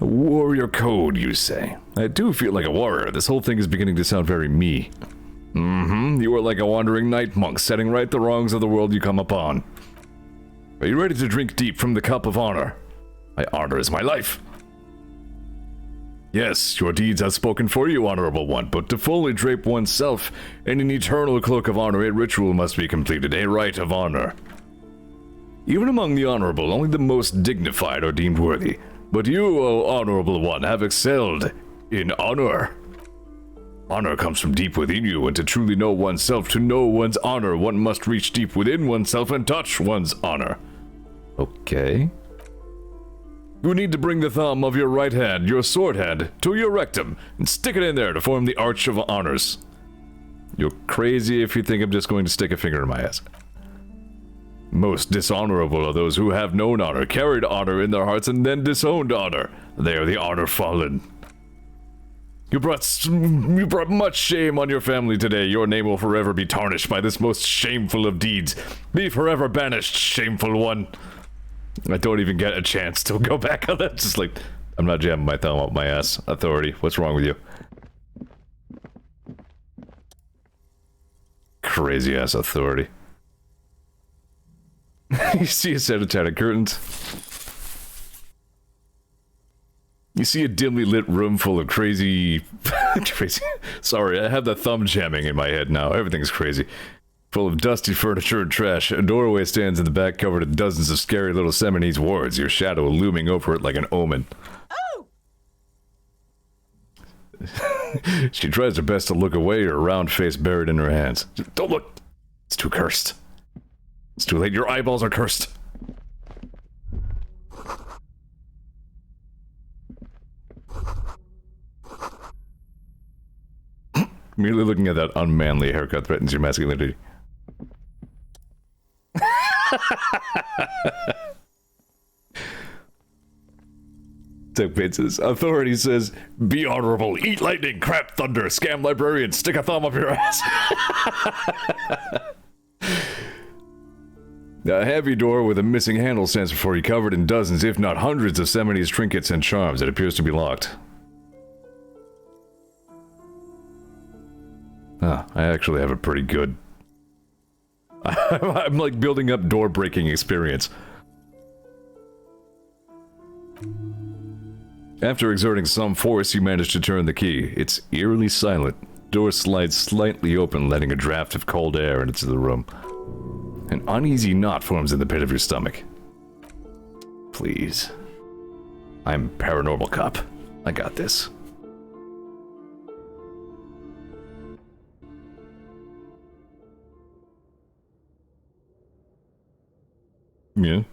A warrior code, you say? I do feel like a warrior. This whole thing is beginning to sound very me. You are like a wandering night monk, setting right the wrongs of the world you come upon. Are you ready to drink deep from the cup of honor? My honor is my life. Yes, your deeds have spoken for you, honorable one, but to fully drape oneself in an eternal cloak of honor, a ritual must be completed, a rite of honor. Even among the honorable, only the most dignified are deemed worthy. But you, O honorable one, have excelled in honor. Honor comes from deep within you, and to truly know oneself, to know one's honor, one must reach deep within oneself and touch one's honor. Okay. You need to bring the thumb of your right hand, your sword hand, to your rectum, and stick it in there to form the Arch of Honors. You're crazy if you think I'm just going to stick a finger in my ass. Most dishonorable are those who have known honor, carried honor in their hearts, and then disowned honor. They are the honor fallen. You brought much shame on your family today. Your name will forever be tarnished by this most shameful of deeds. Be forever banished, shameful one. I don't even get a chance to go back on that. Just I'm not jamming my thumb up my ass. Authority, what's wrong with you? Crazy ass authority. You see a set of tattered curtains. You see a dimly lit room full of crazy... Sorry, I have the thumb jamming in my head now. Everything's crazy. Full of dusty furniture and trash. A doorway stands in the back covered in dozens of scary little Seminese wards, your shadow looming over it like an omen. Oh! She tries her best to look away, her round face buried in her hands. Don't look! It's too cursed. It's too late, your eyeballs are cursed. Merely looking at that unmanly haircut threatens your masculinity. Authority says, be honorable, eat lightning, crap thunder, scam librarian, stick a thumb up your ass. A heavy door with a missing handle stands before you, covered in dozens, if not hundreds of Seminese trinkets and charms. It appears to be locked. I actually have a pretty good... I'm building up door-breaking experience. After exerting some force, you manage to turn the key. It's eerily silent. Door slides slightly open, letting a draft of cold air into the room. An uneasy knot forms in the pit of your stomach. Please. I'm paranormal cop. I got this. Yeah.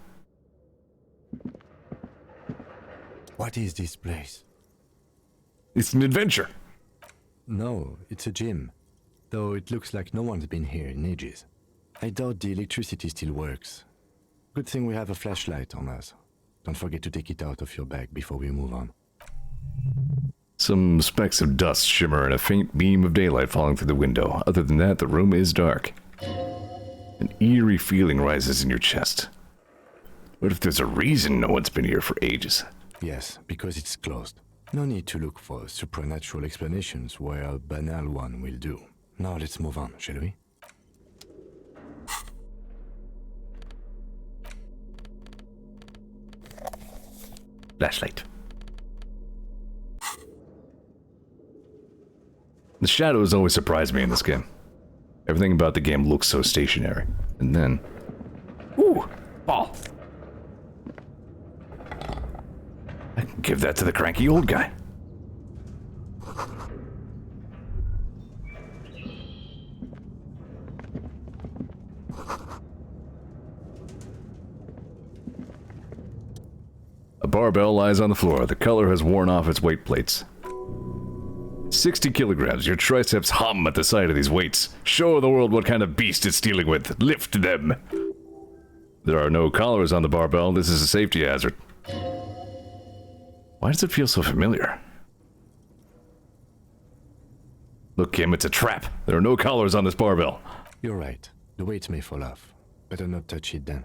What is this place? It's an adventure. No, it's a gym. Though it looks like no one's been here in ages. I doubt the electricity still works. Good thing we have a flashlight on us. Don't forget to take it out of your bag before we move on. Some specks of dust shimmer in a faint beam of daylight falling through the window. Other than that, the room is dark. An eerie feeling rises in your chest. What if there's a reason no one's been here for ages? Yes, because it's closed. No need to look for supernatural explanations where a banal one will do. Now let's move on, shall we? Flashlight. The shadows always surprise me in this game. Everything about the game looks so stationary. And then... Ooh! Ball! I can give that to the cranky old guy. A barbell lies on the floor. The color has worn off its weight plates. 60 kilograms. Your triceps hum at the sight of these weights. Show the world what kind of beast it's dealing with. Lift them. There are no collars on the barbell. This is a safety hazard. Why does it feel so familiar? Look, Kim, it's a trap. There are no collars on this barbell. You're right. The weights may fall off. Better not touch it then.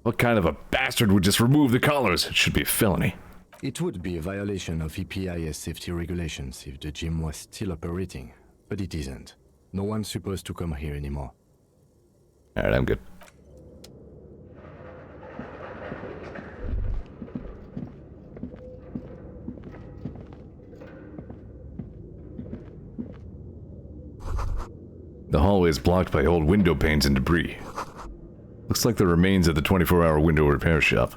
What kind of a bastard would just remove the collars? It should be a felony. It would be a violation of EPIS safety regulations if the gym was still operating, but it isn't. No one's supposed to come here anymore. Alright, I'm good. The hallway is blocked by old window panes and debris. Looks like the remains of the 24-hour window repair shop.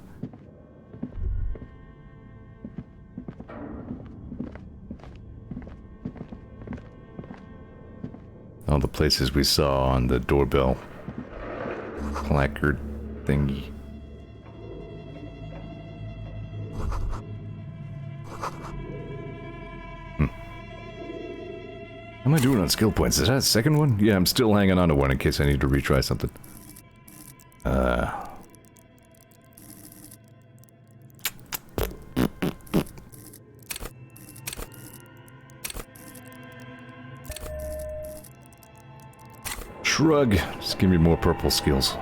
All the places we saw on the doorbell placard thingy. How am I doing on skill points? Is that a second one? Yeah, I'm still hanging on to one in case I need to retry something. Shrug. Just give me more purple skills.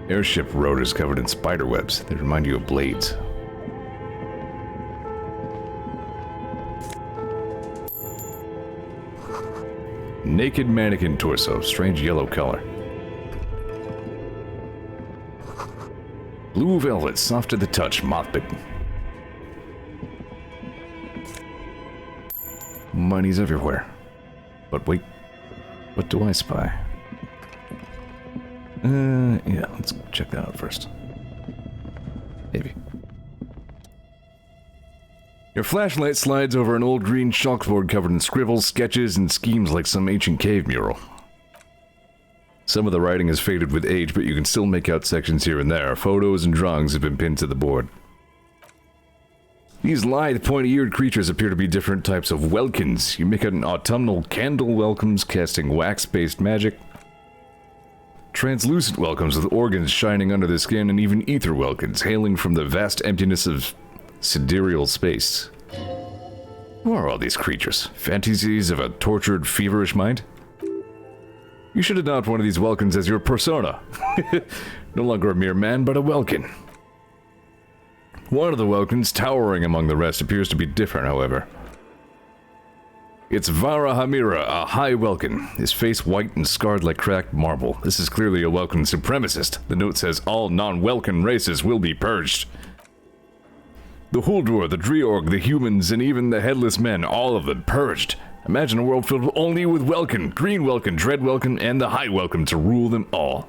Airship rotors covered in spider webs. They remind you of blades. Naked mannequin torso, strange yellow color. Blue velvet, soft to the touch, moth-bitten. Money's everywhere. But wait, what do I spy? Yeah, let's check that out first. Maybe. Your flashlight slides over an old green chalkboard covered in scribbles, sketches, and schemes like some ancient cave mural. Some of the writing is faded with age, but you can still make out sections here and there. Photos and drawings have been pinned to the board. These lithe, pointy-eared creatures appear to be different types of welkins. You make out an autumnal candle welcomes casting wax-based magic, translucent welcomes with organs shining under the skin, and even ether welkins hailing from the vast emptiness of sidereal space. Who are all these creatures? Fantasies of a tortured, feverish mind? You should adopt one of these welkins as your persona. No longer a mere man, but a welkin. One of the welkins, towering among the rest, appears to be different, however. It's Vara Hamira, a high welkin, his face white and scarred like cracked marble. This is clearly a welkin supremacist. The note says all non-welkin races will be purged. The Huldur, the Driorg, the humans, and even the headless men, all of them purged. Imagine a world filled only with welkin, green welkin, dread welkin, and the high welkin to rule them all.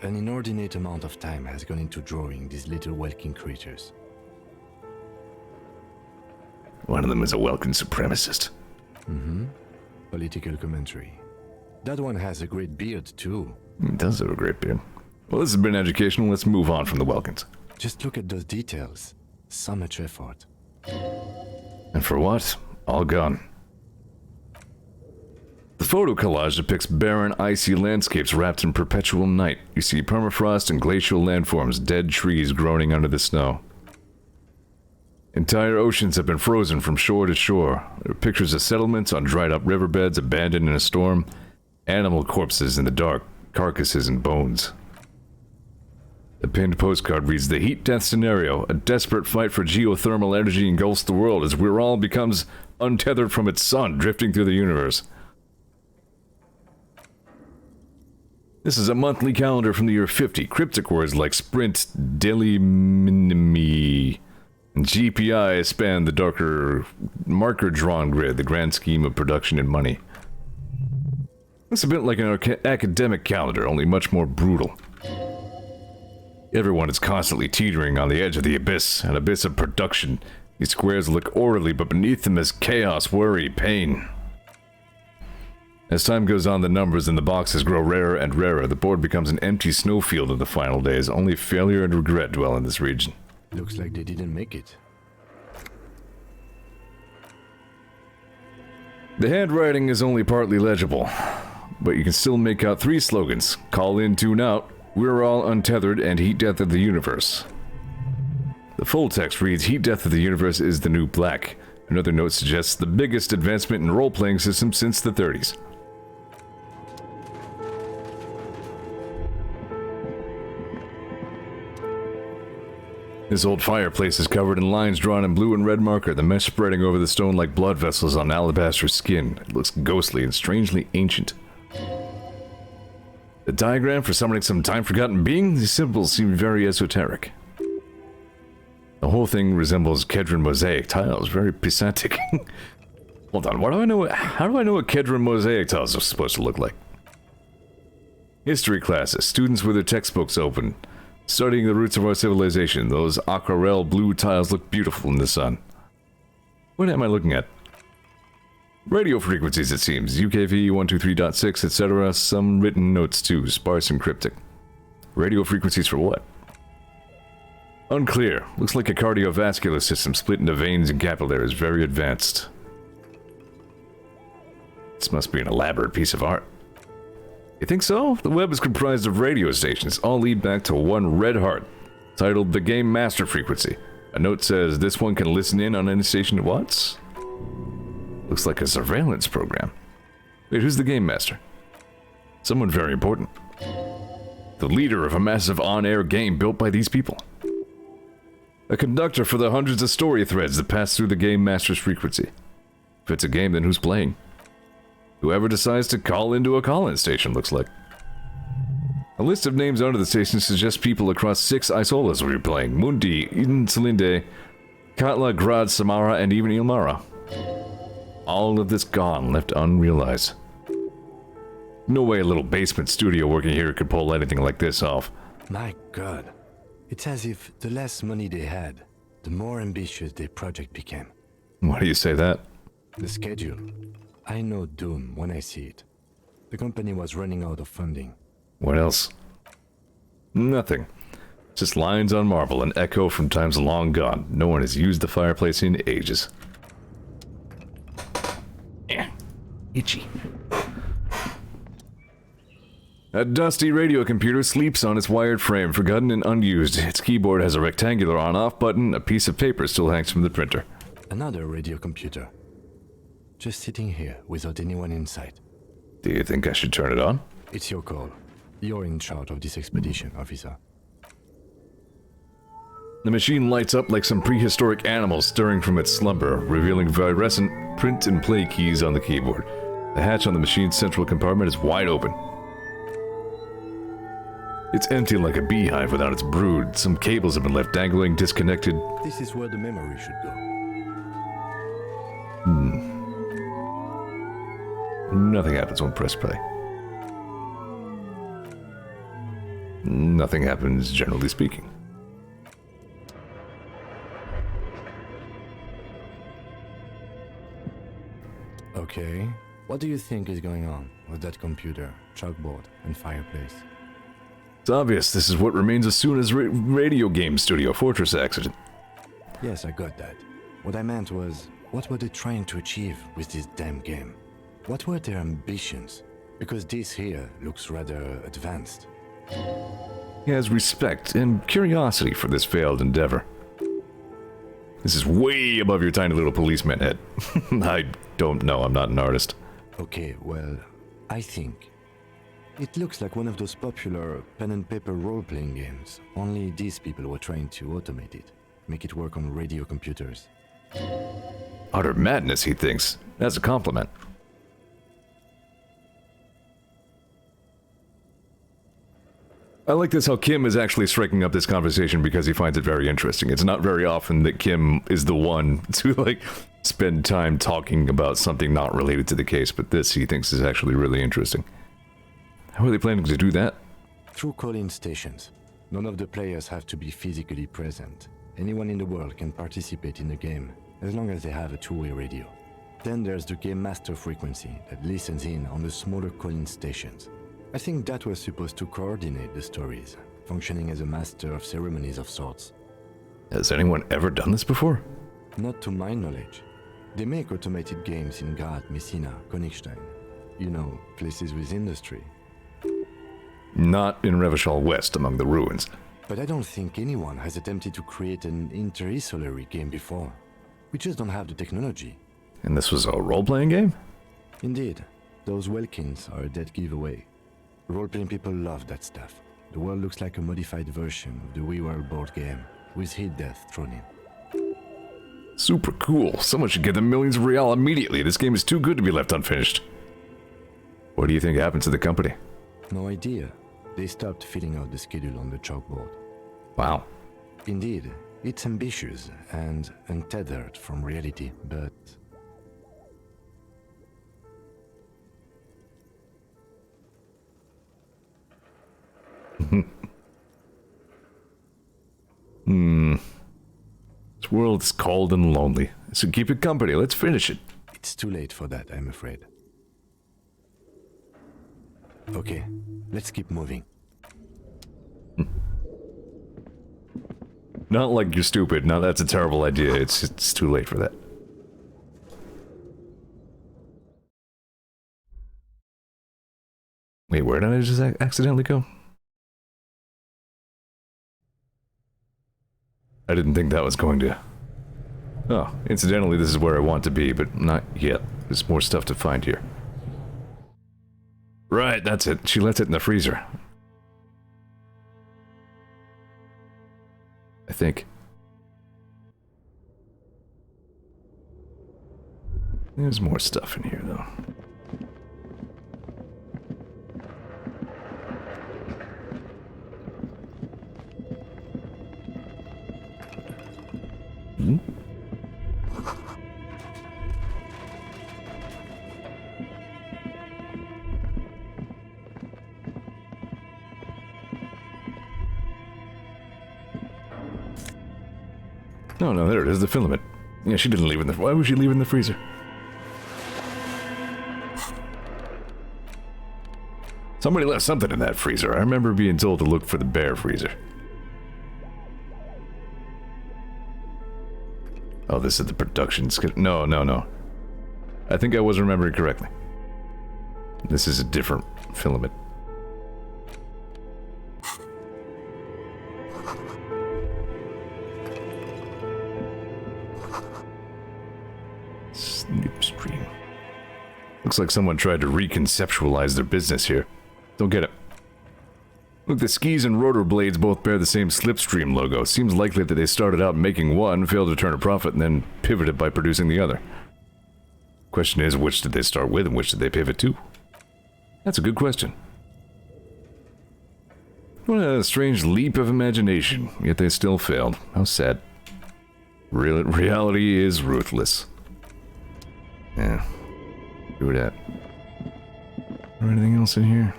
An inordinate amount of time has gone into drawing these little Welkin creatures. One of them is a Welkin supremacist. Mm-hmm. Political commentary. That one has a great beard, too. He does have a great beard. Well, this has been educational. Let's move on from the Welkins. Just look at those details. So much effort. And for what? All gone. The photo collage depicts barren, icy landscapes wrapped in perpetual night. You see permafrost and glacial landforms, dead trees groaning under the snow. Entire oceans have been frozen from shore to shore. There are pictures of settlements on dried-up riverbeds abandoned in a storm, animal corpses in the dark, carcasses and bones. The pinned postcard reads, "The heat death scenario, a desperate fight for geothermal energy engulfs the world as Wirral becomes untethered from its sun, drifting through the universe." This is a monthly calendar from the year 50. Cryptic words like sprint, daily minimi, and GPI span the darker marker-drawn grid, the grand scheme of production and money. It's a bit like an academic calendar, only much more brutal. Everyone is constantly teetering on the edge of the abyss, an abyss of production. These squares look orderly, but beneath them is chaos, worry, pain. As time goes on, the numbers in the boxes grow rarer and rarer. The board becomes an empty snowfield in the final days. Only failure and regret dwell in this region. Looks like they didn't make it. The handwriting is only partly legible, but you can still make out 3 slogans. Call in, tune out, we're all untethered, and heat death of the universe. The full text reads, "Heat death of the universe is the new black." Another note suggests the biggest advancement in role-playing systems since the 30s. This old fireplace is covered in lines drawn in blue and red marker, the mesh spreading over the stone like blood vessels on alabaster skin. It looks ghostly and strangely ancient. The diagram for summoning some time-forgotten being? These symbols seem very esoteric. The whole thing resembles Kedron mosaic tiles, very pedantic. Hold on, how do I know what Kedron mosaic tiles are supposed to look like? History classes, students with their textbooks open, studying the roots of our civilization. Those aquarelle blue tiles look beautiful in the sun. What am I looking at? Radio frequencies, it seems. UKV 123.6, etc. Some written notes too, sparse and cryptic. Radio frequencies for what? Unclear. Looks like a cardiovascular system split into veins and capillaries, very advanced. This must be an elaborate piece of art. You think so? The web is comprised of radio stations, all lead back to one red heart, titled the Game Master Frequency. A note says this one can listen in on any station it wants. Looks like a surveillance program. Wait, who's the Game Master? Someone very important. The leader of a massive on-air game built by these people. A conductor for the hundreds of story threads that pass through the Game Master's frequency. If it's a game, then who's playing? Whoever decides to call into a call-in station, looks like. A list of names under the station suggests people across 6 Isolas will be playing. Mundi, Eden Selinde, Katla, Grad, Samara, and even Ilmara. All of this gone, left unrealized. No way a little basement studio working here could pull anything like this off. My God. It's as if the less money they had, the more ambitious their project became. Why do you say that? The schedule. I know doom when I see it. The company was running out of funding. What else? Nothing. Just lines on marble, an echo from times long gone. No one has used the fireplace in ages. Itchy. A dusty radio computer sleeps on its wired frame, forgotten and unused. Its keyboard has a rectangular on-off button. A piece of paper still hangs from the printer. Another radio computer. Just sitting here without anyone in sight. Do you think I should turn it on? It's your call. You're in charge of this expedition, officer. The machine lights up like some prehistoric animal stirring from its slumber, revealing fluorescent print and play keys on the keyboard. The hatch on the machine's central compartment is wide open. It's empty like a beehive without its brood. Some cables have been left dangling, disconnected. This is where the memory should go. Nothing happens when press play. nothing happens, generally speaking. Okay, what do you think is going on with that computer, chalkboard, and fireplace? It's obvious this is what remains as soon as radio game studio Fortress accident. Yes, I got that. What I meant was, what were they trying to achieve with this damn game? What were their ambitions? Because this here looks rather advanced. He has respect and curiosity for this failed endeavor. This is way above your tiny little policeman head. I don't know, I'm not an artist. Okay, well, I think it looks like one of those popular pen and paper role-playing games. Only these people were trying to automate it, make it work on radio computers. Utter madness, he thinks. That's a compliment. I like this how Kim is actually striking up this conversation because he finds it very interesting. It's not very often that Kim is the one to, like, spend time talking about something not related to the case, but this he thinks is actually really interesting. How are they planning to do that? Through call-in stations. None of the players have to be physically present. Anyone in the world can participate in the game, as long as they have a two-way radio. Then there's the game master frequency that listens in on the smaller call-in stations. I think that was supposed to coordinate the stories, functioning as a master of ceremonies of sorts. Has anyone ever done this before? Not to my knowledge. They make automated games in Graz, Messina, Königstein. You know, places with industry. Not in Revachol West, among the ruins. But I don't think anyone has attempted to create an inter-isolary game before. We just don't have the technology. And this was a role-playing game? Indeed. Those Welkins are a dead giveaway. Role-playing people love that stuff. The world looks like a modified version of the WeWorld board game, with hit death thrown in. Super cool. Someone should give them millions of real immediately. This game is too good to be left unfinished. What do you think happened to the company? No idea. They stopped filling out the schedule on the chalkboard. Wow. Indeed, it's ambitious and untethered from reality, but... This world is cold and lonely, so keep it company. Let's finish it. It's too late for that, I'm afraid. Okay, let's keep moving. Not like you're stupid. No, that's a terrible idea. It's too late for that. Wait, where did I just accidentally go? I didn't think that was going to... Oh, incidentally, this is where I want to be, but not yet. There's more stuff to find here. Right, that's it. She left it in the freezer. I think. There's more stuff in here, though. Hmm? No, there it is, the filament. Yeah, she didn't leave it in the... Why would she leave it in the freezer? Somebody left something in that freezer. I remember being told to look for the bare freezer. Oh, this is the production schedule. No. I think I was remembering correctly. This is a different filament. Slipstream. Looks like someone tried to reconceptualize their business here. Don't get it. Look, the skis and rotor blades both bear the same Slipstream logo. Seems likely that they started out making one, failed to turn a profit, and then pivoted by producing the other. Question is, which did they start with and which did they pivot to? That's a good question. What a strange leap of imagination, yet they still failed. How sad. Reality is ruthless. Yeah. Do that. Is there anything else in here?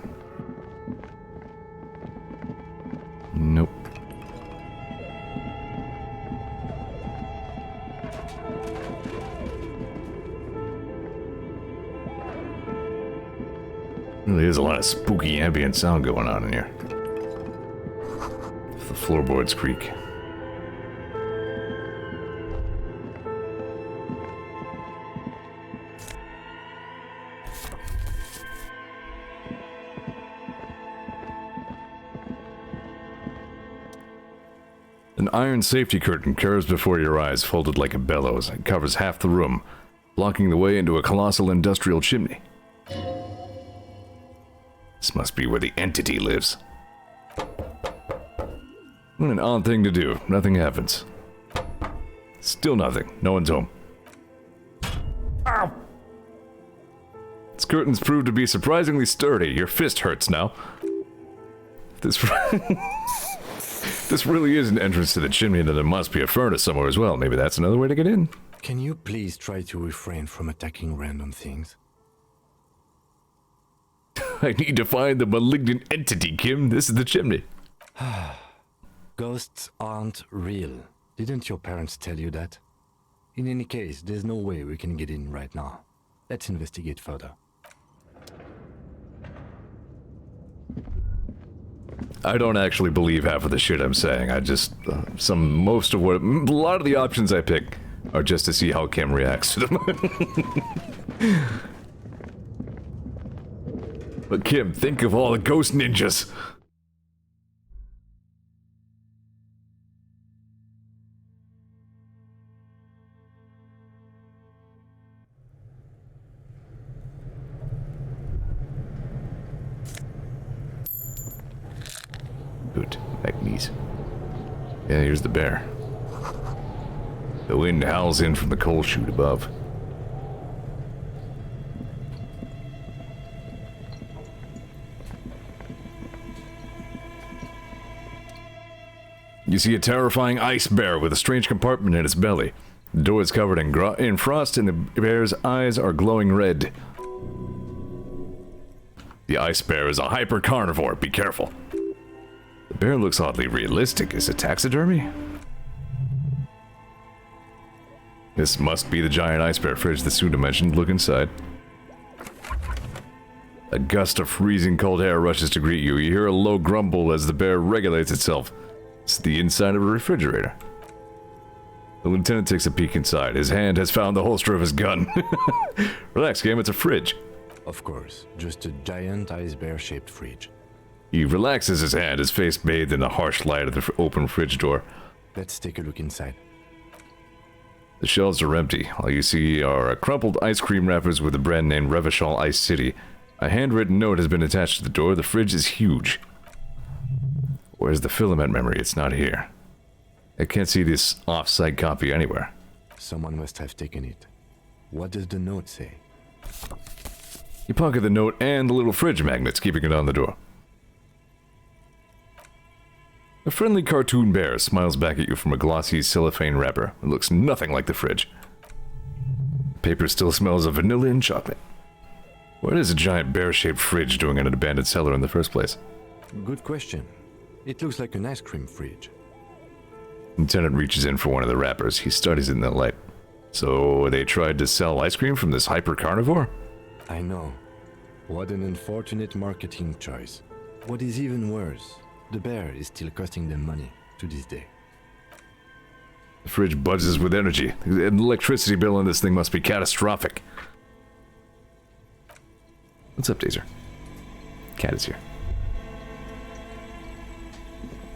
Really is a lot of spooky ambient sound going on in here. The floorboards creak. An iron safety curtain curves before your eyes, folded like a bellows. It covers half the room, blocking the way into a colossal industrial chimney. This must be where the entity lives. What an odd thing to do. Nothing happens. Still nothing. No one's home. Ow! This curtain's proved to be surprisingly sturdy. Your fist hurts now. This really is an entrance to the chimney, and there must be a furnace somewhere as well. Maybe that's another way to get in. Can you please try to refrain from attacking random things? I need to find the malignant entity, Kim. This is the chimney. Ghosts aren't real. Didn't your parents tell you that? In any case, there's no way we can get in right now. Let's investigate further. I don't actually believe half of the shit I'm saying. I just, a lot of the options I pick are just to see how Kim reacts to them. But Kim, think of all the ghost ninjas. Good. Back knees. Yeah, here's the bear. The wind howls in from the coal chute above. You see a terrifying ice bear with a strange compartment in its belly. The door is covered in frost and the bear's eyes are glowing red. The ice bear is a hyper carnivore. Be careful. The bear looks oddly realistic. Is it taxidermy? This must be the giant ice bear fridge that Suna mentioned. Look inside. A gust of freezing cold air rushes to greet you. You hear a low grumble as the bear regulates itself. It's the inside of a refrigerator. The lieutenant takes a peek inside. His hand has found the holster of his gun. Relax, Game, it's a fridge. Of course, just a giant ice bear-shaped fridge. He relaxes his hand, his face bathed in the harsh light of the open fridge door. Let's take a look inside. The shelves are empty. All you see are crumpled ice cream wrappers with the brand name Revachol Ice City. A handwritten note has been attached to the door. The fridge is huge. Where's the filament memory? It's not here. I can't see this off-site copy anywhere. Someone must have taken it. What does the note say? You pocket the note and the little fridge magnets, keeping it on the door. A friendly cartoon bear smiles back at you from a glossy cellophane wrapper. It looks nothing like the fridge. The paper still smells of vanilla and chocolate. What is a giant bear-shaped fridge doing in an abandoned cellar in the first place? Good question. It looks like an ice cream fridge. Lieutenant reaches in for one of the wrappers. He studies it in the light. So they tried to sell ice cream from this hyper-carnivore? I know. What an unfortunate marketing choice. What is even worse, the bear is still costing them money to this day. The fridge buzzes with energy. The electricity bill on this thing must be catastrophic. What's up, Dazer? Cat is here.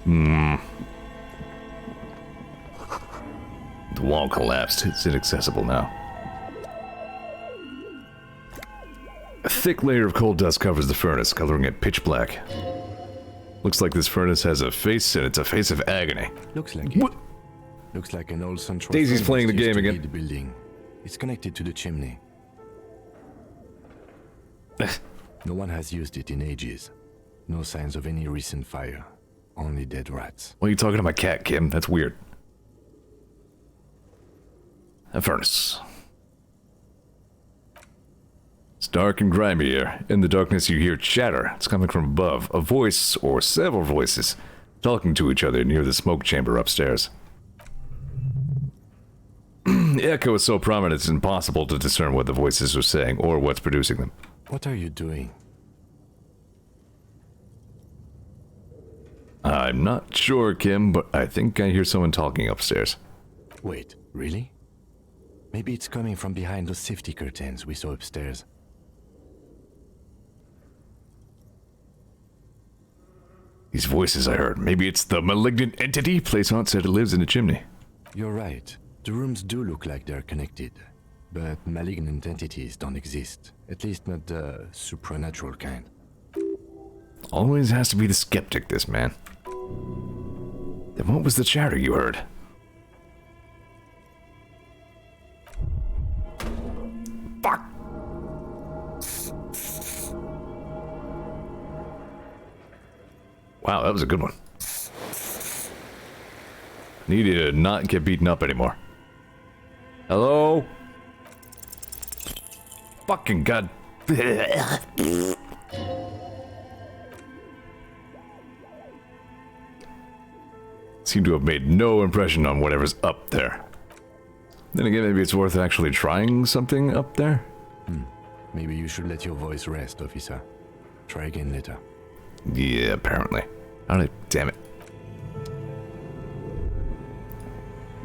The wall collapsed. It's inaccessible now. A thick layer of coal dust covers the furnace, coloring it pitch black. Looks like this furnace has a face, and it's a face of agony. Looks like it. Looks like an old central. Daisy's playing the game used to again. lead the building. It's connected to the chimney. No one has used it in ages. No signs of any recent fire. Only dead rats. Why are you talking to my cat, Kim? That's weird. A furnace. It's dark and grimy here. In the darkness you hear chatter. It's coming from above. A voice, or several voices, talking to each other near the smoke chamber upstairs. The echo is so prominent it's impossible to discern what the voices are saying or what's producing them. What are you doing? I'm not sure, Kim, but I think I hear someone talking upstairs. Wait, really? Maybe it's coming from behind those safety curtains we saw upstairs. These voices I heard. Maybe it's the malignant entity Plaisant said it lives in the chimney. You're right. The rooms do look like they're connected. But malignant entities don't exist. At least not the supernatural kind. Always has to be the skeptic, this man. Then what was the chatter you heard? Fuck! Wow, that was a good one. Needed to not get beaten up anymore. Hello? Fucking god. Seem to have made no impression on whatever's up there. Then again, maybe it's worth actually trying something up there? Maybe you should let your voice rest, officer. Try again later. Yeah, apparently. Damn it.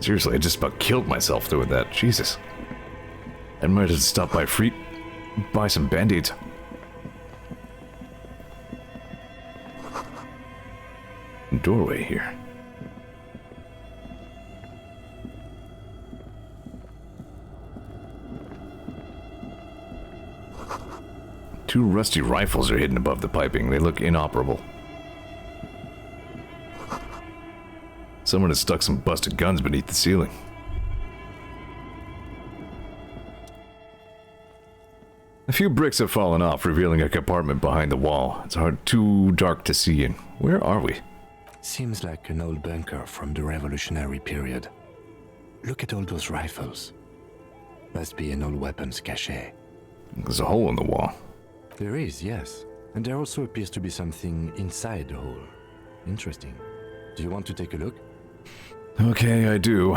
Seriously, I just about killed myself doing that. Jesus. I might have stopped by Freet, buy some band-aids. Doorway here. Two rusty rifles are hidden above the piping. They look inoperable. Someone has stuck some busted guns beneath the ceiling. A few bricks have fallen off, revealing a compartment behind the wall. It's too dark to see in. Where are we? Seems like an old bunker from the revolutionary period. Look at all those rifles. Must be an old weapons cache. There's a hole in the wall. There is, yes. And there also appears to be something inside the hole. Interesting. Do you want to take a look? Okay, I do.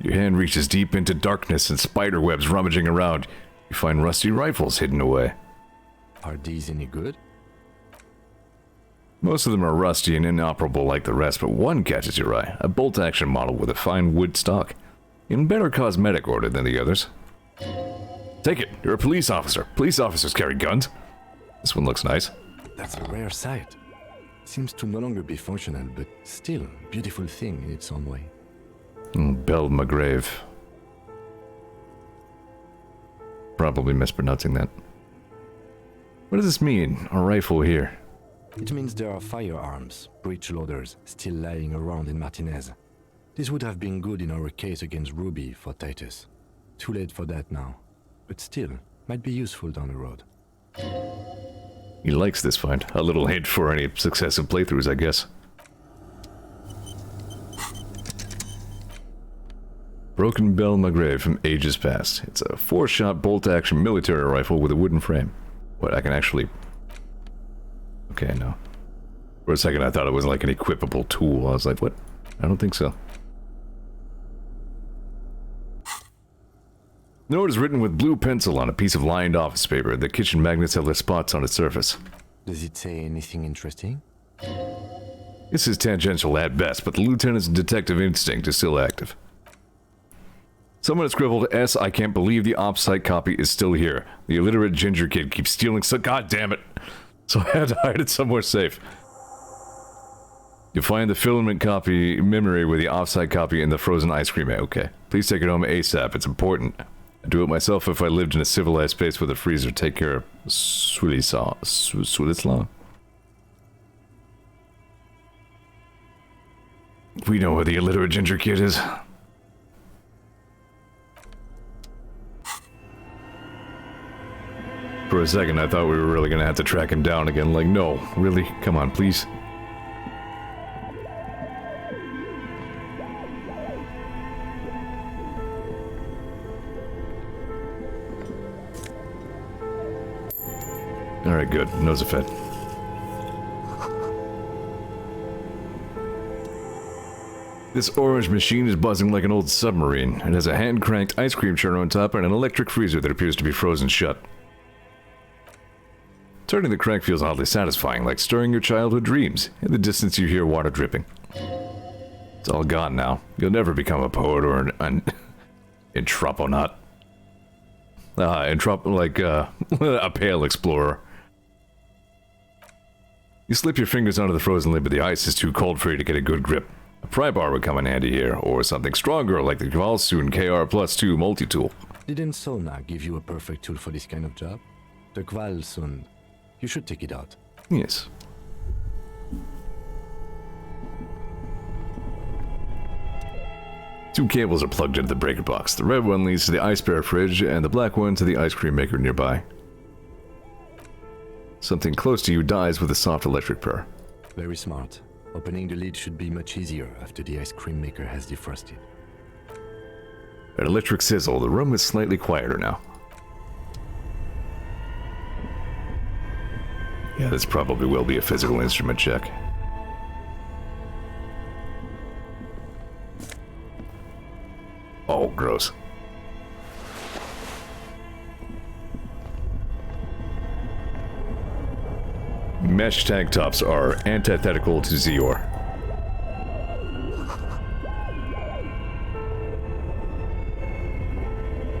Your hand reaches deep into darkness and spider webs rummaging around. You find rusty rifles hidden away. Are these any good? Most of them are rusty and inoperable like the rest, but one catches your eye. A bolt-action model with a fine wood stock. In better cosmetic order than the others. Take it. You're a police officer. Police officers carry guns. This one looks nice. That's a rare sight. Seems to no longer be functional, but still a beautiful thing in its own way. Belle McGrave. Probably mispronouncing that. What does this mean? A rifle here. It means there are firearms, breech loaders, still lying around in Martinez. This would have been good in our case against Ruby for Titus. Too late for that now. But still, might be useful down the road. He likes this find. A little hint for any successive playthroughs, I guess. Broken Belle McGrave from ages past. It's a 4-shot bolt-action military rifle with a wooden frame. What, I can actually... Okay, no. For a second I thought it was like an equipable tool. I was like, what? I don't think so. Note is written with blue pencil on a piece of lined office paper. The kitchen magnets have their spots on its surface. Does it say anything interesting? This is tangential at best, but the lieutenant's detective instinct is still active. Someone has scribbled, S, I can't believe the off-site copy is still here. The illiterate ginger kid keeps stealing so god damn it. So I had to hide it somewhere safe. You'll find the filament copy memory with the off-site copy in the frozen ice cream. Okay. Please take it home ASAP. It's important. I'd do it myself if I lived in a civilized space with a freezer. Take care of Swillislaw. We know where the illiterate ginger kid is. For a second, I thought we were really gonna have to track him down again. Like, no, really? Come on, please. Alright, good. Nose are fed. This orange machine is buzzing like an old submarine. It has a hand-cranked ice cream churner on top and an electric freezer that appears to be frozen shut. Turning the crank feels oddly satisfying, like stirring your childhood dreams. In the distance you hear water dripping. It's all gone now. You'll never become a poet or an entroponaut. A pale explorer. You slip your fingers onto the frozen lid, but the ice is too cold for you to get a good grip. A pry bar would come in handy here, or something stronger like the Kvalsoon KR+2 multi-tool. Didn't Solna give you a perfect tool for this kind of job? The Kvalsoon. You should take it out. Yes. Two cables are plugged into the breaker box. The red one leads to the ice bear fridge, and the black one to the ice cream maker nearby. Something close to you dies with a soft electric purr. Very smart. Opening the lid should be much easier after the ice cream maker has defrosted. An electric sizzle. The room is slightly quieter now. Yeah, this probably will be a physical instrument check. Oh, gross. Mesh tank tops are antithetical to Zeor.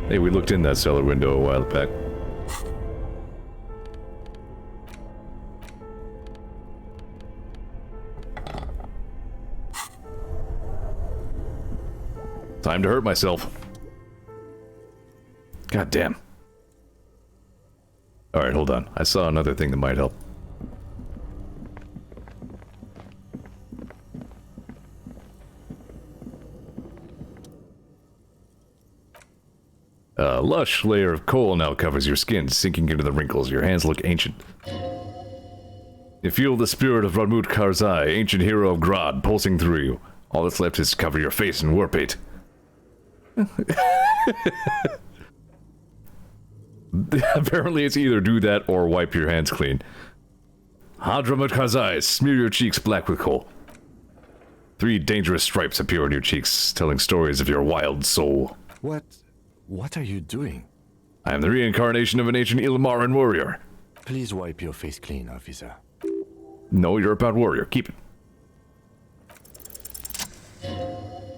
Hey, we looked in that cellar window a while back. Time to hurt myself. God damn. Alright, hold on. I saw another thing that might help. A lush layer of coal now covers your skin, sinking into the wrinkles. Your hands look ancient. You feel the spirit of Radmut Karzai, ancient hero of Grad, pulsing through you. All that's left is to cover your face in war paint. Apparently it's either do that or wipe your hands clean. Hadramut Karzai, smear your cheeks black with coal. 3 dangerous stripes appear on your cheeks, telling stories of your wild soul. What are you doing? I am the reincarnation of an ancient Ilmaran warrior. Please wipe your face clean, officer. No, you're a bad warrior. Keep it.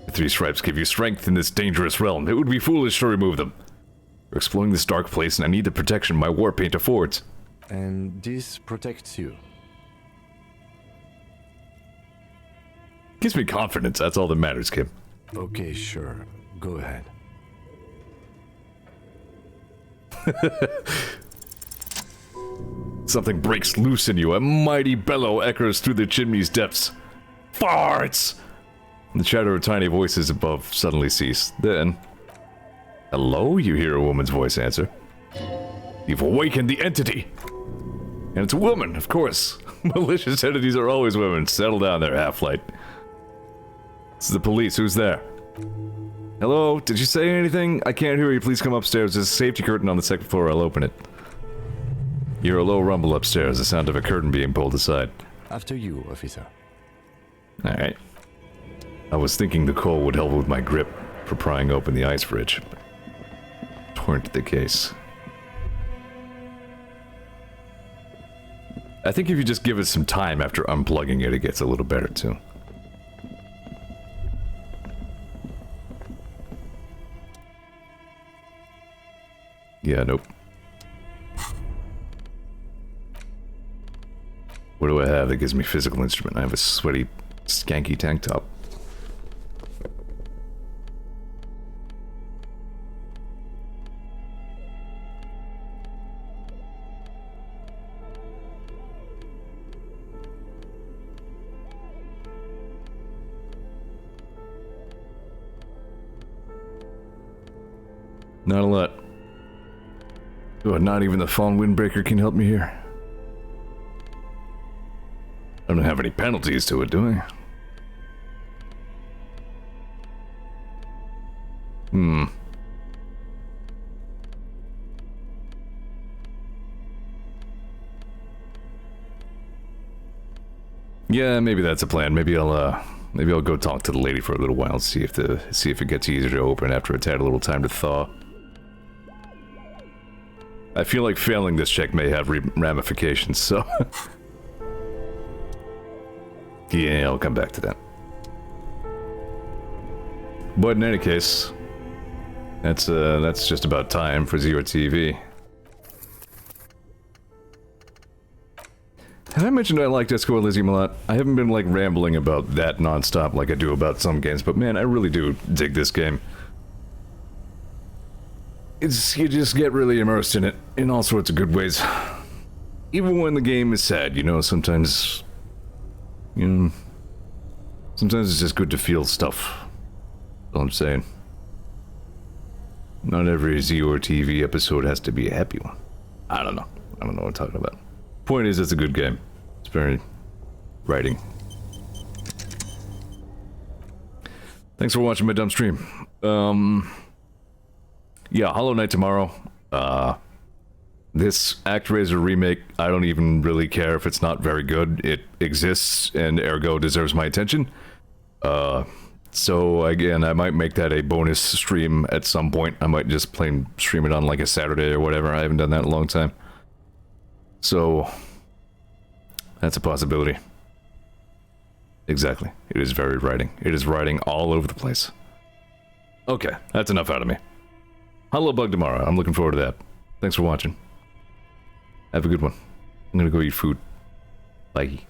The 3 stripes give you strength in this dangerous realm. It would be foolish to remove them. We're exploring this dark place and I need the protection my war paint affords. And this protects you? Gives me confidence, that's all that matters, Kim. Okay, sure. Go ahead. Something breaks loose in you. A mighty bellow echoes through the chimney's depths. Farts! The chatter of tiny voices above suddenly cease. Then, hello? You hear a woman's voice answer. You've awakened the entity! And it's a woman, of course. Malicious entities are always women. Settle down there, half-light. This is the police. Who's there? Hello? Did you say anything? I can't hear you. Please come upstairs. There's a safety curtain on the second floor. I'll open it. You hear a low rumble upstairs, the sound of a curtain being pulled aside. After you, officer. Alright. I was thinking the coal would help with my grip for prying open the ice fridge. Weren't the case. I think if you just give it some time after unplugging it, it gets a little better too. Yeah, nope. What do I have that gives me physical instrument? I have a sweaty, skanky tank top. Not a lot. Oh, not even the fallen windbreaker can help me here. I don't have any penalties to it, do I? Yeah, maybe that's a plan. Maybe I'll go talk to the lady for a little while and see if it gets easier to open after it's had a little time to thaw. I feel like failing this check may have ramifications, so... yeah, I'll come back to that. But in any case, that's just about time for Zeor TV. Have I mentioned I like Disco Elysium a lot? I haven't been like rambling about that non-stop like I do about some games, but man, I really do dig this game. You just get really immersed in it in all sorts of good ways. Even when the game is sad, you know, sometimes it's just good to feel stuff. That's all I'm saying. Not every Zeor TV episode has to be a happy one. I don't know what I'm talking about. Point is, it's a good game. It's very writing. Thanks for watching my dumb stream. Yeah, Hollow Knight tomorrow. This ActRaiser remake, I don't even really care if it's not very good. It exists and ergo deserves my attention. So again, I might make that a bonus stream at some point. I might just plain stream it on like a Saturday or whatever. I haven't done that in a long time. So that's a possibility. Exactly. It is very writing. It is writing all over the place. Okay, that's enough out of me. Hello Bug tomorrow. I'm looking forward to that. Thanks for watching. Have a good one. I'm gonna go eat food. Bye.